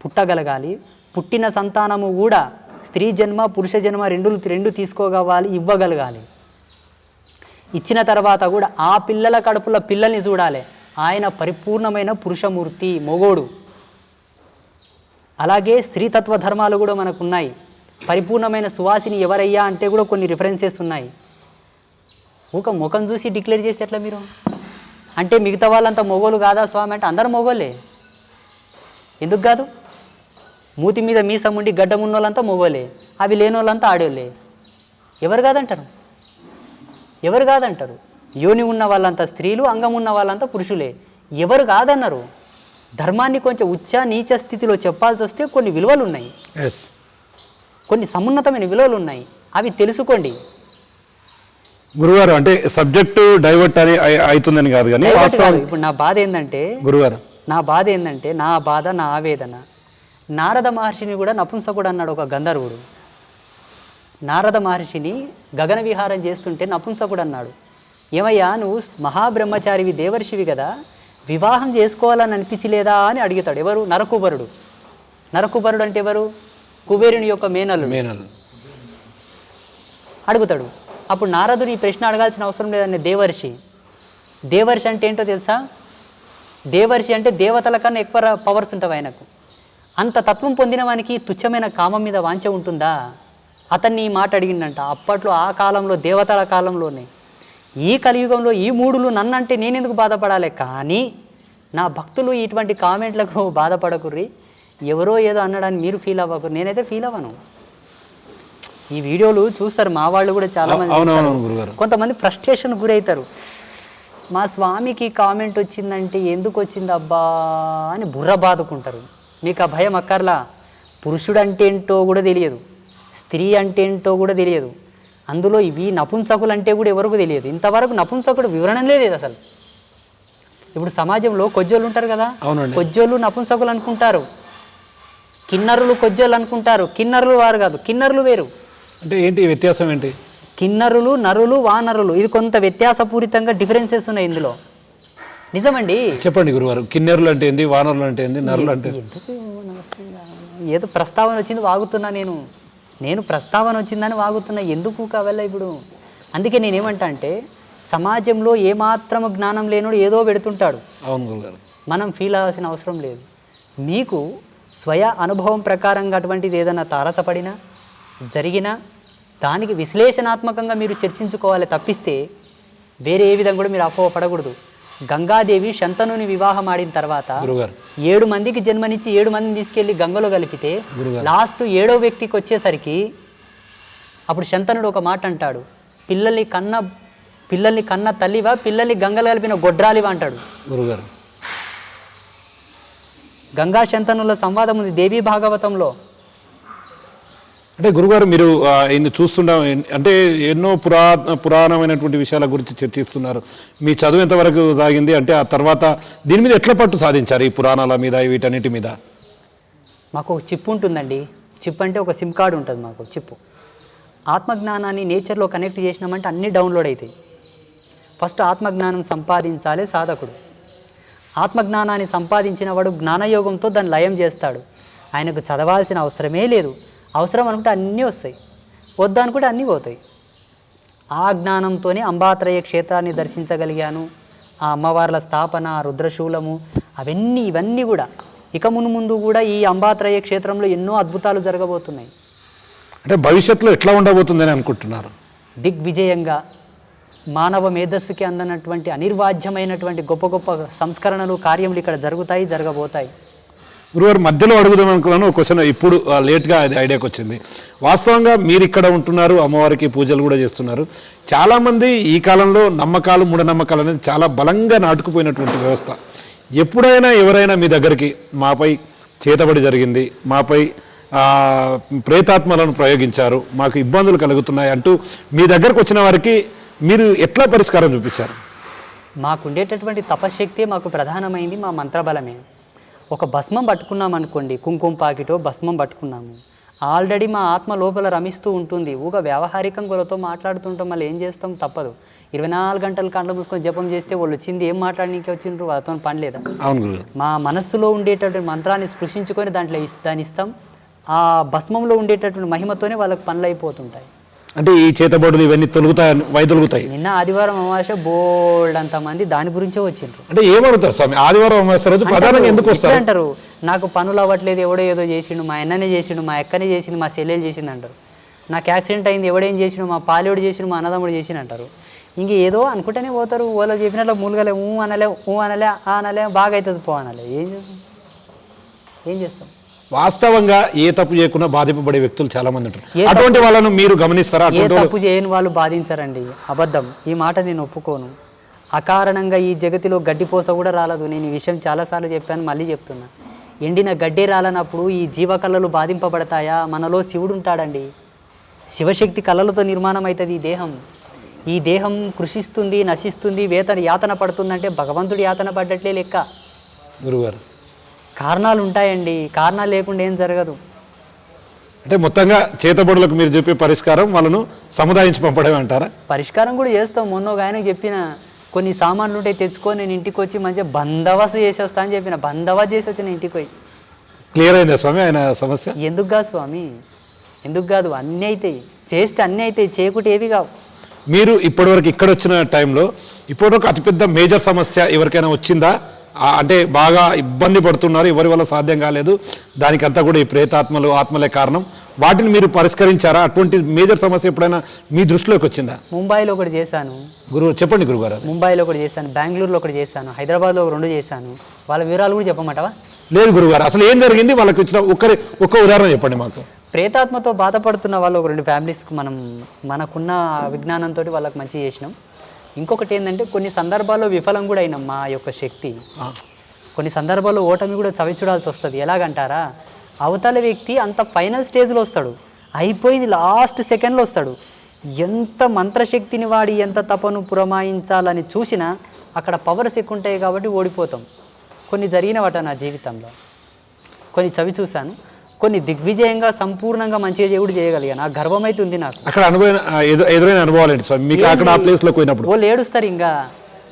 పుట్టగలగాలి, పుట్టిన సంతానము కూడా స్త్రీ జన్మ పురుష జన్మ రెండు తీసుకోగవాలి, ఇవ్వగలగాలి. ఇచ్చిన తర్వాత కూడా ఆ పిల్లల కడుపుల పిల్లల్ని చూడాలి. ఆయన పరిపూర్ణమైన పురుషమూర్తి, మొగోడు. అలాగే స్త్రీతత్వ ధర్మాలు కూడా మనకు ఉన్నాయి. పరిపూర్ణమైన సువాసిని ఎవరయ్యా అంటే కూడా కొన్ని రిఫరెన్సెస్ ఉన్నాయి. ఒక ముఖం చూసి డిక్లేర్ చేస్తే ఎట్లా మీరు? అంటే మిగతా వాళ్ళంతా మొగోలు కాదా స్వామి అంటే అందరు మొగోలే. ఎందుకు కాదు? మూతి మీద మీసం ఉండి గడ్డం ఉన్న వాళ్ళంతా మొగోలే, అవి లేని వాళ్ళంతా ఆడోళ్ళే. ఎవరు కాదంటారు? ఎవరు కాదంటారు? యోని ఉన్న వాళ్ళంతా స్త్రీలు, అంగం ఉన్న వాళ్ళంతా పురుషులే. ఎవరు కాదన్నారు? ధర్మాన్ని కొంచెం ఉచ్చ నీచ స్థితిలో చెప్పాల్సి వస్తే కొన్ని విలువలు ఉన్నాయి, కొన్ని సమున్నతమైన విలువలు ఉన్నాయి, అవి తెలుసుకోండి. గురుగారు అంటే సబ్జెక్టు డైవర్ట్ అని అవుతుందని కాదు కానీ ఇప్పుడు నా బాధ ఏంటంటే గురుగారు, నా బాధ నా ఆవేదన. నారద మహర్షిని కూడా నపుంసకుడు అన్నాడు ఒక గంధర్వుడు. నారద మహర్షిని గగన విహారం చేస్తుంటే నపుంసకుడు అన్నాడు, ఏమయ్యా నువ్వు మహాబ్రహ్మచారివి, దేవర్షివి కదా, వివాహం చేసుకోవాలని అనిపించలేదా అని అడుగుతాడు. ఎవరు? నరకుబరుడు. నరకుబరుడు అంటే ఎవరు? కుబేరుని యొక్క మేనల్లుడు అడుగుతాడు. అప్పుడు నారదుడు ఈ ప్రశ్న అడగాల్సిన అవసరం లేదనే దేవర్షి. దేవర్షి అంటే ఏంటో తెలుసా? దేవర్షి అంటే దేవతల కన్నా ఎక్కువ పవర్స్ ఉంటాయి ఆయనకు. అంత తత్వం పొందిన వానికి తుచ్చమైన కామం మీద వాంఛ ఉంటుందా? అతన్ని ఈ మాట అడిగిండంట. అప్పట్లో ఆ కాలంలో, దేవతల కాలంలోనే. ఈ కలియుగంలో ఈ మూడులు నన్నంటే నేనెందుకు బాధపడాలి? కానీ నా భక్తులు ఇటువంటి కామెంట్లకు బాధపడకుర్రి, ఎవరో ఏదో అన్నాడని మీరు ఫీల్ అవ్వకూరు. నేనైతే ఫీల్ అవ్వను. ఈ వీడియోలు చూస్తారు మా వాళ్ళు కూడా చాలామంది. కొంతమంది ఫ్రస్ట్రేషన్ గురవుతారు. మా స్వామికి కామెంట్ వచ్చిందంటే ఎందుకు వచ్చింది అబ్బా అని బుర్ర బాదుకుంటారు. మీకు ఆ భయం అక్కర్లా. పురుషుడు అంటే ఏంటో కూడా తెలియదు, స్త్రీ అంటే ఏంటో కూడా తెలియదు. అందులో ఇవి నపుంసకులు అంటే కూడా ఎవరికి తెలియదు. ఇంతవరకు నపుంసకుడు వివరణ లేదు అసలు. ఇప్పుడు సమాజంలో కొజ్జోళ్ళు ఉంటారు కదా, కొజ్జోళ్ళు నపుంసకులు అనుకుంటారు, కిన్నరులు కొజ్జోళ్ళు అనుకుంటారు. కిన్నరులు వారు కాదు, కిన్నరులు వేరు. అంటే ఏంటి వ్యత్యాసం ఏంటి? కిన్నరులు, నరులు, వానరులు, ఇది కొంత వ్యత్యాసపూరితంగా డిఫరెన్సెస్ ఉన్నాయి ఇందులో. నిజమండి. చెప్పండి గురువారు, కిన్నెరులు అంటే ఏంది, వానరులు అంటే ఏంది, నరులు అంటే? ఏదో ప్రస్తావన వచ్చింది వాగుతున్నా నేను ప్రస్తావన వచ్చిందని వాగుతున్నా, ఎందుకు కావాలా ఇప్పుడు? అందుకే నేనేమంటా అంటే సమాజంలో ఏమాత్రము జ్ఞానం లేనుడు ఏదో పెడుతుంటాడు. అవును గురుగారు, మనం ఫీల్ అవ్వాల్సిన అవసరం లేదు. మీకు స్వయ అనుభవం ప్రకారంగా అటువంటిది ఏదైనా తారసపడినా జరిగినా దానికి విశ్లేషణాత్మకంగా మీరు చర్చించుకోవాలి తప్పిస్తే వేరే ఏ విధంగా కూడా మీరు అపోహ పడకూడదు. గంగాదేవి శంతనుని వివాహం ఆడిన తర్వాత 7 మందికి జన్మనిచ్చి 7 మందిని తీసుకెళ్లి గంగలో కలిపితే లాస్ట్ 7వ వ్యక్తికి వచ్చేసరికి అప్పుడు శంతనుడు ఒక మాట అంటాడు, పిల్లల్ని కన్న తల్లివా, పిల్లల్ని గంగలు కలిపిన గొడ్రాలివా అంటాడు. గురుగారు, గంగా శంతనుల సంవాదం ఉంది దేవీ భాగవతంలో. అంటే గురుగారు మీరు ఇన్ని చూస్తున్నాం అంటే ఎన్నో పురాణమైనటువంటి విషయాల గురించి చర్చిస్తున్నారు. మీ చదువు ఎంతవరకు సాగింది? అంటే ఆ తర్వాత దీని మీద ఎట్లా పట్టు సాధించారు? ఈ పురాణాల మీద, వీటన్నిటి మీద? మాకు ఒక చిప్ ఉంటుందండి. చిప్ అంటే ఒక సిమ్ కార్డు ఉంటుంది మాకు. చిప్పు ఆత్మజ్ఞానాన్ని నేచర్లో కనెక్ట్ చేసినామంటే అన్నీ డౌన్లోడ్ అవుతాయి. ఫస్ట్ ఆత్మజ్ఞానం సంపాదించాలి సాధకుడు. ఆత్మజ్ఞానాన్ని సంపాదించిన వాడు జ్ఞానయోగంతో దాన్ని లయం చేస్తాడు. ఆయనకు చదవాల్సిన అవసరమే లేదు. అవసరం అనుకుంటే అన్నీ వస్తాయి, వద్దు అనుకుంటే అన్నీ పోతాయి. ఆ జ్ఞానంతోనే అంబాత్రయ క్షేత్రాన్ని దర్శించగలిగాను. ఆ అమ్మవార్ల స్థాపన, రుద్రశూలము, ఇవన్నీ కూడా ఇక ముందు కూడా ఈ అంబాత్రయ క్షేత్రంలో ఎన్నో అద్భుతాలు జరగబోతున్నాయి. అంటే భవిష్యత్తులో ఎట్లా ఉండబోతుందని అనుకుంటున్నారు? దిగ్విజయంగా మానవ మేధస్సుకి అందనటువంటి అనిర్వాజ్యమైనటువంటి గొప్ప గొప్ప సంస్కరణలు, కార్యములు ఇక్కడ జరగబోతాయి. గురువారు, మధ్యలో అడుగుదాం అనుకున్నాను ఒక క్వశ్చన్, ఇప్పుడు లేట్గా ఐడియాకి వచ్చింది. వాస్తవంగా మీరు ఇక్కడ ఉంటున్నారు, అమ్మవారికి పూజలు కూడా చేస్తున్నారు. చాలామంది ఈ కాలంలో నమ్మకాలు, మూఢనమ్మకాలు అనేది చాలా బలంగా నాటుకుపోయినటువంటి వ్యవస్థ. ఎప్పుడైనా ఎవరైనా మీ దగ్గరికి మాపై చేతబడి జరిగింది, మాపై ప్రేతాత్మలను ప్రయోగించారు, మాకు ఇబ్బందులు కలుగుతున్నాయి అంటూ మీ దగ్గరకు వచ్చిన వారికి మీరు ఎట్లా పరిష్కారం చూపించారు? మాకుండేటటువంటి తపశక్తి మాకు ప్రధానమైంది, మా మంత్రబలమే. ఒక భస్మం పట్టుకున్నాం అనుకోండి, కుంకుమ పాకిటో భస్మం పట్టుకున్నాము, ఆల్రెడీ మా ఆత్మ లోపల రమిస్తూ ఉంటుంది. ఊగా వ్యావహారికంగా మాట్లాడుతుంటాం, మళ్ళీ ఏం చేస్తాం, తప్పదు. 24 గంటలు కళ్ళు మూసుకొని జపం చేస్తే వాళ్ళు వచ్చింది ఏం మాట్లాడనీకే వచ్చిండ్రు, వాళ్ళతో పని లేదా? అవును గురుగారు. మా మనస్సులో ఉండేటటువంటి మంత్రాన్ని స్పృశించుకొని దాంట్లో దాన్ని ఇస్తాం. ఆ భస్మంలో ఉండేటటువంటి మహిమతోనే వాళ్ళకి పనులు అయిపోతుంటాయి. అంటే ఈ చేతబడులు ఇవన్నీ తొలుగుతాయి, వైదొలుగుతాయి. నిన్న ఆదివారం అమావాస్య బోల్డ్ అంతమంది దాని గురించే వచ్చిండ్రు. అంటే ఏమడుగుతారు స్వామి ఆదివారం అమావాస్య రోజు ప్రధానంగా ఎందుకు వస్తారు అంటారు? నాకు పనులు అవ్వట్లేదు, ఎవడో ఏదో చేసిండు, మా అన్ననే చేసిండు, మా అక్కనే చేసిండు, మా చెల్లెలు చేసింది అంటారు. నాకు యాక్సిడెంట్ అయింది, ఎవడేం చేసిండు, మా పాలేవుడు చేసిండు, మా అన్నదమ్ముడు చేసిండు అంటారు. ఇంక ఏదో అనుకుంటేనే పోతారు. వాళ్ళు చెప్పినట్లు మూలుగలే, అనలే, అనలే, అనలే, బాగా అవుతుంది పో అనలే. ఏం చేస్తాం? వాస్తవంగా ఏ తప్పు చేయకుండా బాధింపబడే వ్యక్తులు చాలా మంది ఉంటారు. అటువంటి వాళ్ళను మీరు గమనిస్తారా? ఏ తప్పు చేయని వాళ్ళు బాధించరండి. అబద్ధం. ఈ మాట నేను ఒప్పుకోను. అకారణంగా ఈ జగతిలో గడ్డిపోస కూడా రాలదు. నేను ఈ విషయం చాలాసార్లు చెప్పాను, మళ్ళీ చెప్తున్నా. ఎండిన గడ్డి రాలనప్పుడు ఈ జీవకళలు బాధింపబడతాయా? మనలో శివుడు ఉంటాడండి. శివశక్తి కళలతో నిర్మాణం అవుతుంది ఈ దేహం. ఈ దేహం కృషిస్తుంది, నశిస్తుంది, యాతన పడుతుందంటే భగవంతుడి యాతన పడ్డట్లే లెక్క. గురుగారు, కారణాలు ఉంటాయండి. కారణాలు లేకుండా ఏం జరగదు. అంటే మొత్తంగా చేతబడులకు మీరు చెప్పే పరిష్కారం వాళ్ళను సముదాయించి పంపడమే అంటారా? పరిష్కారం కూడా చేస్తాం. మొన్న ఒక ఆయనకు చెప్పిన, కొన్ని సామాన్లు ఉంటాయి తెచ్చుకొని నేను ఇంటికి వచ్చి మంచిగా బందోబస్తు చేసి వస్తా అని చెప్పిన. బందోబస్తు చేసి వచ్చిన ఇంటికి పోయి. క్లియర్ అయిందా స్వామి ఆయన సమస్య? ఎందుకు కాదు స్వామి, ఎందుకు కాదు? అన్నీ అవుతాయి. చేస్తే అన్నీ అవుతాయి, చేయకుంటే ఏవి కావు. మీరు ఇప్పటివరకు ఇక్కడ వచ్చిన టైంలో ఇప్పటివరకు అతిపెద్ద మేజర్ సమస్య ఎవరికైనా వచ్చిందా? అంటే బాగా ఇబ్బంది పడుతున్నారు, ఎవరి వల్ల సాధ్యం కాలేదు, దానికంతా కూడా ఈ ప్రేతాత్మలు ఆత్మలే కారణం, వాటిని మీరు పరిష్కరించారా? అటువంటి మేజర్ సమస్య ఎప్పుడైనా మీ దృష్టిలోకి వచ్చిందా? ముంబైలో ఒకటి చేశాను. చెప్పండి గురుగారు. ముంబైలో ఒకటి చేశాను, బెంగళూరులో ఒకటి చేశాను, హైదరాబాద్లో ఒక 2 చేశాను. వాళ్ళ వివరాలు కూడా చెప్పమంటావా? లేదు గురుగారు, అసలు ఏం జరిగింది వాళ్ళకి వచ్చిన ఒక్క ఉదాహరణ చెప్పండి మాకు. ప్రేతాత్మతో బాధపడుతున్న వాళ్ళు ఒక 2 ఫ్యామిలీస్కి మనకున్న విజ్ఞానంతో వాళ్ళకి మంచి చేసినాం. ఇంకొకటి ఏంటంటే, కొన్ని సందర్భాల్లో విఫలం కూడా అయినాం. మా యొక్క శక్తి కొన్ని సందర్భాల్లో ఓటమి కూడా చవి చూడాల్సి వస్తుంది. ఎలాగంటారా? అవతల వ్యక్తి అంత ఫైనల్ స్టేజ్లో వస్తాడు, అయిపోయింది లాస్ట్ సెకండ్లో వస్తాడు. ఎంత మంత్రశక్తిని వాడి ఎంత తపను పురమాయించాలని చూసినా అక్కడ పవర్స్ ఎక్కువ ఉంటాయి కాబట్టి ఓడిపోతాం. కొన్ని జరిగినవట నా జీవితంలో. కొన్ని చవి చూశాను, కొన్ని దిగ్విజయంగా సంపూర్ణంగా మంచిగా దేవుడు చేయగలిగాను. ఆ గర్వం అయితే ఉంది నాకు. అక్కడ ఎదురైన అనుభవాలు ఏంటి స్వామి మీకు అక్కడ ఆ ప్లేస్లో పోయినప్పుడు? వాళ్ళు ఏడుస్తారు,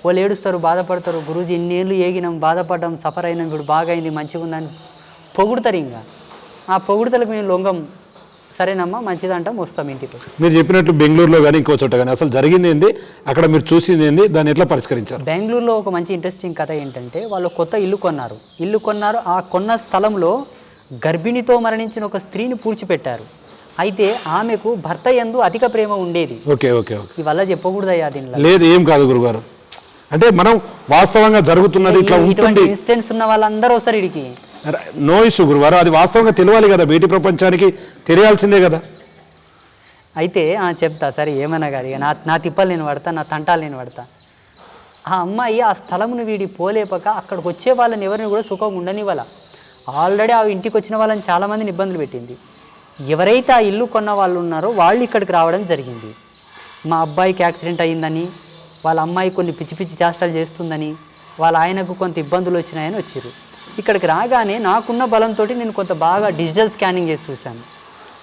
వాళ్ళు ఏడుస్తారు, బాధపడతారు. గురూజీ ఇన్నేళ్ళు ఏగినాం, బాధపడ్డాం, సఫర్ అయినాం, ఇప్పుడు బాగా అయింది, మంచిగా ఉందని పొగుడుతారు. ఆ పొగుడుతలకు మేము లొంగం. సరేనమ్మా మంచిదంటాం, వస్తాం ఇంటికి. మీరు చెప్పినట్టు బెంగళూరులో కానీ ఇంకో చోట కానీ అసలు జరిగింది ఏంది, అక్కడ మీరు చూసింది ఏంది, దాన్ని ఎట్లా పరిష్కరించారు? బెంగళూరులో ఒక మంచి ఇంట్రెస్టింగ్ కథ ఏంటంటే, వాళ్ళు కొత్త ఇల్లు కొన్నారు. ఆ కొన్న స్థలంలో గర్భిణితో మరణించిన ఒక స్త్రీని పూడ్చిపెట్టారు. అయితే ఆమెకు భర్త యందు అధిక ప్రేమ ఉండేది. Okay okay okay. ఇవల్ల చెప్పకూడదయ్యా దీనిలో. లేదు, ఏం కాదు గురుగారు. అంటే మనం వాస్తవంగా జరుగుతున్నది ఇట్లా ఉంటుంది. ఇన్సిడెంట్స్ ఉన్న వాళ్ళందరూ వస్తారు ఇడికి. నో ఇష్యూ గురువారు, అది వాస్తవంగా తెలియాలి కదా, బయటి ప్రపంచానికి తెలియాల్సిందే కదా. అయితే చెప్తా సరే, ఏమన్నా కానీ నా తిప్పలు నేను పడతా, నా తంటాలు నేను పడతా. ఆ అమ్మాయి ఆ స్థలమును వీడి పోలేపక అక్కడికి వచ్చే వాళ్ళని ఎవరిని కూడా సుఖంగా ఉండనివ్వాల. ఆల్రెడీ ఆ ఇంటికి వచ్చిన వాళ్ళని చాలామందిని ఇబ్బందులు పెట్టింది. ఎవరైతే ఆ ఇల్లు కొన్న వాళ్ళు ఉన్నారో వాళ్ళు ఇక్కడికి రావడం జరిగింది. మా అబ్బాయికి యాక్సిడెంట్ అయ్యిందని, వాళ్ళ అమ్మాయి కొన్ని పిచ్చి పిచ్చి చేష్టలు చేస్తుందని, వాళ్ళ ఆయనకు కొంత ఇబ్బందులు వచ్చినాయని వచ్చారు. ఇక్కడికి రాగానే నాకున్న బలంతో నేను కొంత బాగా డిజిటల్ స్కానింగ్ చేసి చూశాను.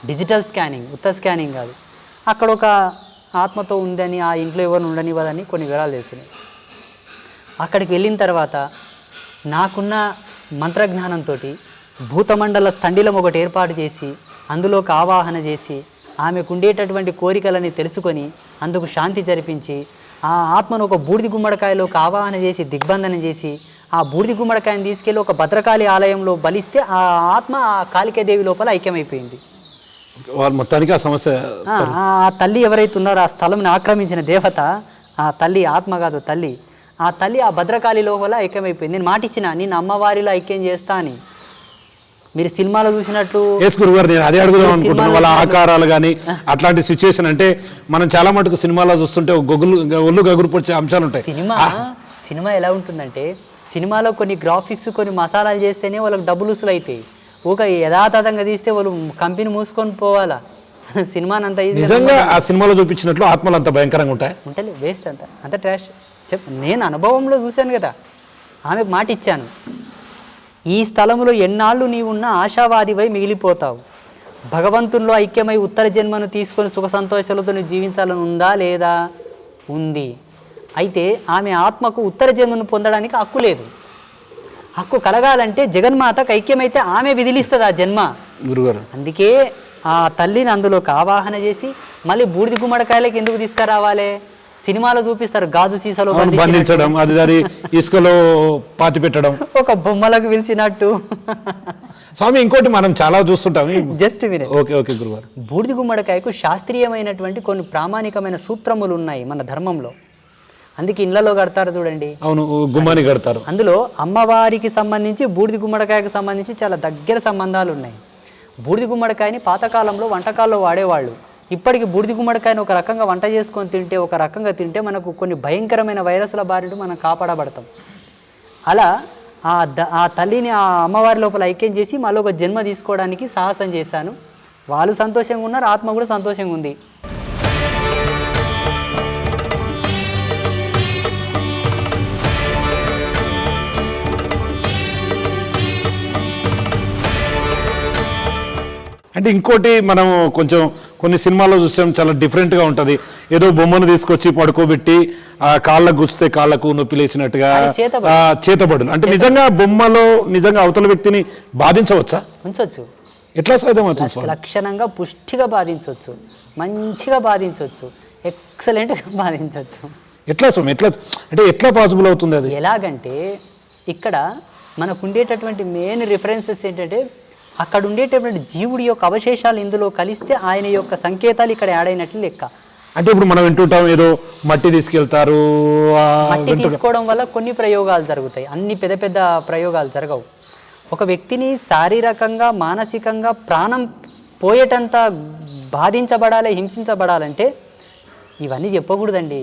డిజిటల్ స్కానింగ్, ఉత్త స్కానింగ్ కాదు. అక్కడ ఒక ఆత్మతో ఉందని, ఆ ఇంట్లో ఎవరిని ఉండనివ్వదని కొన్ని వివరాలు తెలిసినాయి. అక్కడికి వెళ్ళిన తర్వాత నాకున్న మంత్రజ్ఞానంతో భూతమండల స్థండిలం ఒకటి ఏర్పాటు చేసి అందులోకి ఆవాహన చేసి ఆమెకు ఉండేటటువంటి కోరికలని తెలుసుకొని అందుకు శాంతి జరిపించి ఆ ఆత్మను ఒక బూడిది గుమ్మడికాయలోకి ఆవాహన చేసి దిగ్బంధనం చేసి ఆ బూడిది గుమ్మడికాయని తీసుకెళ్ళి ఒక భద్రకాళి ఆలయంలో బలిస్తే ఆ ఆత్మ ఆ కాళికాదేవి లోపల ఐక్యమైపోయింది. మొత్తానికి ఆ సమస్య ఆ తల్లి ఎవరైతే ఉన్నారో ఆ స్థలంని ఆక్రమించిన దేవత, ఆ తల్లి ఆత్మ కాదు తల్లి, ఆ తల్లి ఆ భద్రకాళి లోపల ఐక్యమైపోయింది. నేను మాటిచ్చిన నేను అమ్మవారిలో ఐక్యం చేస్తా అని. మీరు సినిమాలో చూసినట్టు నేను అదే అడుగుదాం అనుకుంటున్నాను. వాళ్ళ ఆకారాలు కానీ అట్లాంటి సిచ్యువేషన్ అంటే మనం చాలా మటుకు సినిమాలో చూస్తుంటే ఒళ్ళు గగురు పొడిచే అంశాలు ఉంటాయి. సినిమా ఎలా ఉంటుందంటే, సినిమాలో కొన్ని గ్రాఫిక్స్ కొన్ని మసాలాలు చేస్తేనే వాళ్ళకి డబ్బులు ఉసులు అవుతాయి. ఒక యథాతథంగా తీస్తే వాళ్ళు కంపెనీ మూసుకొని పోవాలా. సినిమాని అంత నిజంగా ఆ సినిమాలో చూపించినట్లు ఆత్మలు అంత భయంకరంగా ఉంటాయి. ఉంటలే, వేస్ట్ అంత ట్రాష్. నేను అనుభవంలో చూశాను కదా, ఆమెకు మాట ఇచ్చాను. ఈ స్థలంలో ఎన్నాళ్ళు నీవున్న ఆశావాదివై మిగిలిపోతావు. భగవంతుల్లో ఐక్యమై ఉత్తర జన్మను తీసుకొని సుఖ సంతోషాలతో నువ్వు జీవించాలని ఉందా లేదా? ఉంది. అయితే ఆమె ఆత్మకు ఉత్తర జన్మను పొందడానికి హక్కు లేదు. హక్కు కలగాలంటే జగన్మాతకు ఐక్యమైతే ఆమె విధిలిస్తుంది ఆ జన్మ. గురుగారు అందుకే ఆ తల్లిని అందులోకి ఆవాహన చేసి మళ్ళీ బూడిద గుమ్మడికాయలకి ఎందుకు తీసుకురావాలి? సినిమాలో చూపిస్తారు గాజు సీసాలో బంధించడం, అది ఇసుకలో పాతి పెట్టడం, ఒక బొమ్మలకు పిలిచినట్టు. స్వామి ఇంకోటి మనం చాలా చూస్తుంటాం. జస్ట్ వినే ఓకే ఓకే గురుగారు. బూడిద గుమ్మడికాయకు శాస్త్రీయమైనటువంటి కొన్ని ప్రామాణికమైన సూత్రములు ఉన్నాయి మన ధర్మంలో. అందుకే ఇళ్లలో కడతారు చూడండి. అవును, గుమ్మాని కడతారు. అందులో అమ్మవారికి సంబంధించి బూడిద గుమ్మడికాయకు సంబంధించి చాలా దగ్గర సంబంధాలు ఉన్నాయి. బూడిద గుమ్మడికాయని పాతకాలంలో వంటకాల్లో వాడేవాళ్ళు. ఇప్పటికి బూడిద గుమ్మడికాయని ఒక రకంగా వంట చేసుకొని తింటే, ఒక రకంగా తింటే మనకు కొన్ని భయంకరమైన వైరస్ల బారి మనం కాపాడబడతాం. అలా ఆ తల్లిని ఆ అమ్మవారి లోపల ఐక్యం చేసి మళ్ళీ ఒక జన్మ తీసుకోవడానికి సాహసం చేశాను. వాళ్ళు సంతోషంగా ఉన్నారు, ఆత్మ కూడా సంతోషంగా ఉంది. అంటే ఇంకోటి మనం కొంచెం కొన్ని సినిమాల్లో చూసాం, చాలా డిఫరెంట్గా ఉంటుంది. ఏదో బొమ్మను తీసుకొచ్చి పడుకోబెట్టి ఆ కాళ్ళకు గుచ్చితే కాళ్ళకు నొప్పి లేచినట్టుగా చేతబడులు. అంటే నిజంగా బొమ్మలో నిజంగా అవతల వ్యక్తిని బాధించవచ్చా? ఉంచవచ్చు. ఎట్లా సాధ్యమవుతుంది? లక్షణంగా పుష్టిగా బాధించవచ్చు, మంచిగా బాధించవచ్చు, ఎక్సలెంట్గా బాధించవచ్చు. ఎట్లా స్వామి, ఎట్లా పాసిబుల్ అవుతుంది అది? ఎలాగంటే ఇక్కడ మనకు ఉండేటటువంటి మెయిన్ రిఫరెన్సెస్ ఏంటంటే, అక్కడ ఉండేటటువంటి జీవుడి యొక్క అవశేషాలు ఇందులో కలిస్తే ఆయన యొక్క సంకేతాలు ఇక్కడ యాడ్ అయినట్లు లెక్క. అంటే ఇప్పుడు మనం వింటుంటాం ఏదో మట్టి తీసుకెళ్తారు. మట్టి తీసుకోవడం వల్ల కొన్ని ప్రయోగాలు జరుగుతాయి, అన్ని పెద్ద పెద్ద ప్రయోగాలు జరగవు. ఒక వ్యక్తిని శారీరకంగా మానసికంగా ప్రాణం పోయేటంత బాధించబడాలి, హింసించబడాలంటే ఇవన్నీ చెప్పకూడదండి.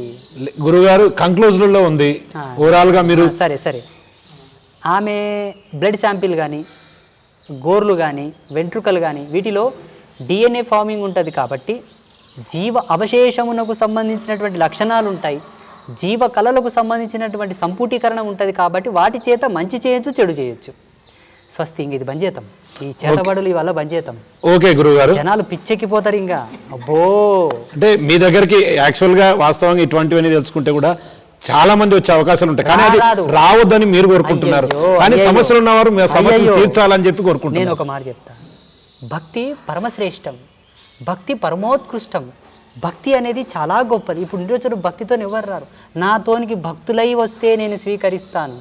గురుగారు కంక్లూజన్లో ఉంది ఓవరాల్గా మీరు. సరే ఆమె బ్లడ్ శాంపిల్ కానీ, గోర్లు కానీ, వెంట్రుకలు కానీ, వీటిలో డిఎన్ఏ ఫార్మింగ్ ఉంటుంది కాబట్టి జీవ అవశేషమునకు సంబంధించినటువంటి లక్షణాలు ఉంటాయి, జీవ కళలకు సంబంధించినటువంటి సంపుటీకరణ ఉంటుంది కాబట్టి వాటి చేత మంచి చేయొచ్చు, చెడు చేయొచ్చు. స్వస్తి, ఇంక ఇది బంద్ చేద్దాం, ఈ చేతబడులు ఇవల్ల బంద్ చేద్దాం. ఓకే గురుగారు, జనాలు పిచ్చెక్కిపోతారు. ఇంకా అబ్బో, అంటే మీ దగ్గరికి యాక్చువల్గా వాస్తవంగా ఇటువంటివన్నీ తెలుసుకుంటే కూడా చాలా మంది వచ్చే అవకాశాలు ఉంటాయి, కానీ అది రావద్దని మీరు కోరుకుంటున్నారు. కానీ సమస్యలు ఉన్నవారు సమస్యలు తీర్చాలని చెప్పి కోరుకుంటున్నారు. నేను ఒక మాట చెప్తా, భక్తి పరమశ్రేష్టం, భక్తి పరమోత్కృష్టం, భక్తి అనేది చాలా గొప్పది. ఇప్పుడు ఇంటి భక్తితో ఎవరు రారు. నాతోనికి భక్తులై వస్తే నేను స్వీకరిస్తాను,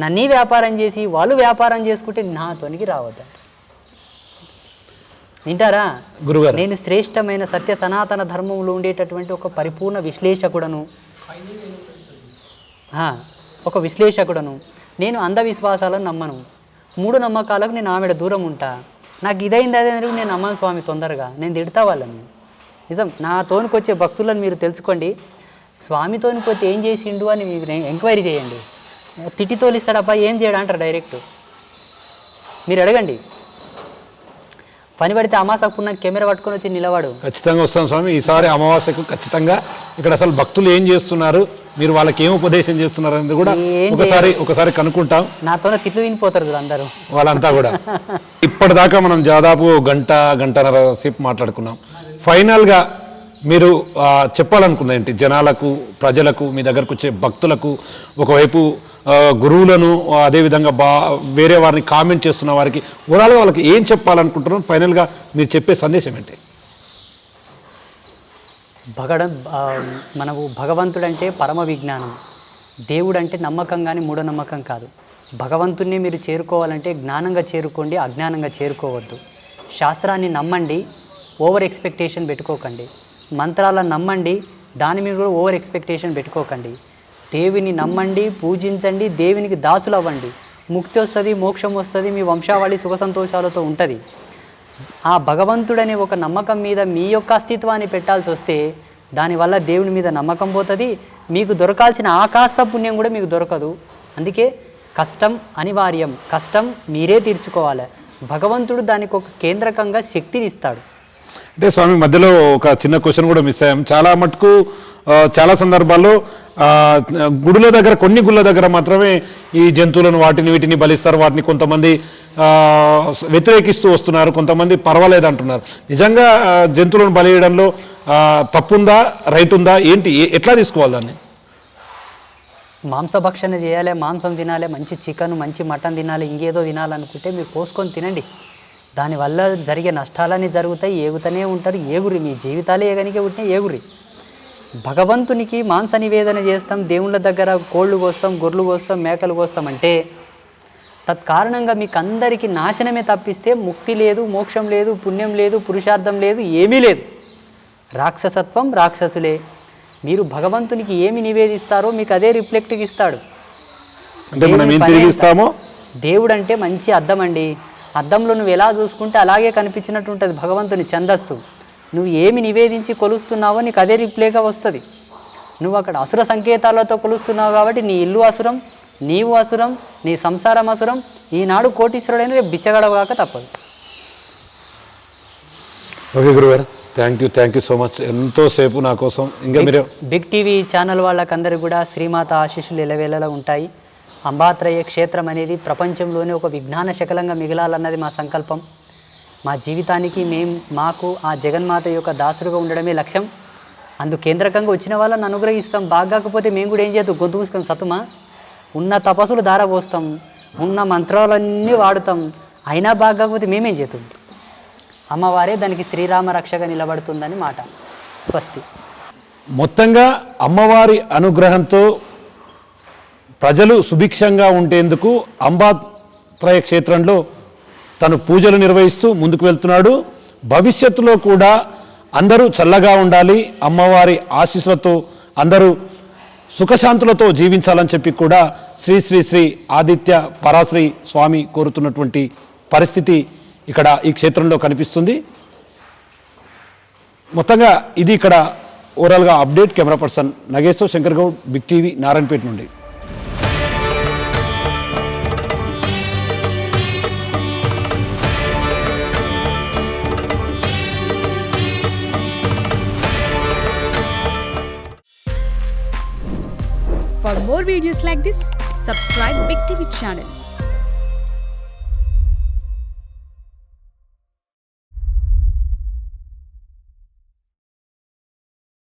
నన్నే వ్యాపారం చేసి వాళ్ళు వ్యాపారం చేసుకుంటే నాతోనికి రావద్దు. వింటారా గురుగారు? నేను శ్రేష్టమైన సత్య సనాతన ధర్మంలో ఉండేటటువంటి ఒక పరిపూర్ణ విశ్లేషకుడను, ఒక విశ్లేషకుడను. నేను అంధవిశ్వాసాలను నమ్మను, మూఢనమ్మకాలకు నేను ఆమెడ దూరం ఉంటా. నాకు ఇదైంది అదే నేను నమ్మను స్వామి, తొందరగా నేను తిడతా వాళ్ళని. నిజం, నాతోనికి వచ్చే భక్తులను మీరు తెలుసుకోండి. స్వామితోనికి వచ్చి ఏం చేసిండు అని మీరు ఎంక్వైరీ చేయండి. తిట్టి తోలిస్తాడబ్బా, ఏం చేయడా అంటారు డైరెక్ట్. మీరు అడగండి. పని పడితే అమావాస్యకు పున్న కెమెరా పట్టుకొని వచ్చి నిలవాడు. ఖచ్చితంగా వస్తాం స్వామి, ఈసారి అమావాస్యకు ఖచ్చితంగా ఇక్కడ అసలు భక్తులు ఏం చేస్తున్నారు, మీరు వాళ్ళకి ఏం ఉపదేశం చేస్తున్నారు అనేది కూడా ఒకసారి కనుక్కుంటాం. నాతోనే తిట్లు తినిపోతారు అందరూ వాళ్ళంతా కూడా. ఇప్పటిదాకా మనం దాదాపు గంటన్నర సేపు మాట్లాడుకున్నాం. ఫైనల్గా మీరు చెప్పాలనుకున్నది ఏంటి జనాలకు, ప్రజలకు, మీ దగ్గరకు వచ్చే భక్తులకు? ఒకవైపు గురువులను, అదేవిధంగా వేరే వారిని కామెంట్ చేస్తున్న వారికి ఓవరాల్గా వాళ్ళకి ఏం చెప్పాలనుకుంటున్నారు? ఫైనల్గా మీరు చెప్పే సందేశం ఏంటి? మనకు భగవంతుడంటే పరమ విజ్ఞానం, దేవుడు అంటే నమ్మకం కానీ మూఢనమ్మకం కాదు. భగవంతుణ్ణి మీరు చేరుకోవాలంటే జ్ఞానంగా చేరుకోండి, అజ్ఞానంగా చేరుకోవద్దు. శాస్త్రాన్ని నమ్మండి, ఓవర్ ఎక్స్పెక్టేషన్ పెట్టుకోకండి. మంత్రాలను నమ్మండి, దాని మీద కూడా ఓవర్ ఎక్స్పెక్టేషన్ పెట్టుకోకండి. దేవుని నమ్మండి, పూజించండి, దేవునికి దాసులు అవ్వండి. ముక్తి వస్తుంది, మోక్షం వస్తుంది, మీ వంశావళి సుఖ సంతోషాలతో ఉంటుంది. ఆ భగవంతుడనే ఒక నమ్మకం మీద మీ యొక్క అస్తిత్వాన్ని పెట్టాల్సి వస్తే దానివల్ల దేవుని మీద నమ్మకం పోతుంది, మీకు దొరకాల్సిన ఆ కాస్త పుణ్యం కూడా మీకు దొరకదు. అందుకే కష్టం అనివార్యం, కష్టం మీరే తీర్చుకోవాలి. భగవంతుడు దానికి ఒక కేంద్రకంగా శక్తిని ఇస్తాడు. అంటే స్వామి మధ్యలో ఒక చిన్న క్వశ్చన్ కూడా మిస్ అయ్యాం. చాలా మటుకు చాలా సందర్భాల్లో గుడుల దగ్గర, కొన్ని గుళ్ళ దగ్గర మాత్రమే ఈ జంతువులను వీటిని బలిస్తారు. వాటిని కొంతమంది వ్యతిరేకిస్తూ వస్తున్నారు, కొంతమంది పర్వాలేదు అంటున్నారు. నిజంగా జంతువులను బలియడంలో తప్పుందా, రైట్ ఉందా, ఏంటి, ఎట్లా తీసుకోవాలి దాన్ని? మాంసభక్షణ చేయాలి, మాంసం తినాలి, మంచి చికెన్ మంచి మటన్ తినాలి, ఇంకేదో తినాలనుకుంటే మీరు కోసుకొని తినండి. దానివల్ల జరిగే నష్టాలన్నీ జరుగుతాయి, ఏగుతూనే ఉంటారు. ఏగురి, మీ జీవితాలే ఏగనికే ఉంటే ఏగురి. భగవంతునికి మాంస నివేదన చేస్తాం, దేవుళ్ళ దగ్గర కోళ్ళు కోస్తాం, గొర్రెలు కోస్తాం, మేకలు కోస్తాం అంటే తత్కారణంగా మీకు అందరికీ నాశనమే తప్పిస్తే ముక్తి లేదు, మోక్షం లేదు, పుణ్యం లేదు, పురుషార్థం లేదు, ఏమీ లేదు. రాక్షసత్వం రాక్షసులే. మీరు భగవంతునికి ఏమి నివేదిస్తారో మీకు అదే రిఫ్లెక్ట్కి ఇస్తాడు. అంటే మనం ఏం తిరిగిస్తామో. దేవుడు అంటే మంచి అద్దం అండి. అద్దంలో నువ్వు ఎలా చూసుకుంటే అలాగే కనిపించినట్టు ఉంటుంది భగవంతుని ఛందస్సు. నువ్వు ఏమి నివేదించి కొలుస్తున్నావో నీకు అదే రిప్లేగా వస్తుంది. నువ్వు అక్కడ అసుర సంకేతాలతో కొలుస్తున్నావు కాబట్టి నీ ఇల్లు అసురం, నీవు అసురం, నీ సంసారం అసురం. ఈనాడు కోటీశ్వరుడైన రేపు బిచ్చగడవగాక తప్పదు. ఓకే గురుగారు, థ్యాంక్ యూ సో మచ్. ఎంతోసేపు నా కోసం. ఇంకా మీరు బిగ్ టీవీ ఛానల్ వాళ్ళకందరూ కూడా శ్రీమాత ఆశీస్సులు ఎలవేళలా ఉంటాయి. అంబాత్రయ క్షేత్రం అనేది ప్రపంచంలోనే ఒక విజ్ఞాన శకలంగా మిగలాలన్నది మా సంకల్పం. మా జీవితానికి మాకు ఆ జగన్మాత యొక్క దాసుడుగా ఉండడమే లక్ష్యం. అందు కేంద్రకంగా వచ్చిన వాళ్ళని అనుగ్రహిస్తాం. బాగాకపోతే మేము కూడా ఏం చేద్దాం, గొంతు మూసుకొని సతుమా. ఉన్న తపస్సులు ధారపోస్తాం, ఉన్న మంత్రాలన్నీ వాడుతాం, అయినా బాగాకపోతే మేమేం చేద్దాం. అమ్మవారే దానికి శ్రీరామ రక్షగా నిలబడుతుందని మాట. స్వస్తి. మొత్తంగా అమ్మవారి అనుగ్రహంతో ప్రజలు సుభిక్షంగా ఉండేందుకు అంబాత్రయ క్షేత్రంలో తను పూజలు నిర్వహిస్తూ ముందుకు వెళ్తున్నాడు. భవిష్యత్తులో కూడా అందరూ చల్లగా ఉండాలి, అమ్మవారి ఆశీస్సులతో అందరూ సుఖశాంతులతో జీవించాలని చెప్పి కూడా శ్రీ శ్రీ శ్రీ ఆదిత్య పరాశ్రీ స్వామి కోరుతున్నటువంటి పరిస్థితి ఇక్కడ ఈ క్షేత్రంలో కనిపిస్తుంది. మొత్తంగా ఇది ఇక్కడ ఓవరాల్గా అప్డేట్. కెమెరా పర్సన్ నగేష్తో శంకర్ గౌడ్, బిగ్ టీవీ, నారాయణపేట నుండి. For more videos like this, subscribe Big TV channel.